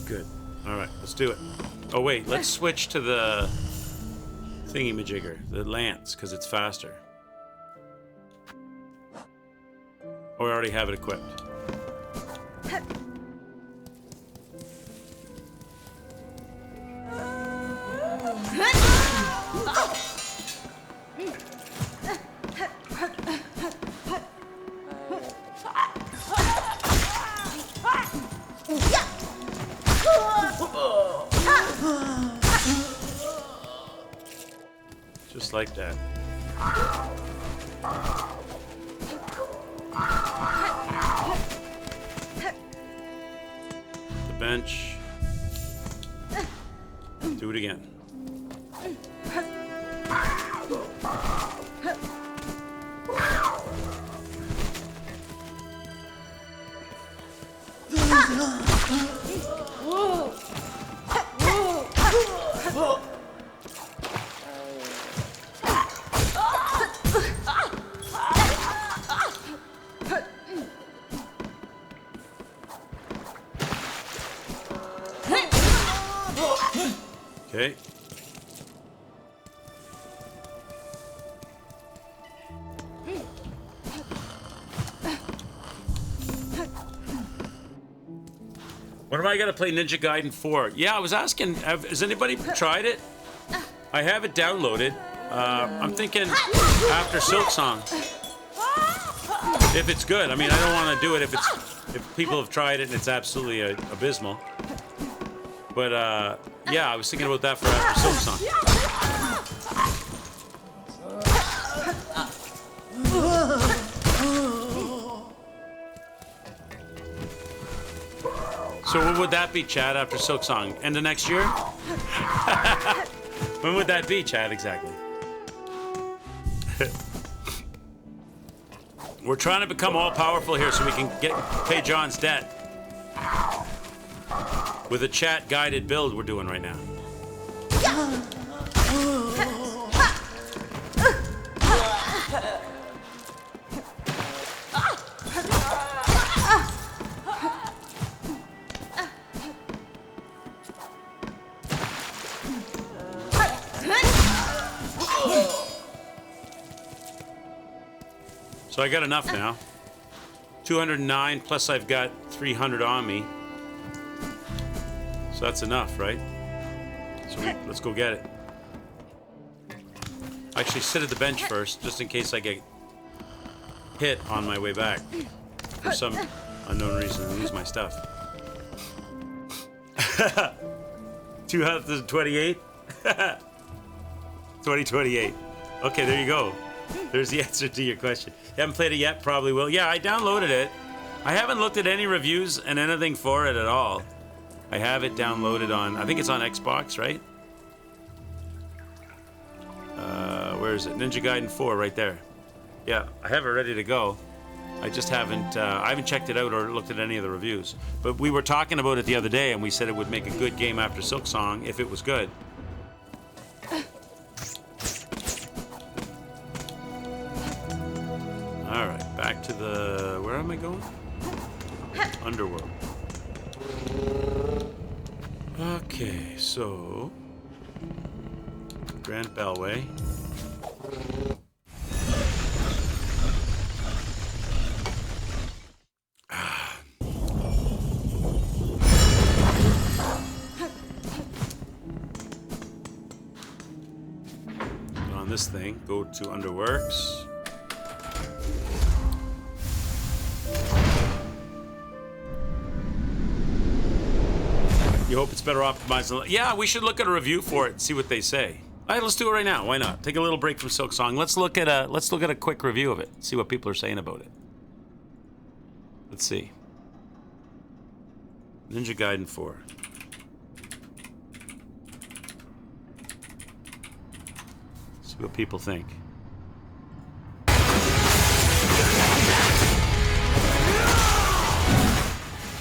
Good. Alright, let's do it. Oh wait, let's switch to the thingy-majigger, the lance, because it's faster. Oh, I already have it equipped. Just like that. The bench. Do it again. Okay. When am I gonna play Ninja Gaiden 4? Yeah, I was asking, has anybody tried it? I have it downloaded. I'm thinking after Silksong. If it's good. I mean, I don't want to do it if people have tried it and it's absolutely abysmal. But yeah, I was thinking about that for after Silksong. So when would that be, Chad, after Silksong? End of next year? When would that be, Chad, exactly? We're trying to become all-powerful here so we can pay John's debt. With a chat-guided build we're doing right now. So I got enough now. 209 plus I've got 300 on me. So that's enough, right? So let's go get it. Actually, sit at the bench first, just in case I get hit on my way back. For some unknown reason, I lose my stuff. 2028? 2028. Okay, there you go. There's the answer to your question. You haven't played it yet? Probably will. Yeah, I downloaded it. I haven't looked at any reviews and anything for it at all. I have it downloaded on, I think it's on Xbox, right? Where is it? Ninja Gaiden 4, right there. Yeah, I have it ready to go. I just haven't, I haven't checked it out or looked at any of the reviews. But we were talking about it the other day, and we said it would make a good game after Silksong if it was good. Alright, back to the... Where am I going? Underworld. Okay, so... Grand Bellway. On this thing, go to Underworks. You hope it's better optimized. Yeah, we should look at a review for it and see what they say. All right, let's do it right now. Why not? Take a little break from Silksong. Let's look at a quick review of it. See what people are saying about it. Let's see. Ninja Gaiden 4. See what people think.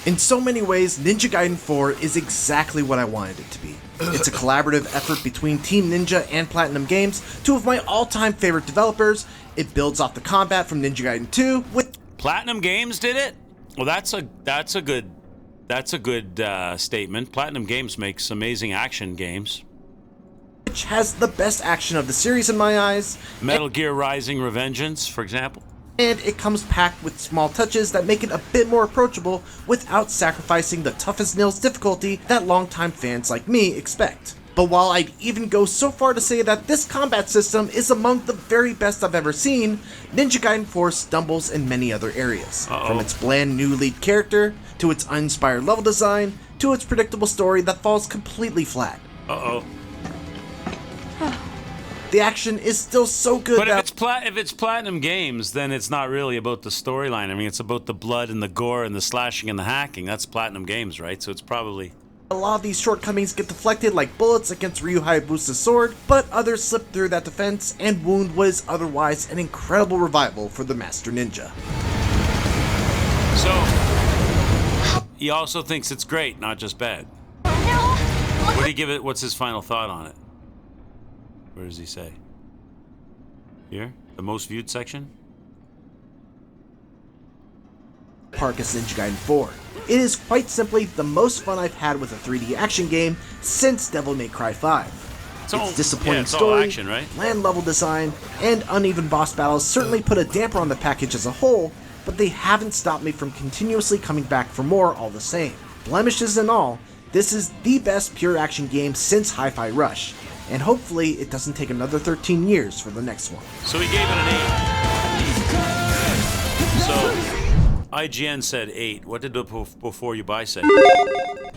In so many ways, Ninja Gaiden 4 is exactly what I wanted it to be. It's a collaborative effort between Team Ninja and Platinum Games, two of my all-time favorite developers. It builds off the combat from Ninja Gaiden 2 with... Platinum Games did it? Well, that's a good statement. Platinum Games makes amazing action games. Which has the best action of the series in my eyes. Metal Gear Rising: Revengeance, for example. And it comes packed with small touches that make it a bit more approachable without sacrificing the tough-as-nails difficulty that longtime fans like me expect. But while I'd even go so far to say that this combat system is among the very best I've ever seen, Ninja Gaiden 4 stumbles in many other areas. From its bland new lead character, to its uninspired level design, to its predictable story that falls completely flat. The action is still so good but if it's Platinum Games, then it's not really about the storyline. I mean, it's about the blood and the gore and the slashing and the hacking. That's Platinum Games, right? So it's probably... A lot of these shortcomings get deflected like bullets against Ryu Hayabusa's sword, but others slip through that defense and wound what is otherwise an incredible revival for the Master Ninja. So, he also thinks it's great, not just bad. What do you give it? What's his final thought on it? Where does he say? Here? The most viewed section? Park is Ninja Gaiden 4. It is quite simply the most fun I've had with a 3D action game since Devil May Cry 5. Its disappointing story, action, right? bland level design, and uneven boss battles certainly put a damper on the package as a whole, but they haven't stopped me from continuously coming back for more all the same. Blemishes and all, this is the best pure action game since Hi-Fi Rush, and hopefully it doesn't take another 13 years for the next one. So he gave it an 8. So IGN said 8. What did the Before You Buy say?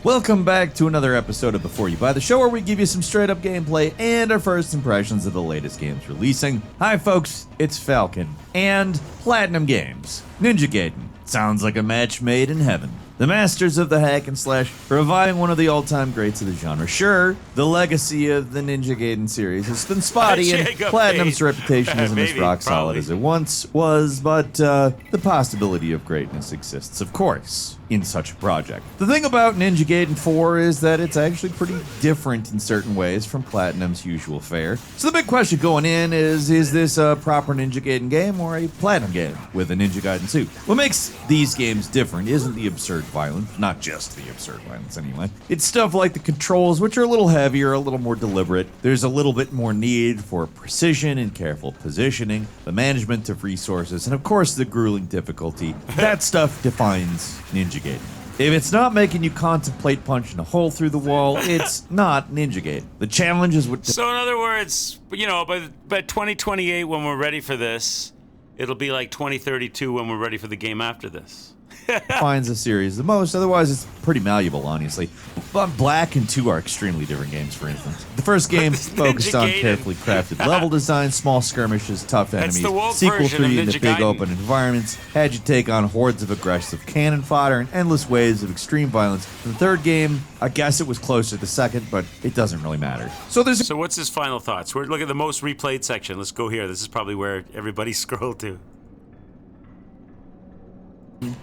Welcome back to another episode of Before You Buy, the show where we give you some straight up gameplay and our first impressions of the latest games releasing. Hi folks, it's Falcon and Platinum Games. Ninja Gaiden. Sounds like a match made in heaven. The masters of the hack and slash, reviving one of the all-time greats of the genre. Sure, the legacy of the Ninja Gaiden series has been spotty, and Platinum's reputation isn't as rock solid as it once was, but the possibility of greatness exists, of course, in such a project. The thing about Ninja Gaiden 4 is that it's actually pretty different in certain ways from Platinum's usual fare. So the big question going in is this a proper Ninja Gaiden game or a Platinum game with a Ninja Gaiden suit? What makes these games different isn't the absurd violence, not just the absurd violence anyway. It's stuff like the controls, which are a little heavier, a little more deliberate. There's a little bit more need for precision and careful positioning, the management of resources, and of course the grueling difficulty. That stuff defines Ninja Gaiden. If it's not making you contemplate punching a hole through the wall, it's not Ninja Gaiden. The challenge is what... So in other words, you know, by 2028 when we're ready for this, it'll be like 2032 when we're ready for the game after this. defines a series the most. Otherwise, it's pretty malleable, honestly. But Black and 2 are extremely different games, for instance. The first game focused on carefully crafted level design, small skirmishes, tough enemies. Sequel 3 into big open environments had you take on hordes of aggressive cannon fodder and endless waves of extreme violence. The third game, I guess it was closer to the second, but it doesn't really matter. So what's his final thoughts? We're looking at the most replayed section. Let's go here. This is probably where everybody scrolled to.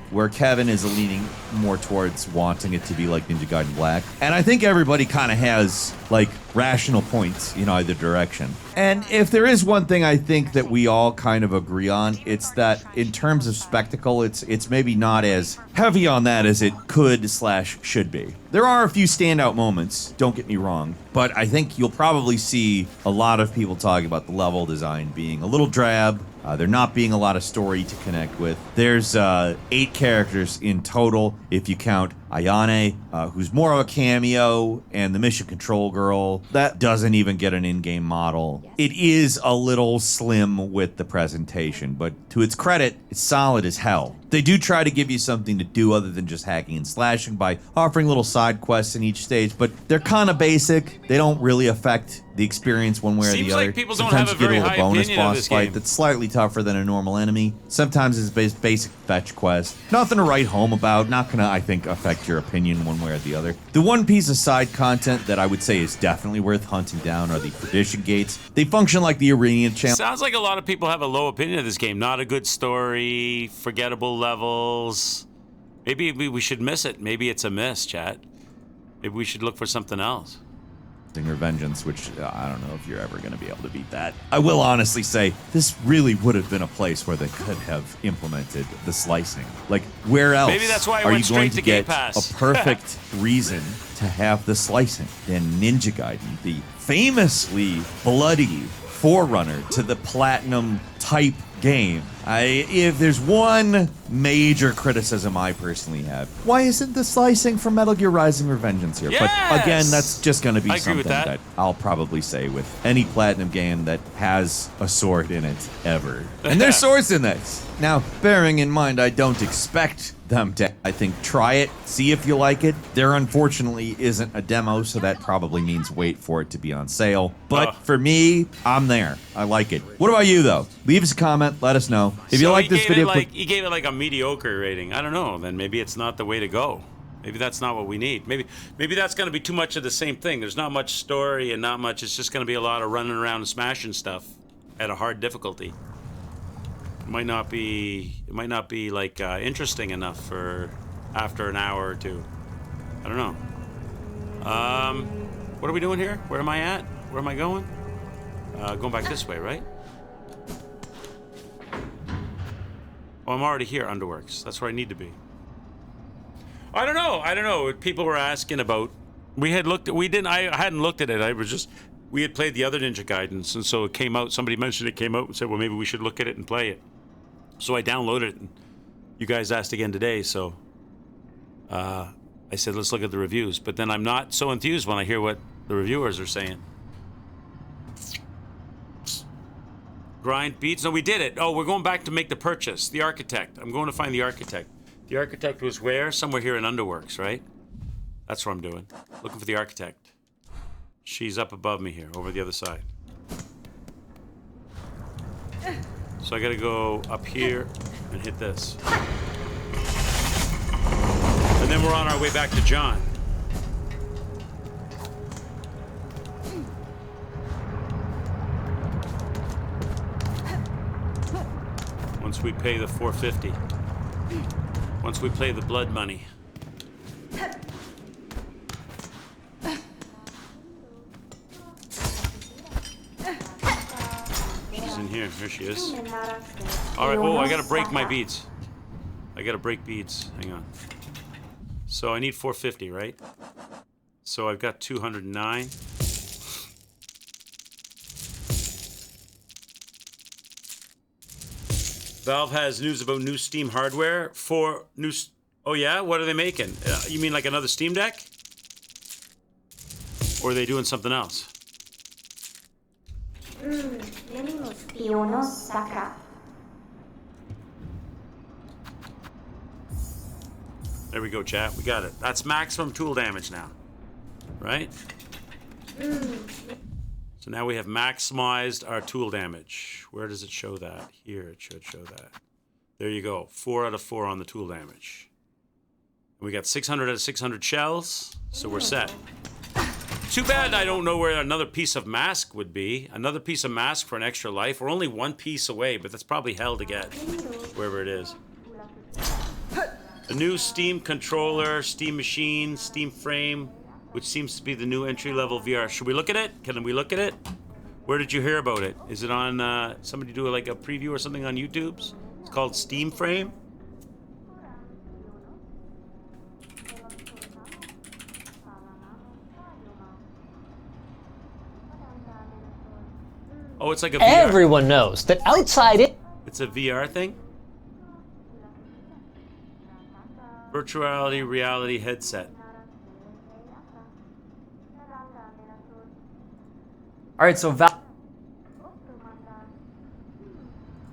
Where Kevin is leaning more towards wanting it to be like Ninja Gaiden Black. And I think everybody kind of has, like, rational points in either direction. And if there is one thing I think that we all kind of agree on, it's that in terms of spectacle, it's maybe not as heavy on that as it could/should be. There are a few standout moments, don't get me wrong, but I think you'll probably see a lot of people talking about the level design being a little drab. There not being a lot of story to connect with. There's 8 characters in total, if you count Ayane, who's more of a cameo, and the mission control girl. That doesn't even get an in-game model. It is a little slim with the presentation, but to its credit, it's solid as hell. They do try to give you something to do other than just hacking and slashing by offering little side quests in each stage, but they're kind of basic. They don't really affect the experience one way or the other. Like people Sometimes don't have you a get very a little high bonus opinion of boss this fight game. that's slightly tougher than a normal enemy. Sometimes it's basic fetch quest. Nothing to write home about. Not gonna, I think, affect your opinion one way or the other. The one piece of side content that I would say is definitely worth hunting down are the tradition gates. They function like the Iranian channel. Sounds like a lot of people have a low opinion of this game. Not a good story, forgettable levels. Maybe we should miss it. Maybe it's a miss, chat. Maybe we should look for something else. Vengeance, which I don't know if you're ever going to be able to beat that. I will honestly say this really would have been a place where they could have implemented the slicing. Like, where else Maybe that's why it are went you going straight to to Game get Pass. a perfect reason to have the slicing than Ninja Gaiden, the famously bloody forerunner to the platinum type game? If there's one major criticism I personally have, why isn't the slicing from Metal Gear Rising Revengeance here? Yes! But again, that's just going to be I agree something with that. that I'll probably say with any platinum game that has a sword in it ever. And there's swords in this. Now, bearing in mind, I don't expect them to, I think, try it, see if you like it. There unfortunately isn't a demo, so that probably means wait for it to be on sale. But for me, I'm there. I like it. What about you, though? Leave us a comment. Let us know. If you like this video, he gave it like a mediocre rating. I don't know. Then maybe it's not the way to go. Maybe that's not what we need. Maybe that's going to be too much of the same thing. There's not much story and not much. It's just going to be a lot of running around and smashing stuff at a hard difficulty. It might not be like interesting enough for after an hour or two. I don't know. What are we doing here? Where am I at? Where am I going? Going back this way, right? Oh, I'm already here, Underworks. That's where I need to be. I don't know. People were asking about. I hadn't looked at it. We had played the other Ninja Gaidens, and so it came out. Somebody mentioned it came out and said, well, maybe we should look at it and play it. So I downloaded it, and you guys asked again today, so I said, let's look at the reviews. But then I'm not so enthused when I hear what the reviewers are saying. Grind beats? No, we did it. Oh, we're going back to make the purchase. The architect. I'm going to find the architect. The architect was where? Somewhere here in Underworks, right? That's what I'm doing. Looking for the architect. She's up above me here, over the other side. So I gotta go up here and hit this. And then we're on our way back to John. Once we pay the $450. Once we pay the blood money. She's in here. Here she is. All right. Oh, I gotta break my beads. I gotta break beads. Hang on. So I need 450, right? So I've got 209. Valve has news about new Steam hardware for new... Oh yeah? What are they making? You mean like another Steam Deck? Or are they doing something else? There we go, chat. We got it. That's maximum tool damage now. Right? So now we have maximized our tool damage. Where does it show that? Here it should show that. There you go. 4 out of 4 on the tool damage. We got 600 out of 600 shells, so we're set. Too bad I don't know where another piece of mask would be. Another piece of mask for an extra life. We're only one piece away, but that's probably hell to get, wherever it is. A new Steam controller, Steam machine, Steam frame, which seems to be the new entry-level VR. Should we look at it? Can we look at it? Where did you hear about it? Is it on, somebody do like a preview or something on YouTube's? It's called Steam Frame. Oh, it's like a VR. Everyone knows that outside it. It's a VR thing? Virtual reality headset. All right, so Valve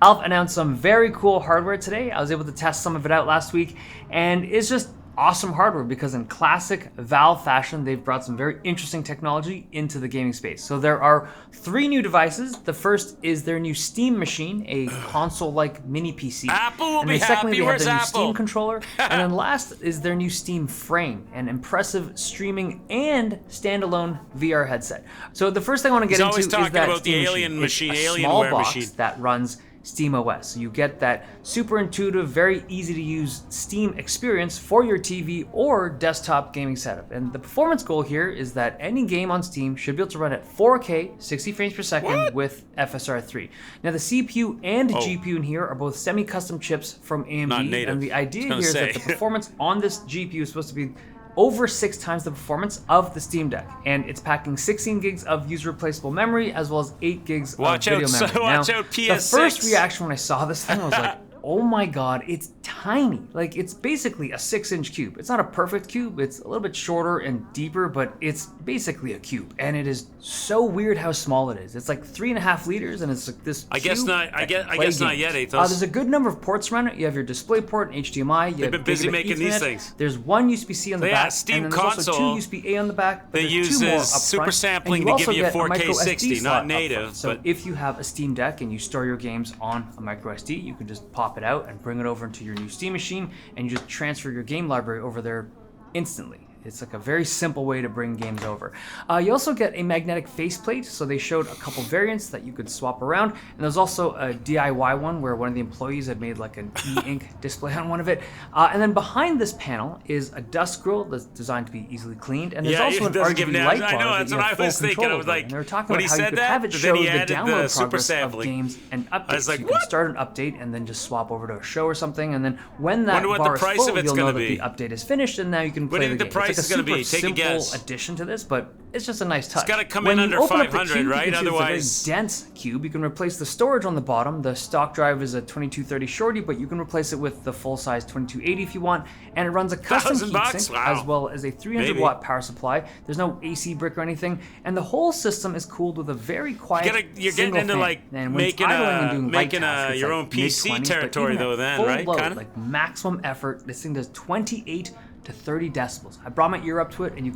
announced some very cool hardware today. I was able to test some of it out last week, and it's just awesome hardware because in classic Valve fashion, they've brought some very interesting technology into the gaming space. So there are 3 new devices. The first is their new Steam machine, a console-like mini PC. Apple will and be then secondly, happy. they have Where's their new Apple? Steam controller. And then last is their new Steam Frame, an impressive streaming and standalone VR headset. So the first thing I want to get He's into always is talking that about the Steam alien machine, It's a Alienware small box machine. that runs Steam OS. So you get that super intuitive, very easy to use Steam experience for your TV or desktop gaming setup. And the performance goal here is that any game on Steam should be able to run at 4K, 60 frames per second with FSR 3. Now the CPU and GPU in here are both semi-custom chips from AMD. Not native. And the idea I was here gonna is that say. the performance on this GPU is supposed to be over 6 times the performance of the Steam Deck, and it's packing 16 gigs of user replaceable memory as well as 8 gigs Watch of video out, memory. watch Now, out, the PS6. first reaction when I saw this thing, I was like, oh my god, it's tiny. Like, it's basically a 6-inch cube. It's not a perfect cube, it's a little bit shorter and deeper, but it's basically a cube, and it is so weird how small it is. It's like 3.5 liters, and it's like this I guess cube not. I that guess can play not games. yet, Athos. There's a good number of ports around it. You have your DisplayPort and HDMI. You They've been busy gigabit making these Ethernet. things. There's one USB-C on the Yeah, back, Steam and then there's console also 2 USB-A on the back. But that there's 2 more uses up super front, sampling and to give also you get a 4K micro 60, SD not slot up native, front. So but- if you have a Steam Deck and you store your games on a micro SD, you can just pop it out and bring it over into your new Steam machine, and you just transfer your game library over there instantly. It's like a very simple way to bring games over. You also get a magnetic faceplate, so they showed a couple variants that you could swap around, and there's also a DIY one where one of the employees had made like an e-ink display on one of it. And then behind this panel is a dust grill that's designed to be easily cleaned, and there's Yeah, also it an doesn't give RGB names. light bar I know, that that's you what have I full was thinking. control I was over. like, And they were talking when about he how you said could that, have it but show then he the added the download super progress of sampling. games and updates. was like, you can what? start an update and then just swap over to a show or something, and then when that Wonder what the bar price is of full, it's you'll know gonna that be. the update is finished, and now you can What play do you the think game. the It's price like a is gonna be? super Take a simple guess. addition to this, but it's just a nice touch. gotta come When in you under open up the 500, cube, right? You can see Otherwise- it's a very dense cube. You can replace the storage on the bottom. The stock drive is a 2230 shorty, but you can replace it with the full-size 2280 if you want, and it runs a custom $1,000 heatsink Wow. as well as a 300-watt power supply. There's no AC brick or anything, and the whole system is cooled with a very quiet You're getting single into fan. like And when it's making idling and doing light making tasks, it's your like own PC mid-20s, but territory even at though. Then full right, load, kind of. like maximum effort, this thing does 28 to 30 decibels. I brought my ear up to it, and you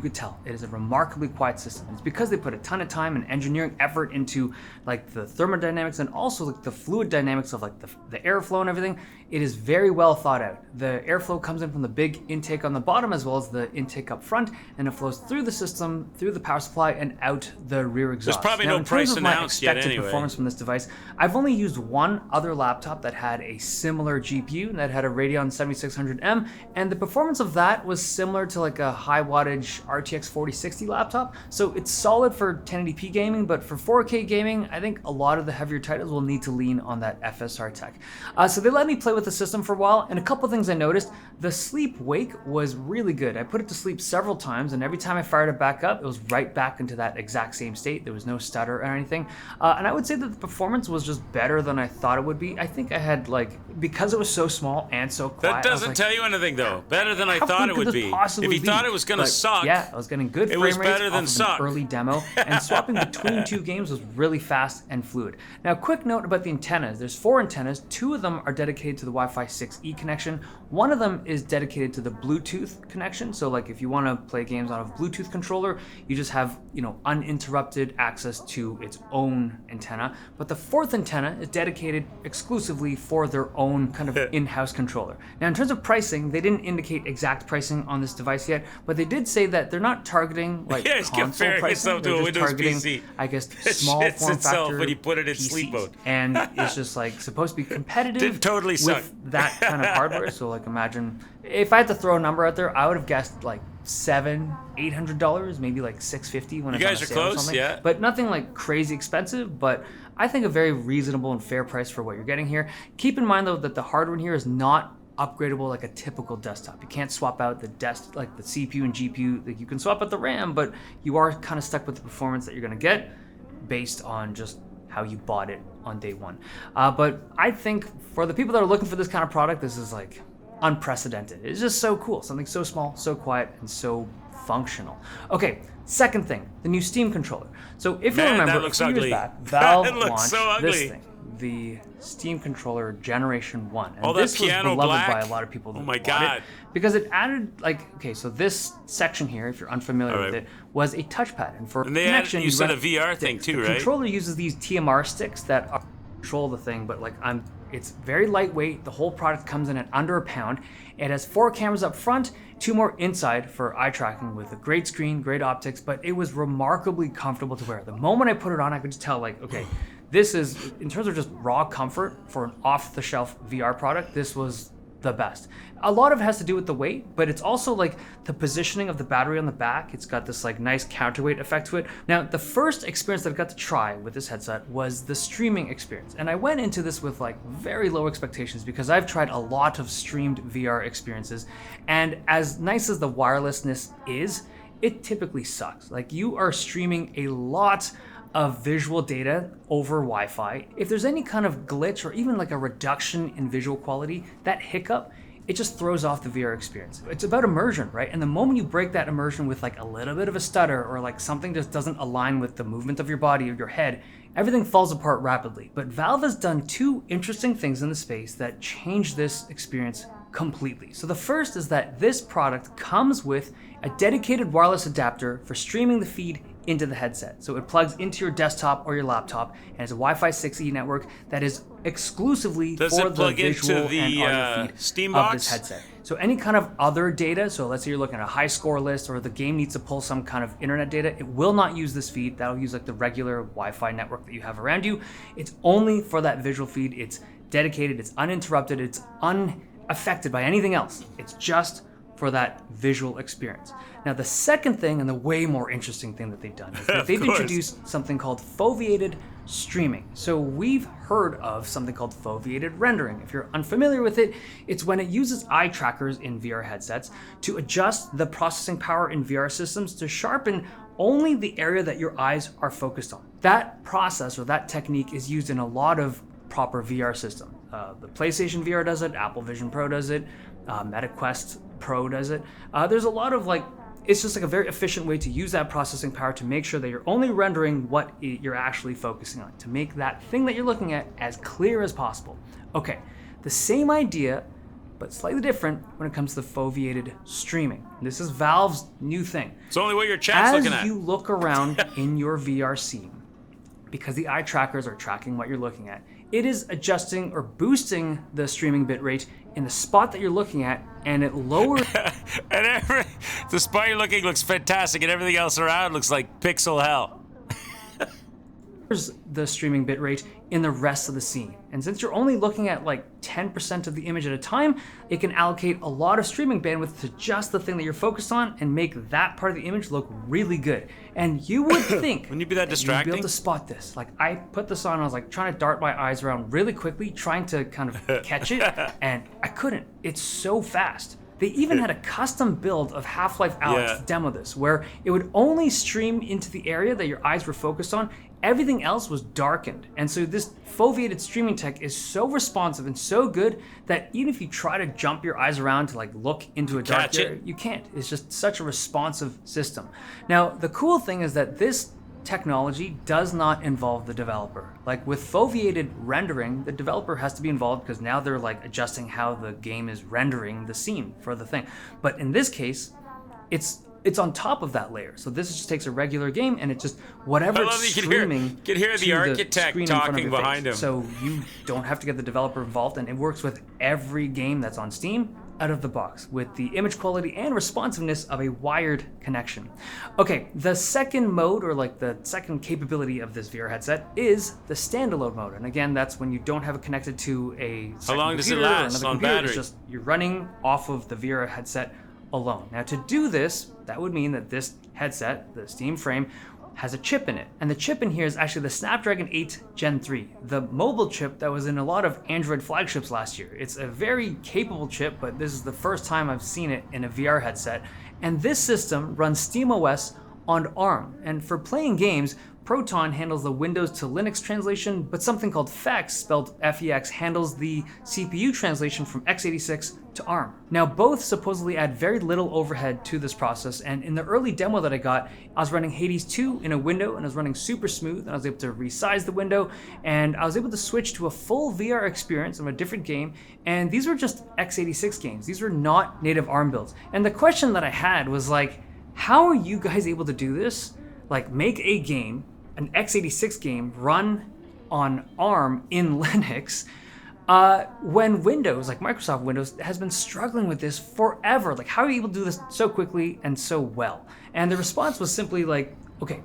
could tell it is a remarkably quiet system. It's because they put a ton of time and engineering effort into like the thermodynamics and also like the fluid dynamics of like the airflow and everything. It is very well thought out. The airflow comes in from the big intake on the bottom as well as the intake up front, and it flows through the system, through the power supply, and out the rear exhaust. probably Now, no in price terms of my announced yet expected anyway. performance from this device, I've only used one other laptop that had a similar GPU that had a Radeon 7600M, and the performance of that was similar to like a high wattage RTX 4060 laptop. So it's solid for 1080p gaming, but for 4K gaming, I think a lot of the heavier titles will need to lean on that FSR tech. So they let me play with with the system for a while, and a couple things I noticed. The sleep wake was really good. I put it to sleep several times, and every time I fired it back up, it was right back into that exact same state. There was no stutter or anything. And I would say that the performance was just better than I thought it would be. I think I had, like, because it was so small and so quiet. That doesn't tell you anything, though. Better than I how thought good it could would this be. possibly If you be? thought it was going to But, suck, yeah, I was getting good it frame was rates better than off of suck. an early demo, and swapping between two games was really fast and fluid. Now, quick note about the antennas. There's 4 antennas. 2 of them are dedicated to the Wi-Fi 6E connection. One of them is dedicated to the Bluetooth connection. So, like, if you want to play games on a Bluetooth controller, you just have, uninterrupted access to its own antenna. But the 4th antenna is dedicated exclusively for their own kind of in-house controller. Now, in terms of pricing, they didn't indicate exact pricing on this device yet, but they did say that they're not targeting like Yeah, it's console comparing pricing. itself to They're a just Windows targeting, PC. I guess, It small shits form itself factor when you put it in PCs. sleep mode. And it's just like supposed to be competitive Didn't totally suck. with that kind of hardware. So like imagine if I had to throw a number out there, I would have guessed like $800, maybe like $650 when You it's on guys a are sale or close, something. yeah. But nothing like crazy expensive, but I think a very reasonable and fair price for what you're getting here. Keep in mind though that the hardware in here is not upgradable like a typical desktop. You can't swap out the like the CPU and GPU. Like you can swap out the RAM, but you are kind of stuck with the performance that you're gonna get based on just how you bought it on day one. But I think for the people that are looking for this kind of product, this is like unprecedented. It's just so cool. Something so small, so quiet, and so functional. Okay, second thing, the new Steam controller. So if you Man, remember, that a looks few ugly. years back, Valve That looks launched so ugly. this thing, the Steam controller Generation 1. And All that this was piano beloved black? by a lot of people that Oh my bought God. it because it added so this section here, if you're unfamiliar All with right. it, was a touchpad. And for And they added- connection, you said run- a VR thing too, the right? controller uses these TMR sticks that control the thing, but it's very lightweight. The whole product comes in at under a pound. It has 4 cameras up front, 2 more inside for eye tracking with a great screen, great optics, but it was remarkably comfortable to wear. The moment I put it on, I could just tell okay, this is, in terms of just raw comfort for an off-the-shelf VR product, this was the best. A lot of it has to do with the weight, but it's also like the positioning of the battery on the back. It's got this like nice counterweight effect to it. Now, the first experience that I got to try with this headset was the streaming experience. And I went into this with like very low expectations because I've tried a lot of streamed VR experiences. And as nice as the wirelessness is, it typically sucks. Like you are streaming a lot of visual data over Wi-Fi. If there's any kind of glitch or even like a reduction in visual quality, that hiccup, it just throws off the VR experience. It's about immersion, right? And the moment you break that immersion with like a little bit of a stutter or like something just doesn't align with the movement of your body or your head, everything falls apart rapidly. But Valve has done 2 interesting things in the space that change this experience completely. So the first is that this product comes with a dedicated wireless adapter for streaming the feed into the headset. So it plugs into your desktop or your laptop and it's a Wi-Fi 6E network that is exclusively Does for it the plug visual into the, and audio feed Steam of box? this headset. So any kind of other data, so let's say you're looking at a high score list or the game needs to pull some kind of internet data, it will not use this feed. That'll use like the regular Wi-Fi network that you have around you. It's only for that visual feed. It's dedicated, it's uninterrupted, it's unaffected by anything else. It's just for that visual experience. Now, the second thing and the way more interesting thing that they've done is that they've introduced something called foveated streaming. So we've heard of something called foveated rendering. If you're unfamiliar with it, it's when it uses eye trackers in VR headsets to adjust the processing power in VR systems to sharpen only the area that your eyes are focused on. That process or that technique is used in a lot of proper VR systems. The PlayStation VR does it, Apple Vision Pro does it, MetaQuest Pro does it. There's a lot of it's just like a very efficient way to use that processing power to make sure that you're only rendering what you're actually focusing on, to make that thing that you're looking at as clear as possible. Okay, the same idea, but slightly different when it comes to foveated streaming. This is Valve's new thing. It's only what your chat's looking at. As you look around in your VR scene, because the eye trackers are tracking what you're looking at, it is adjusting or boosting the streaming bitrate in the spot that you're looking at, and it lowers And the spot you're looking looks fantastic, and everything else around looks like pixel hell. the streaming bitrate in the rest of the scene. And since you're only looking at like 10% of the image at a time, it can allocate a lot of streaming bandwidth to just the thing that you're focused on and make that part of the image look really good. And you would think Wouldn't you be that you'd distracting? be able to spot this. Like I put this on, I was like trying to dart my eyes around really quickly, trying to kind of catch it, and I couldn't. It's so fast. They even had a custom build of Half-Life Alyx to demo this, where it would only stream into the area that your eyes were focused on. Everything else was darkened. And so this foveated streaming tech is so responsive and so good that even if you try to jump your eyes around to like look into a dark area, you can't. It's just such a responsive system. Now, the cool thing is that this technology does not involve the developer. Like with foveated rendering, the developer has to be involved because now they're like adjusting how the game is rendering the scene for the thing. But in this case, it's on top of that layer. So this just takes a regular game and it just whatever it's streaming. You can hear the architect talking behind him. So you don't have to get the developer involved, and it works with every game that's on Steam out of the box with the image quality and responsiveness of a wired connection. Okay, the second mode, or like the second capability of this VR headset, is the standalone mode. And again, that's when you don't have it connected to a How long does it computer or last another on computer. battery? It's just you're running off of the VR headset alone. Now to do this, that would mean that this headset, the Steam frame, has a chip in it. And the chip in here is actually the Snapdragon 8 Gen 3, the mobile chip that was in a lot of Android flagships last year. It's a very capable chip, but this is the first time I've seen it in a VR headset. And this system runs SteamOS on ARM. And for playing games, Proton handles the Windows to Linux translation, but something called FEX, spelled F-E-X, handles the CPU translation from x86 to ARM. Now, both supposedly add very little overhead to this process, and in the early demo that I got, I was running Hades 2 in a window, and I was running super smooth, and I was able to resize the window, and I was able to switch to a full VR experience of a different game, and these were just x86 games. These were not native ARM builds. And the question that I had was like, how are you guys able to do this? Like, make a game, an x86 game, run on ARM in Linux, when Windows, like Microsoft Windows, has been struggling with this forever. Like, how are you able to do this so quickly and so well? And the response was simply like, okay,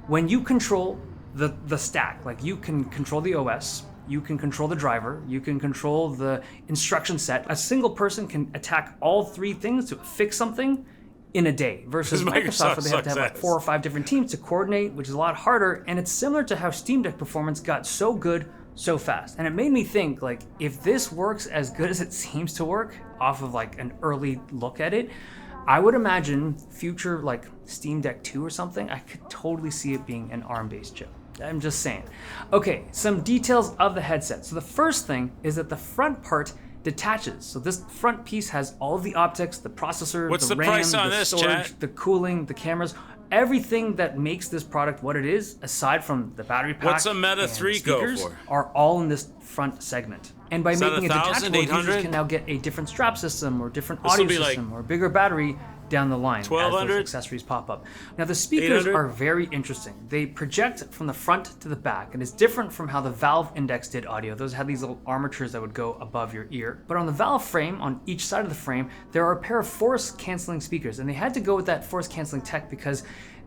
when you control the stack, like you can control the OS, you can control the driver, you can control the instruction set, a single person can attack all three things to fix something in a day, versus Microsoft where they have to have like 4 or 5 different teams to coordinate, which is a lot harder. And it's similar to how Steam Deck performance got so good so fast. And it made me think, like, if this works as good as it seems to work off of like an early look at it, I would imagine future like Steam Deck 2 or something, I could totally see it being an ARM-based chip. I'm just saying. Okay, some details of the headset. So the first thing is that the front part detaches. So this front piece has all of the optics, the processor, What's the the RAM, price on the this, storage, chat? the cooling, the cameras, everything that makes this product what it is, aside from the battery pack. What's a Meta and 3 go speakers, for? Are all in this front segment. And by Is that making it 1,000, detachable, users 800? can now get a different strap system or different This'll audio be like system or bigger battery down the line as 1,200? those accessories pop up. Now the speakers 800? are very interesting. They project from the front to the back, and it's different from how the Valve Index did audio. Those had these little armatures that would go above your ear. But on the Valve frame, on each side of the frame, there are a pair of force canceling speakers, and they had to go with that force canceling tech because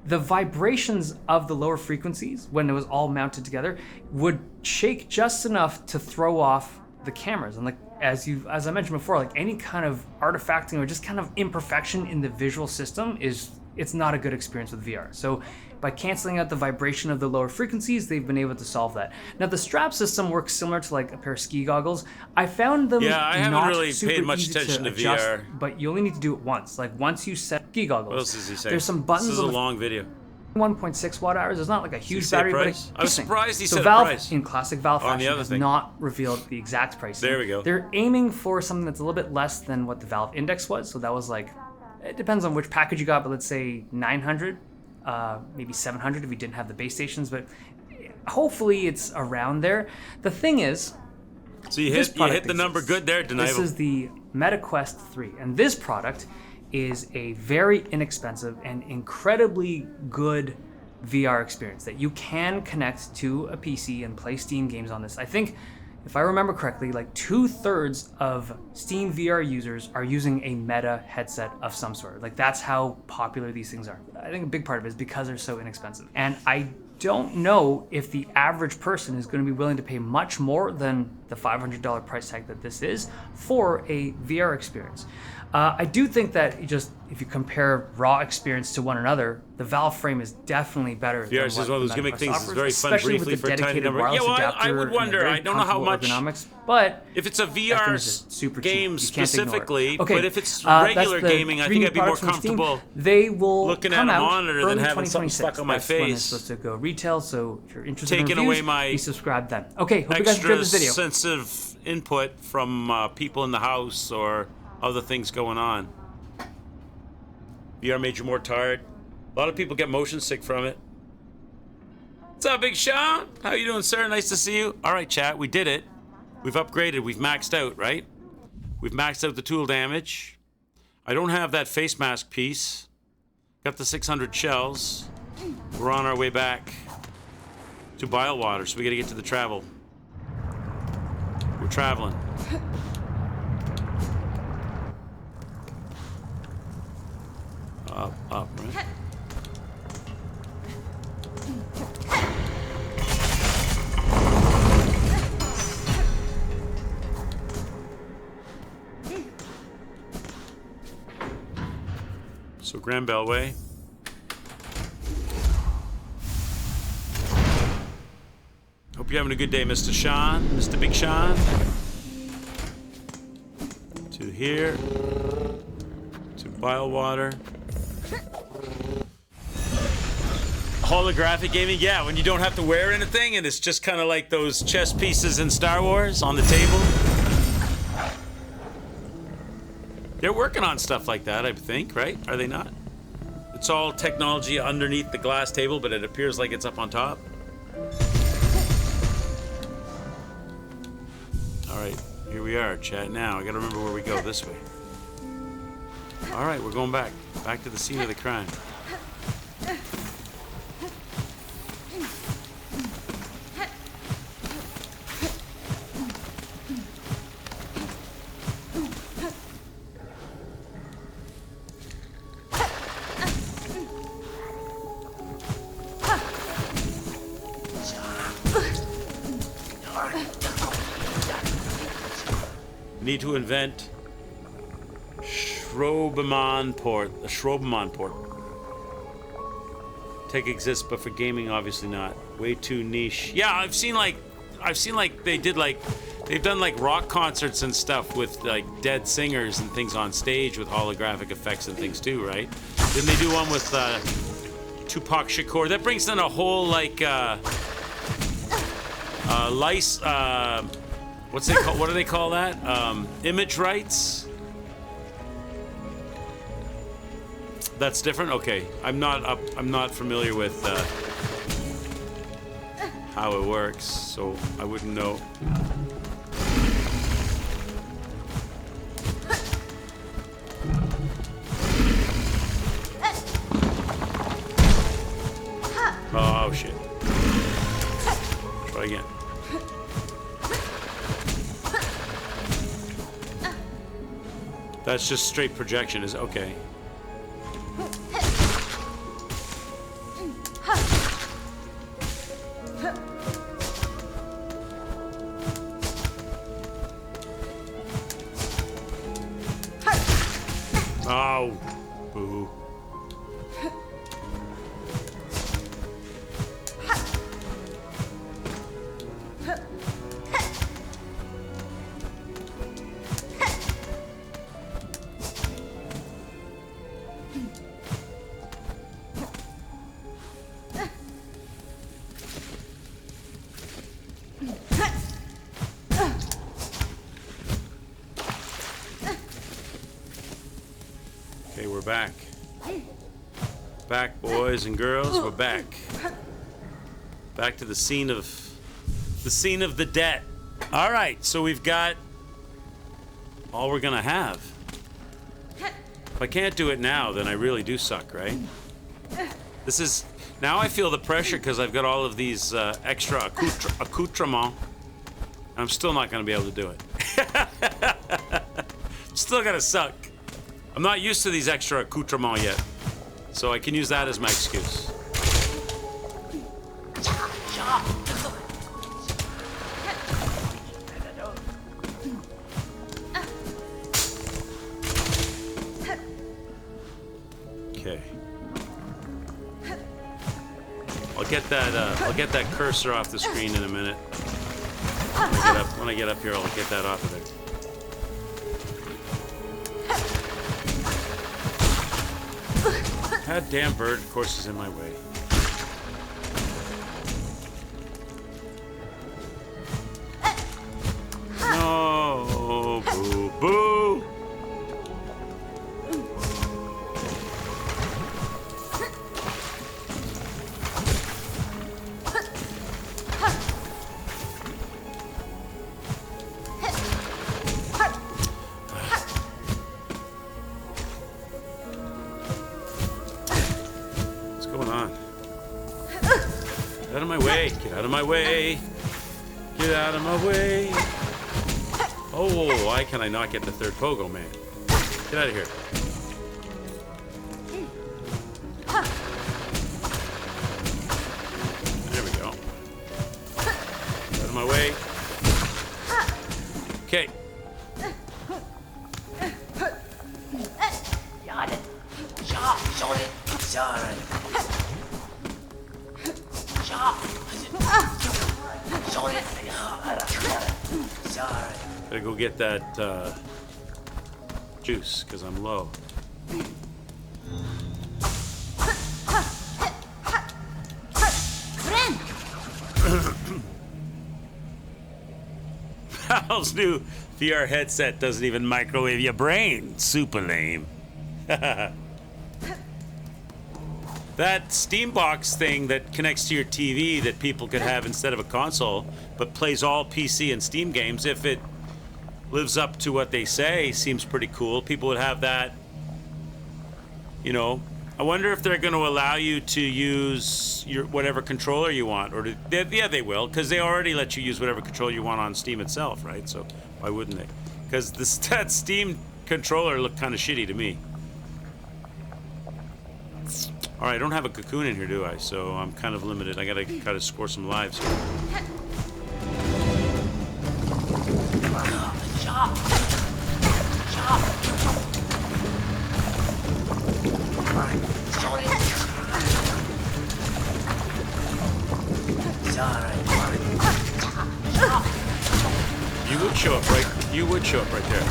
the vibrations of the lower frequencies, when it was all mounted together, would shake just enough to throw off the cameras. And like as I mentioned before, like any kind of artifacting or just kind of imperfection in the visual system it's not a good experience with VR. So by canceling out the vibration of the lower frequencies, they've been able to solve that. Now the strap system works similar to like a pair of ski goggles. I found them I haven't not really super paid much easy attention to adjust, VR. but you only need to do it once. Like once you set ski goggles, What else is he saying? there's some buttons This is a on the long video. 1.6 watt hours. There's not like a huge say a battery, but price? I was interesting. surprised he so said a Valve, price. in classic Valve On the fashion, other has thing. not revealed the exact pricing. There we go. They're aiming for something that's a little bit less than what the Valve Index was. So that was like, it depends on which package you got, but let's say 900, maybe 700 if you didn't have the base stations. But hopefully it's around there. The thing is, So you this hit product the number exists. good there, This Denival. is the MetaQuest 3, and this product is a very inexpensive and incredibly good VR experience that you can connect to a PC and play Steam games on this. I think, if I remember correctly, like 2/3 of Steam VR users are using a Meta headset of some sort. Like that's how popular these things are. I think a big part of it is because they're so inexpensive. And I don't know if the average person is going to be willing to pay much more than the $500 price tag that this is for a VR experience. I do think that if you compare raw experience to one another, the Valve frame is definitely better. VR is one of those gimmick things. It's very fun especially briefly with the for a tiny dedicated number. wireless Yeah, well, adapter I would and the wonder. very I don't know how comfortable much. ergonomics, but If it's a that thing VR is just super game cheap. You can't ignore it. specifically, Okay, but if it's that's regular the gaming, I three think new I'd be more products from Steam. comfortable They will looking at come a out monitor than early having something 2026. stuck on my That's when it's face. supposed to go retail. So if you're interested in Taking reviews, away my please subscribe then. Okay, hope you guys enjoyed extra this video. sensitive input from people in the house or other things going on. VR made you more tired. A lot of people get motion sick from it. What's up, Big Sean? How you doing, sir? Nice to see you. All right, chat, we did it. We've upgraded. We've maxed out, right? We've maxed out the tool damage. I don't have that face mask piece. Got the 600 shells. We're on our way back to Bilewater, so we gotta get to the travel. We're traveling. Up, right? So Grand Beltway. Hope you're having a good day, Mr. Sean, Mr. Big Sean. To here. To Bilewater. Holographic gaming, yeah, when you don't have to wear anything and it's just kind of like those chess pieces in Star Wars on the table. They're working on stuff like that, I think, right? Are they not? It's all technology underneath the glass table, but it appears like it's up on top. All right, here we are, chat now. I gotta remember where we go, this way. All right, we're going back to the scene of the crime. Need to invent Schrobemann port. A Schrobemann port. Tech exists, but for gaming, obviously not. Way too niche. Yeah, I've seen like they've done like rock concerts and stuff with like dead singers and things on stage with holographic effects and things too, right? Didn't they do one with Tupac Shakur? That brings in a whole like lice. What's they call? What do they call that? Image rights. That's different. Okay, I'm not familiar with how it works, so I wouldn't know. Oh shit! Try again. That's just straight projection, is okay. Oh, boo. Okay, we're back. Back, boys and girls, we're back. Back to the scene of the debt. All right, so we've got all we're gonna have. If I can't do it now, then I really do suck, right? This is now I feel the pressure because I've got all of these extra accoutrements. I'm still not gonna be able to do it. Still gonna suck. I'm not used to these extra accoutrements yet, so I can use that as my excuse. Okay. I'll get that cursor off the screen in a minute. When I get up here, I'll get that off of there. That damn bird, of course, is in my way. No, boo, boo. What's going on? Get out of my way. Get out of my way. Get out of my way. Oh, why can I not get the third pogo, man? Get out of here. There we go. Out of my way. Okay. Gotta go get that juice, because I'm low. Valve's new VR headset doesn't even microwave your brain. Super lame. That Steambox thing that connects to your TV that people could have instead of a console, but plays all PC and Steam games, if it lives up to what they say, seems pretty cool. People would have that, you know. I wonder if they're going to allow you to use your whatever controller you want, or yeah, they will, because they already let you use whatever controller you want on Steam itself, right? So why wouldn't they? Because that Steam controller looked kind of shitty to me. All right, I don't have a cocoon in here, do I? So I'm kind of limited. I gotta score some lives here. You would show up right. You would show up right there.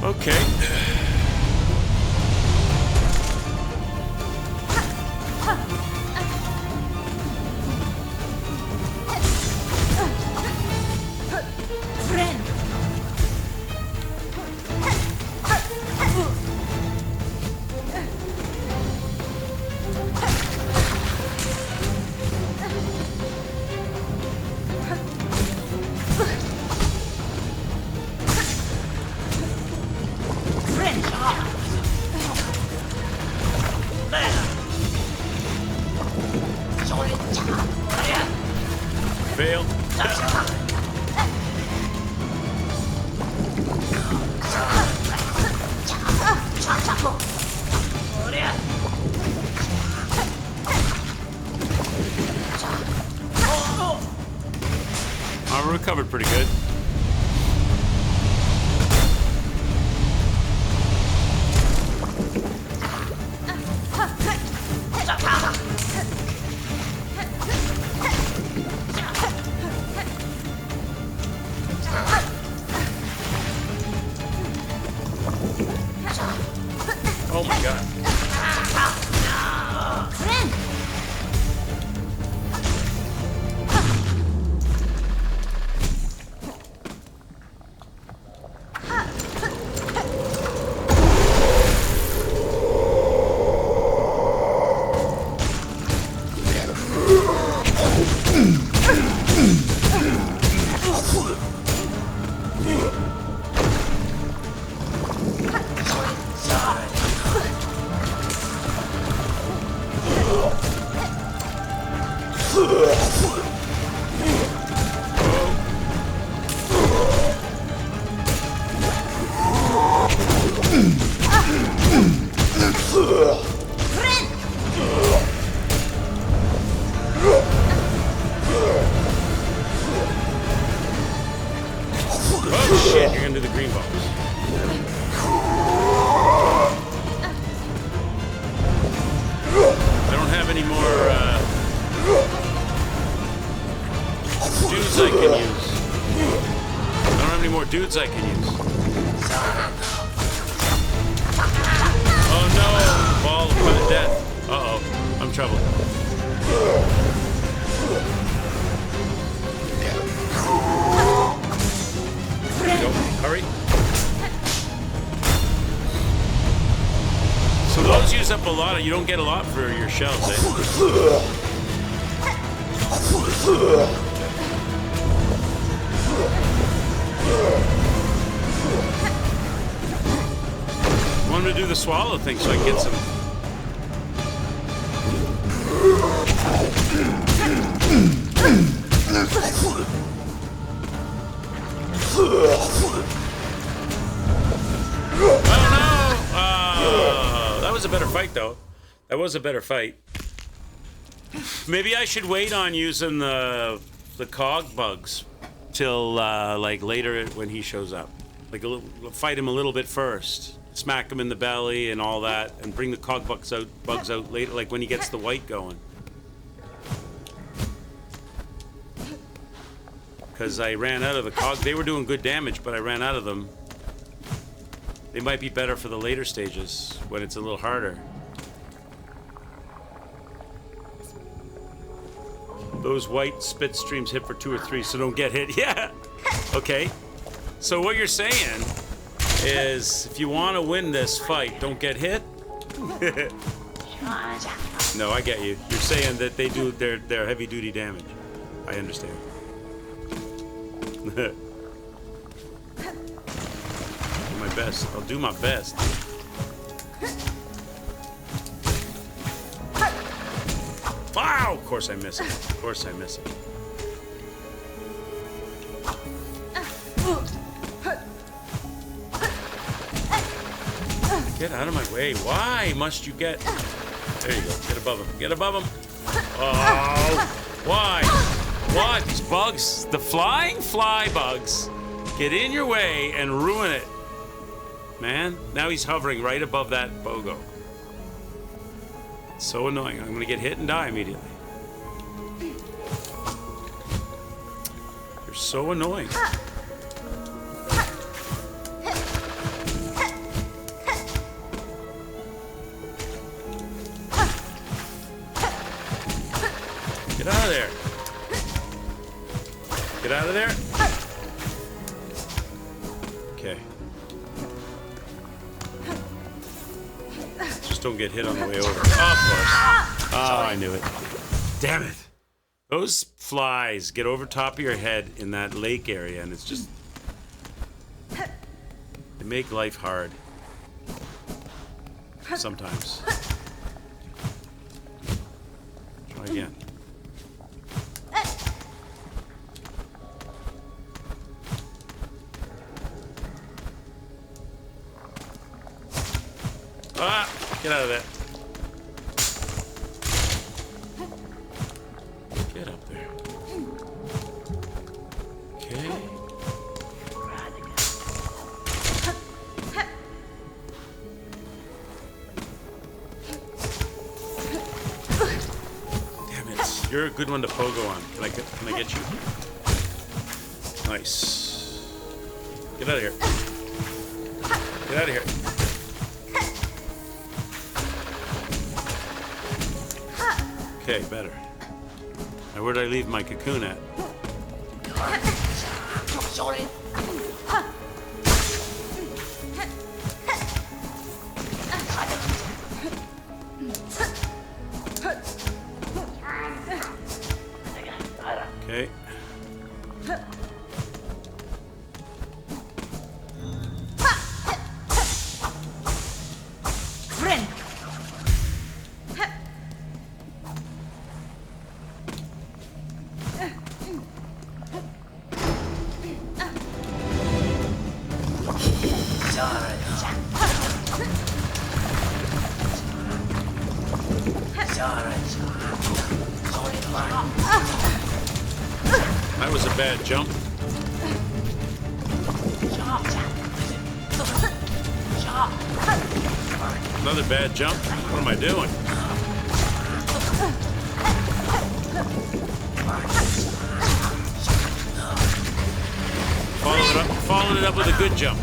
Okay. Fail. I recovered pretty good. Oh my god. green balls. I don't have any more dudes I can use. I don't have any more dudes I can use. Oh no! Ball of death. Uh-oh. I'm in trouble. Go. Hurry. So those use up a lot. You don't get a lot for your shells, eh? I want him to do the swallow thing so I can get some. That was a better fight, though. That was a better fight. Maybe I should wait on using the cog bugs till like later when he shows up. Like fight him a little bit first, smack him in the belly and all that, and bring the cog bugs out later, like when he gets the white going. Because I ran out of the cog. They were doing good damage, but I ran out of them. They might be better for the later stages when it's a little harder. Those white spit streams hit for 2 or 3, so don't get hit. Yeah. Okay. So what you're saying is, if you want to win this fight, don't get hit. No, I get you. You're saying that they do their heavy duty damage. I understand. My best. I'll do my best. Wow! Of course I miss it. Of course I miss it. Get out of my way. Why must you get... There you go. Get above him. Get above him. Oh! Why? Why? These bugs, the flying fly bugs, get in your way and ruin it. Man, now he's hovering right above that BOGO. It's so annoying. I'm gonna get hit and die immediately. You're so annoying. Get out of there. Get out of there. Okay. Just don't get hit on the way over. Oh, of course. Oh, I knew it. Damn it. Those flies get over top of your head in that lake area, and it's just... They make life hard. Sometimes. Try again. Ah! Get out of that. Get up there. Okay. Damn it. You're a good one to pogo on. Can I get you? Nice. Get out of here. Get out of here. Okay, better. Now, where did I leave my cocoon at? Okay. That was a bad jump. Another bad jump? What am I doing? Followed it up with a good jump.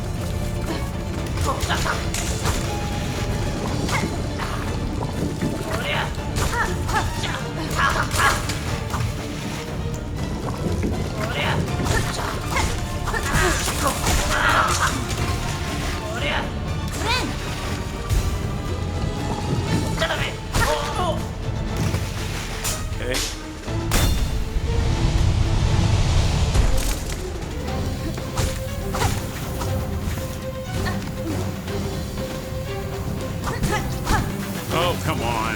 Okay. Oh, come on.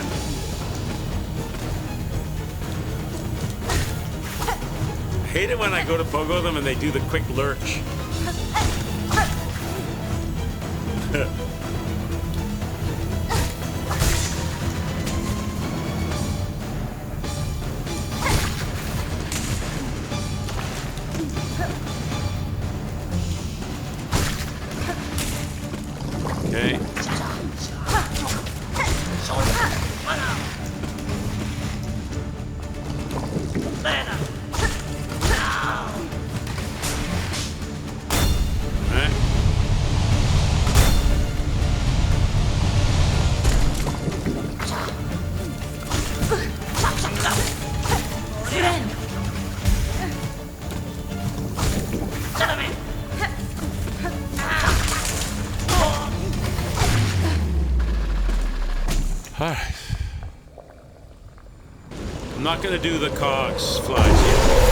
I hate it when I go to pogo them and they do the quick lurch. Okay. Alright. I'm not gonna do the cogs flies yet.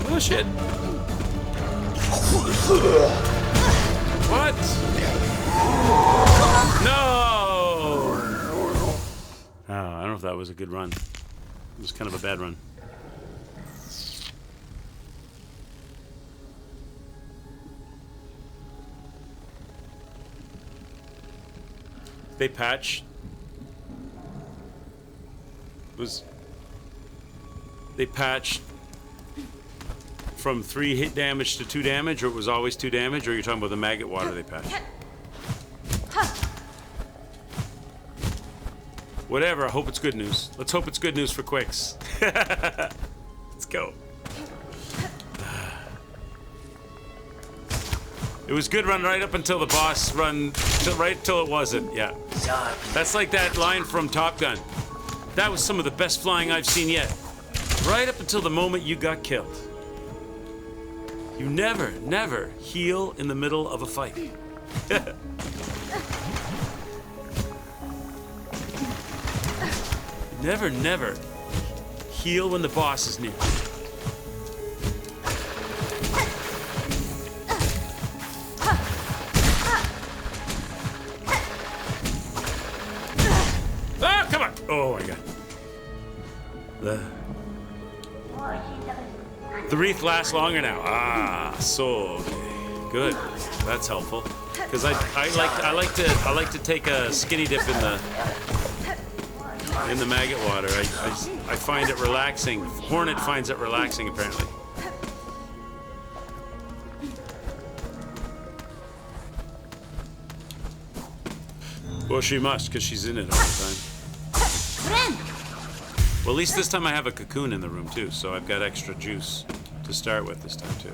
Oh shit. What? No! Oh, I don't know if that was a good run. It was kind of a bad run. They patched. They patched from 3 hit damage to 2 damage, or it was always 2 damage, or you're talking about the maggot water they patched? Whatever, I hope it's good news. Let's hope it's good news for Quicks. Let's go. It was good run right up until the boss run, right till it wasn't, yeah. That's like that line from Top Gun. That was some of the best flying I've seen yet. Right up until the moment you got killed. You never, never heal in the middle of a fight. Never, never heal when the boss is near. Ah, come on! Oh my god. The wreath lasts longer now. Ah, so okay. Good. That's helpful. Because I like to take a skinny dip in the maggot water. I find it relaxing. Hornet finds it relaxing apparently. Well, she must, because she's in it all the time. Well, at least this time I have a cocoon in the room too, so I've got extra juice to start with this time too.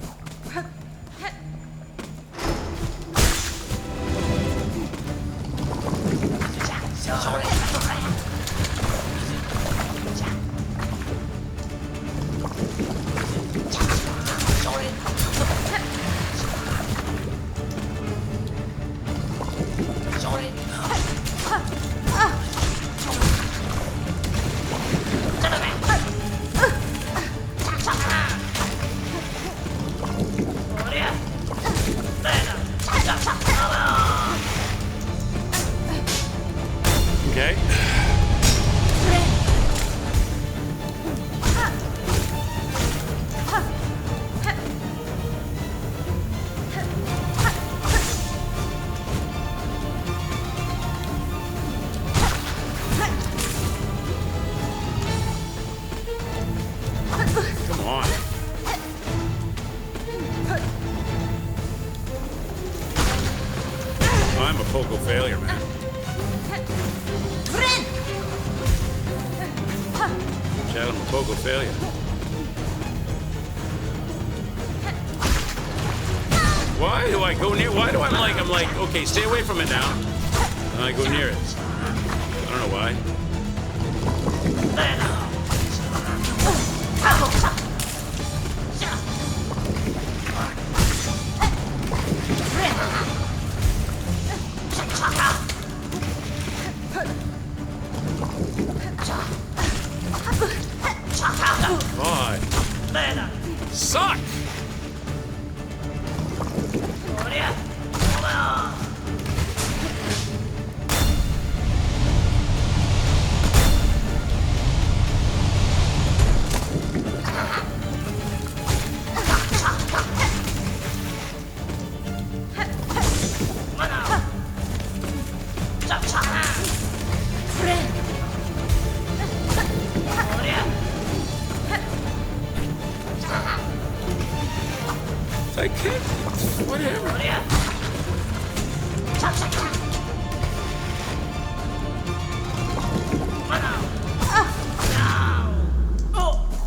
Pogo failure, man. Chad, I'm a Pogo failure. Why do I go near? Why do I'm like, okay, stay away from it now. And I go near it. I don't know why. God. Suck! I can't. Whatever.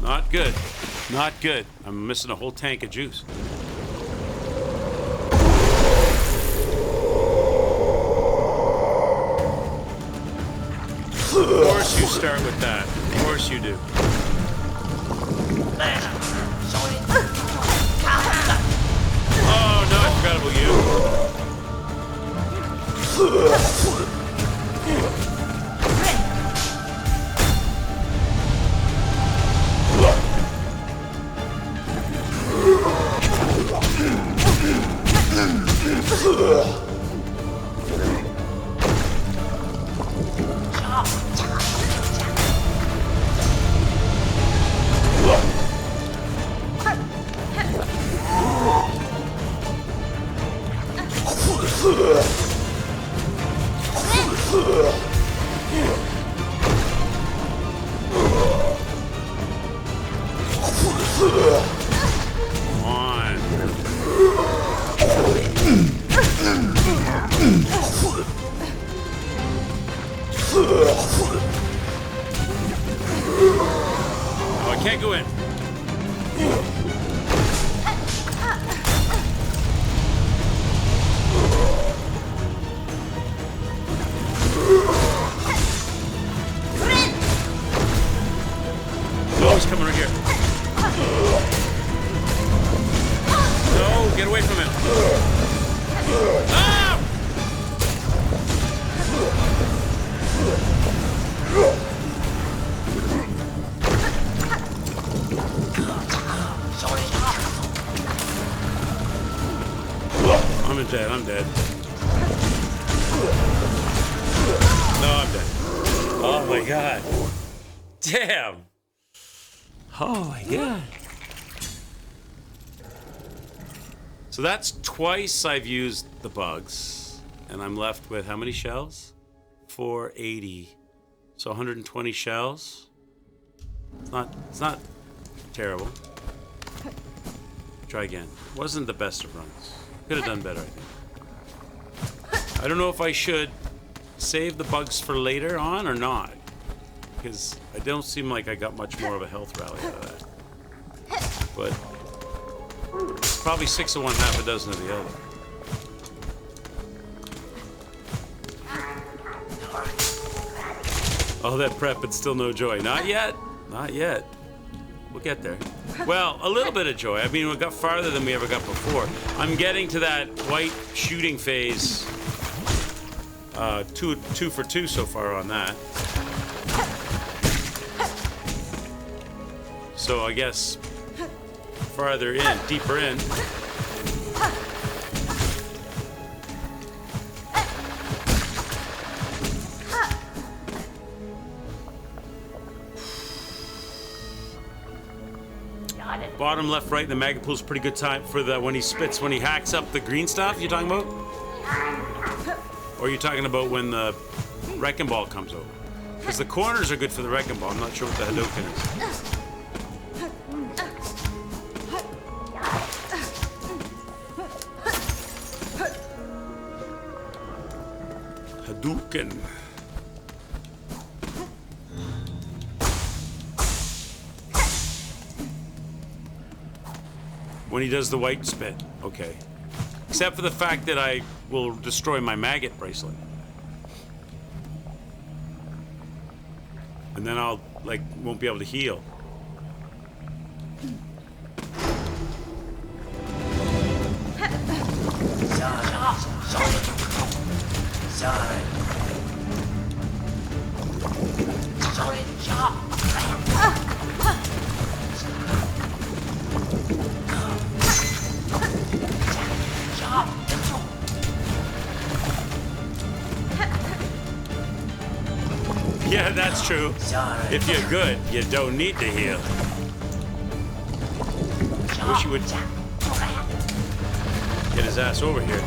Not good. Not good. I'm missing a whole tank of juice. Of course you start with that. Of course you do. Oh no, I forgot about you. Oh, I can't go in. Oh, he's coming right here. No, get away from him. Ah! I'm dead. I'm dead. No, I'm dead. Oh my god. Damn. Oh my god. So that's twice I've used the bugs, and I'm left with how many shells? 480. So 120 shells. It's not terrible. Try again. Wasn't the best of runs. Could have done better, I think. I don't know if I should save the bugs for later on or not, because I don't seem like I got much more of a health rally out of that. But probably 6 of one, half a dozen of the other. Oh, that prep, it's still no joy. Not yet. Not yet. We'll get there. Well, a little bit of joy. I mean, we got farther than we ever got before. I'm getting to that white shooting phase. Two for two so far on that. So I guess farther in, deeper in. Bottom left, right, the Mega Pool's pretty good time for the when he spits, when he hacks up the green stuff. You talking about? Or are you talking about when the Wrecking Ball comes over? Because the corners are good for the Wrecking Ball. I'm not sure what the Hadouken is. Hadouken. When he does the white spit, okay. Except for the fact that I will destroy my maggot bracelet. And then I'll, like, won't be able to heal. Yeah, that's true. If you're good, you don't need to heal. Wish you would get his ass over here.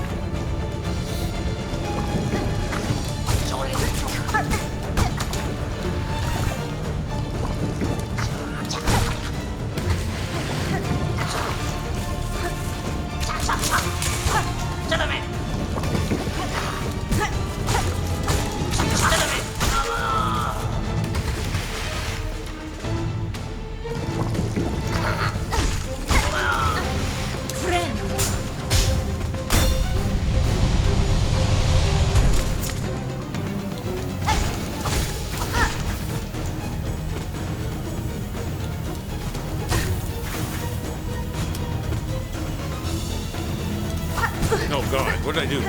Oh God, what did I do?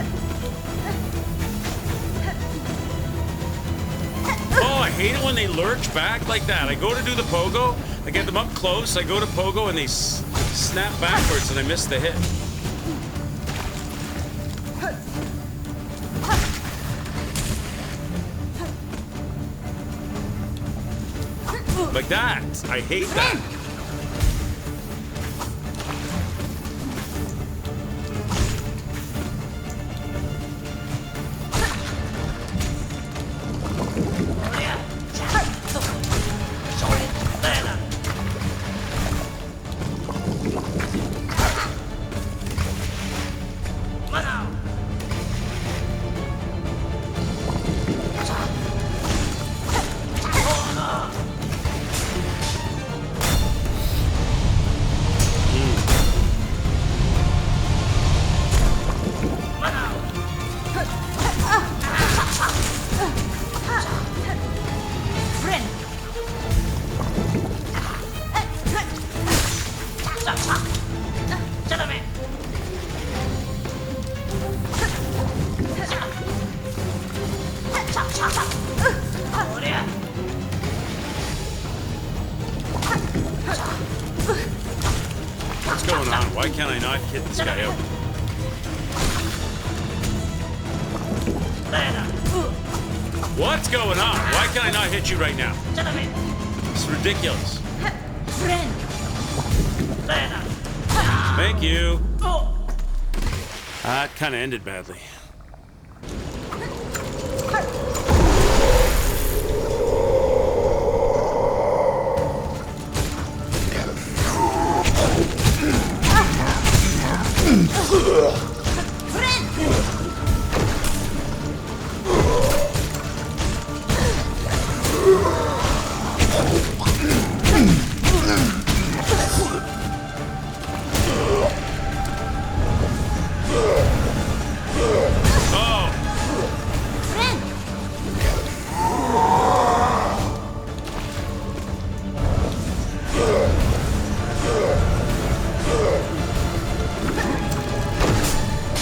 Oh, I hate it when they lurch back like that. I go to do the pogo, I get them up close, I go to pogo and they snap backwards and I miss the hit. Like that. I hate that. What's going on? Why can't I not hit this guy out? What's going on? Why can I not hit you right now? It's ridiculous. Thank you. That kind of ended badly.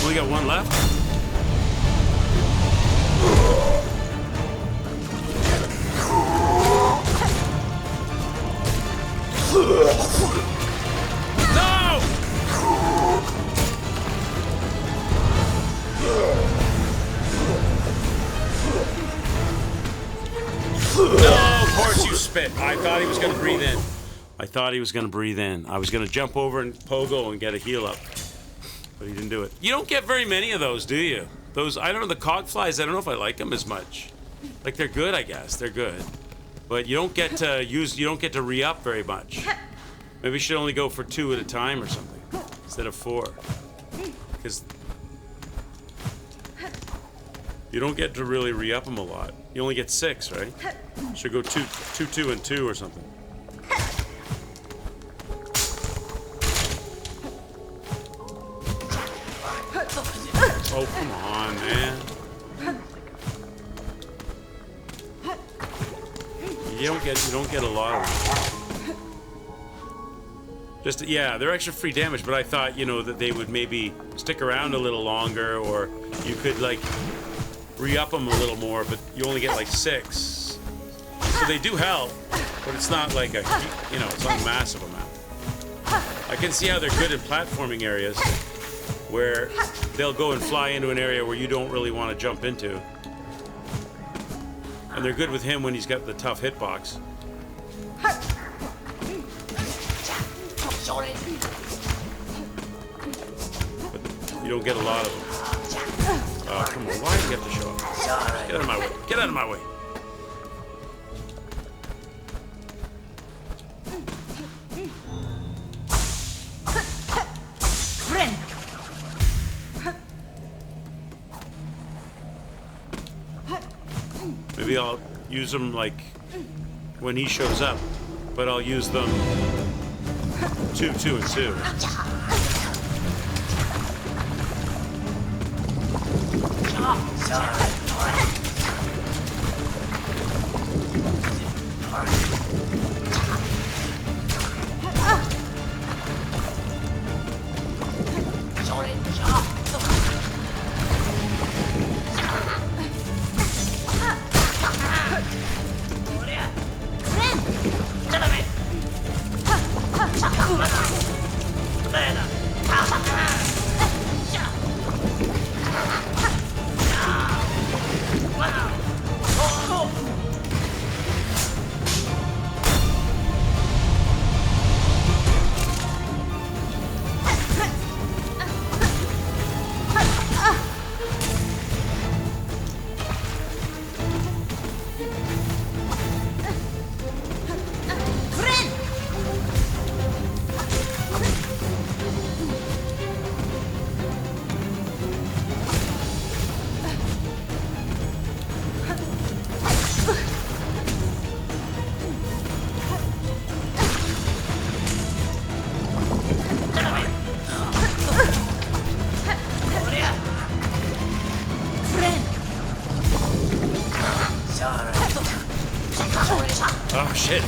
Only got one left. No! No, of course you spit. I thought he was going to breathe in. I was going to jump over and pogo and get a heal up. But he didn't do it. You don't get very many of those, do you? Those, I don't know, the cogflies, I don't know if I like them as much. Like, they're good, I guess. They're good. But you don't get to re-up very much. Maybe we should only go for 2 at a time or something, instead of 4. Because You don't get to really re-up them a lot. You only get 6, right? Should go 2, 2, and 2 or something. Oh, come on, man. You don't get a lot of them. Just, yeah, they're extra free damage, but I thought, you know, that they would maybe stick around a little longer, or you could, like, re-up them a little more, but you only get, like, 6. So they do help, but it's not like a, you know, it's not a massive amount. I can see how they're good in platforming areas, where they'll go and fly into an area where you don't really want to jump into. And they're good with him when he's got the tough hitbox. But you don't get a lot of them. Oh, come on, why do you have to show up? Get out of my way. Get out of my way. Maybe I'll use them like when he shows up, but I'll use them 2, 2, and 2. Oh, shit.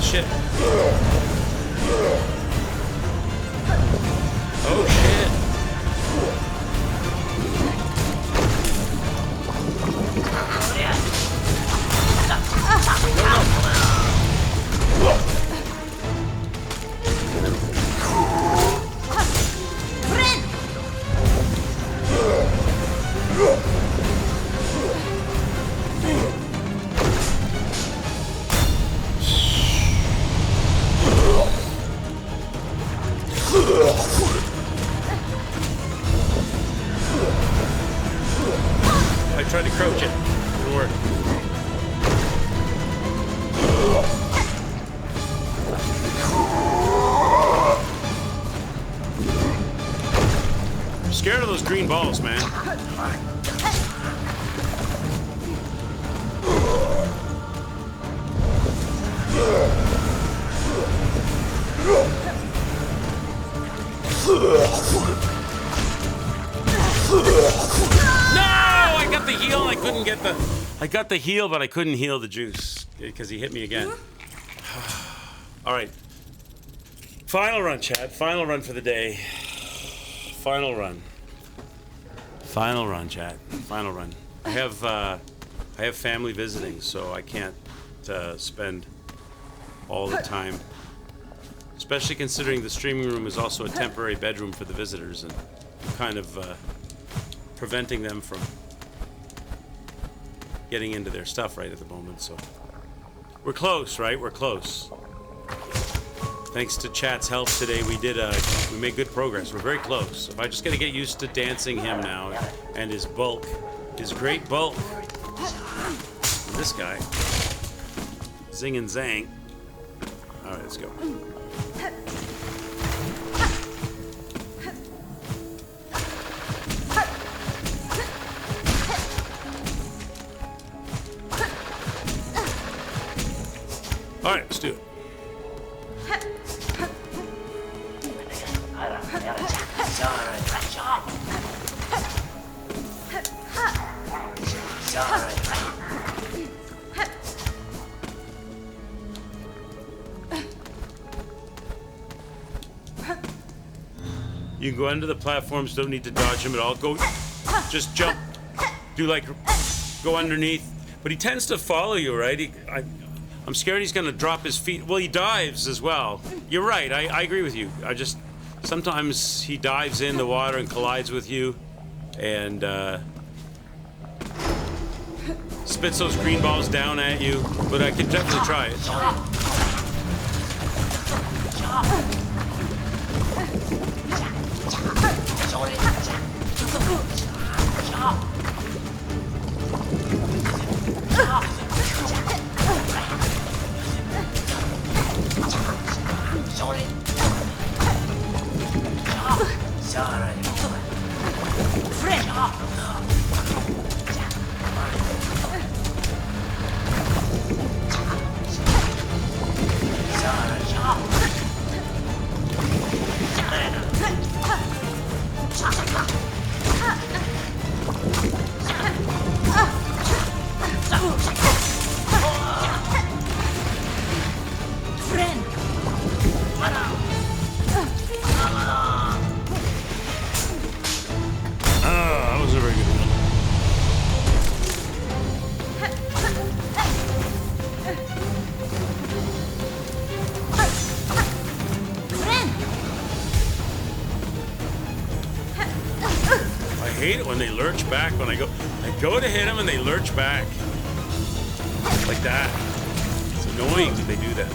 Shit. Oh, shit. green balls, man. No! I got the heal and I couldn't get the... I got the heal, but I couldn't heal the juice because he hit me again. All right. Final run, Chad. Final run for the day. Final run. Final run, Chad. Final run. I have family visiting, so I can't spend all the time. Especially considering the streaming room is also a temporary bedroom for the visitors, and kind of preventing them from getting into their stuff right at the moment. So we're close, right? We're close. Thanks to chat's help today, we made good progress. We're very close. If I just got to get used to dancing him now and his bulk, his great bulk. This guy, zing and zang. All right, let's go. All right, let's do it. You can go under the platforms, don't need to dodge him at all. Go, just jump, do like, go underneath. But he tends to follow you, right? I'm scared he's gonna drop his feet. Well, he dives as well. You're right, I agree with you. Sometimes he dives in the water and collides with you and spits those green balls down at you, but I can definitely try it. That was a very good one. I hate it when they lurch back when I go to hit them and they lurch back. Like that. It's annoying that they do that.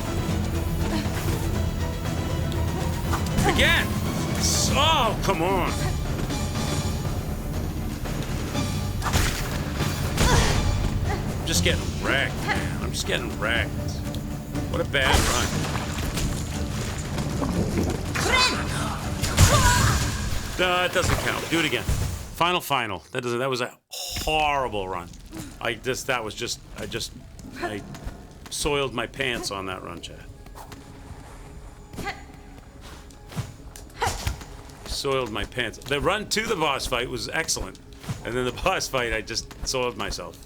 Again! Oh, come on. I'm just getting wrecked, man. I'm just getting wrecked. What a bad run. It doesn't count. Do it again. Final. That was a horrible run. I soiled my pants on that run, Chad. Soiled my pants. The run to the boss fight was excellent. And then the boss fight, I just soiled myself.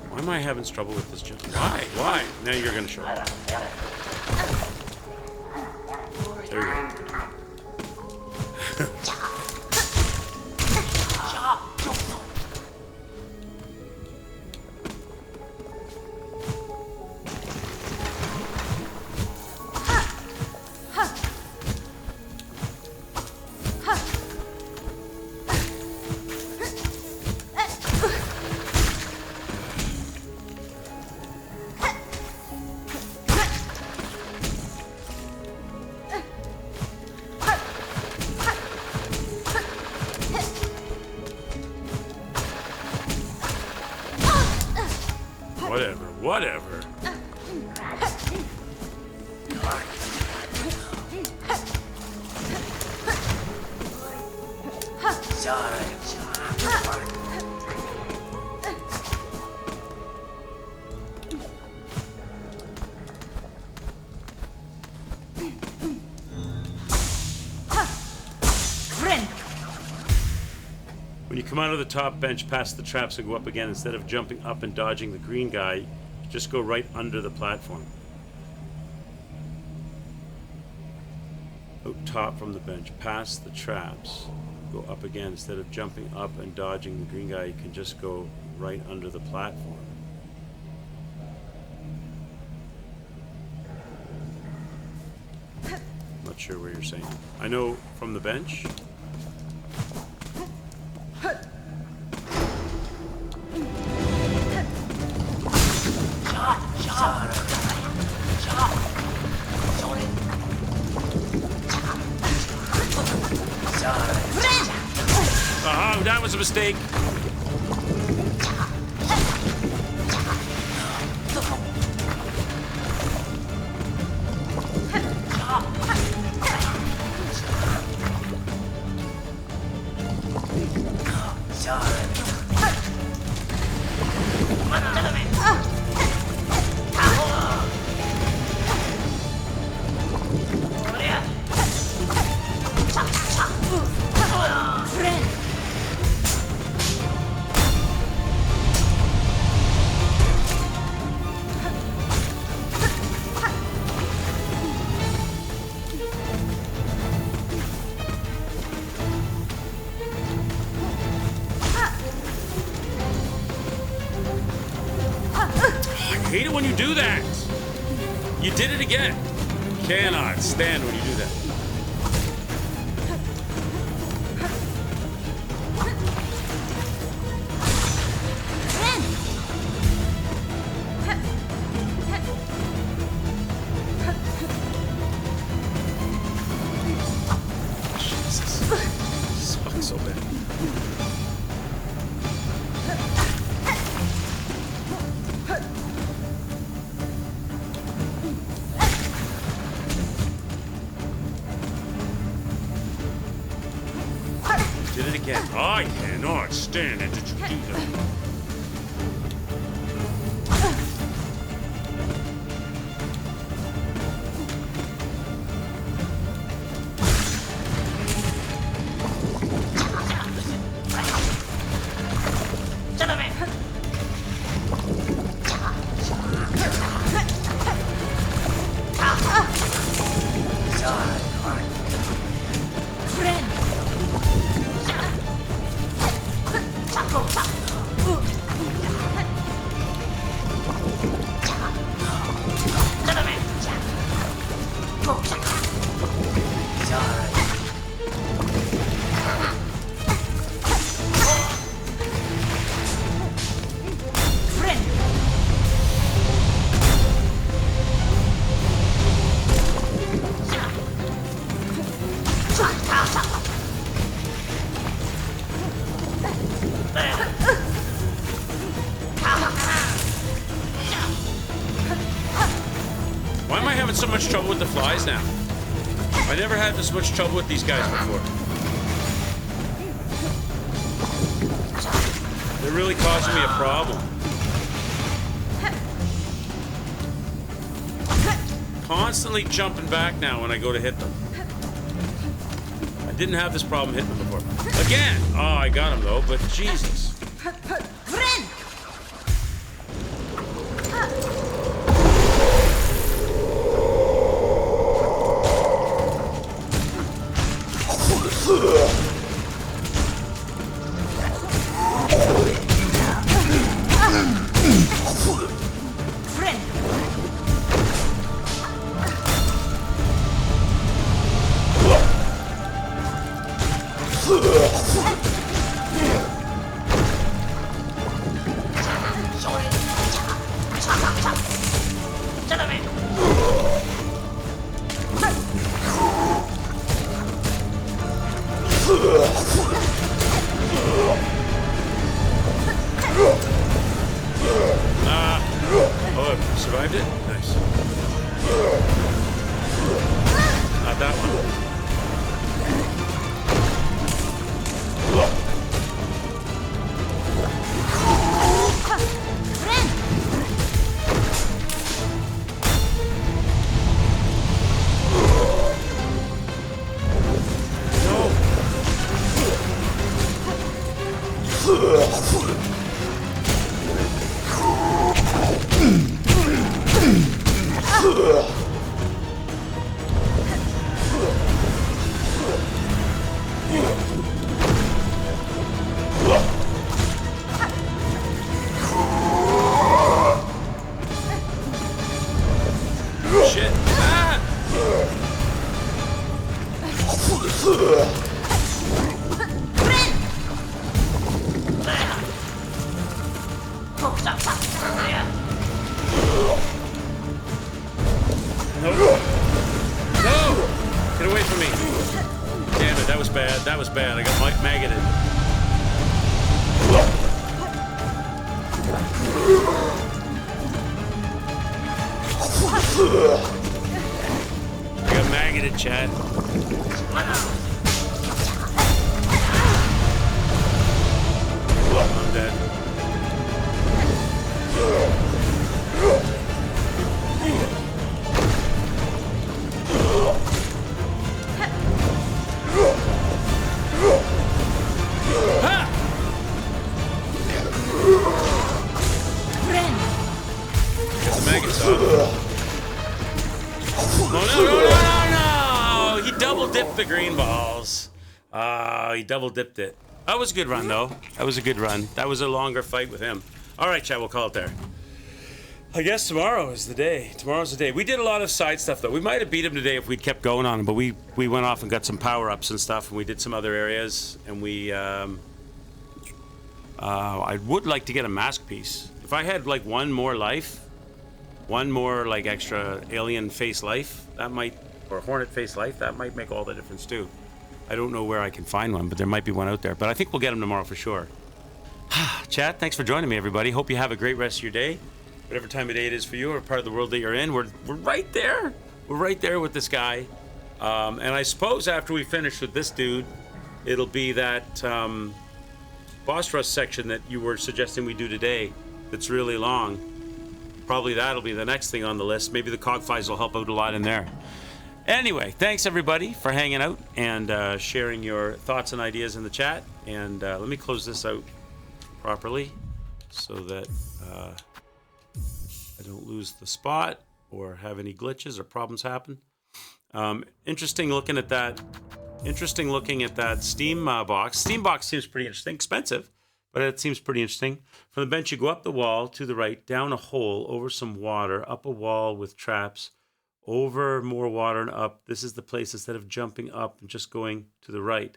Why am I having trouble with this jump? Why? Now you're gonna show up. There you go. Whatever. When you come out of the top bench past the traps and go up again, instead of jumping up and dodging the green guy, just go right under the platform. Out top from the bench, past the traps, go up again. Instead of jumping up and dodging the green guy, you can just go right under the platform. Not sure where you're saying. I know from the bench. Oh, that was a mistake. I hate it when you do that. You did it again. Cannot stand when you do that. Jesus. Sucks so bad. Did it again. I cannot stand it. Did you do that? Why am I having so much trouble with the flies now? I never had this much trouble with these guys before. They're really causing me a problem. Constantly jumping back now when I go to hit them. I didn't have this problem hitting them before. Again! Oh, I got him though, but Jesus. Shit. Ah! No. No! Get away from me. Damn it, that was bad. That was bad. I got maggoted. I got maggoted, Chad. I'm dead. Get the maggots off. Oh, no. He double dipped the green balls. He double dipped it. That was a good run, though. That was a good run. That was a longer fight with him. All right, Chad, we'll call it there. I guess tomorrow is the day. Tomorrow's the day. We did a lot of side stuff, though. We might have beat him today if we'd kept going on him, but we went off and got some power-ups and stuff, and we did some other areas, and we... I would like to get a mask piece. If I had, like, one more life, one more, like, extra alien face life, that might... Or hornet face life, that might make all the difference, too. I don't know where I can find one, but there might be one out there. But I think we'll get them tomorrow for sure. Chad, thanks for joining me, everybody. Hope you have a great rest of your day. Whatever time of day it is for you or part of the world that you're in, we're right there. We're right there with this guy. And I suppose after we finish with this dude, it'll be that boss rush section that you were suggesting we do today that's really long. Probably that'll be the next thing on the list. Maybe the cogfights will help out a lot in there. Anyway, thanks everybody for hanging out and sharing your thoughts and ideas in the chat. And let me close this out properly so that I don't lose the spot or have any glitches or problems happen. Interesting looking at that Steam box. Steam box seems pretty interesting. Expensive, but it seems pretty interesting. From the bench, you go up the wall to the right, down a hole, over some water, up a wall with traps, over more water and up. This is the place instead of jumping up and just going to the right.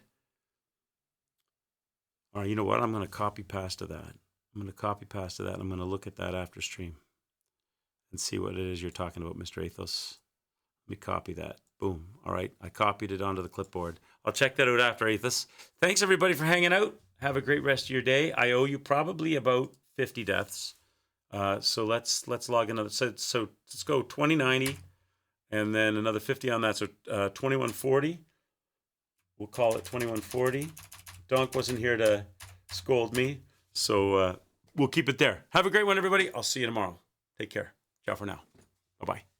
All right, you know what? I'm going to copy past to that. I'm going to look at that after stream and see what it is you're talking about, Mr. Athos. Let me copy that. Boom. All right, I copied it onto the clipboard. I'll check that out after, Athos. Thanks, everybody, for hanging out. Have a great rest of your day. I owe you probably about 50 deaths. So let's log another. So let's go 2090. And then another 50 on that, so 2140. We'll call it 2140. Donk wasn't here to scold me, so we'll keep it there. Have a great one, everybody. I'll see you tomorrow. Take care. Ciao for now. Bye-bye.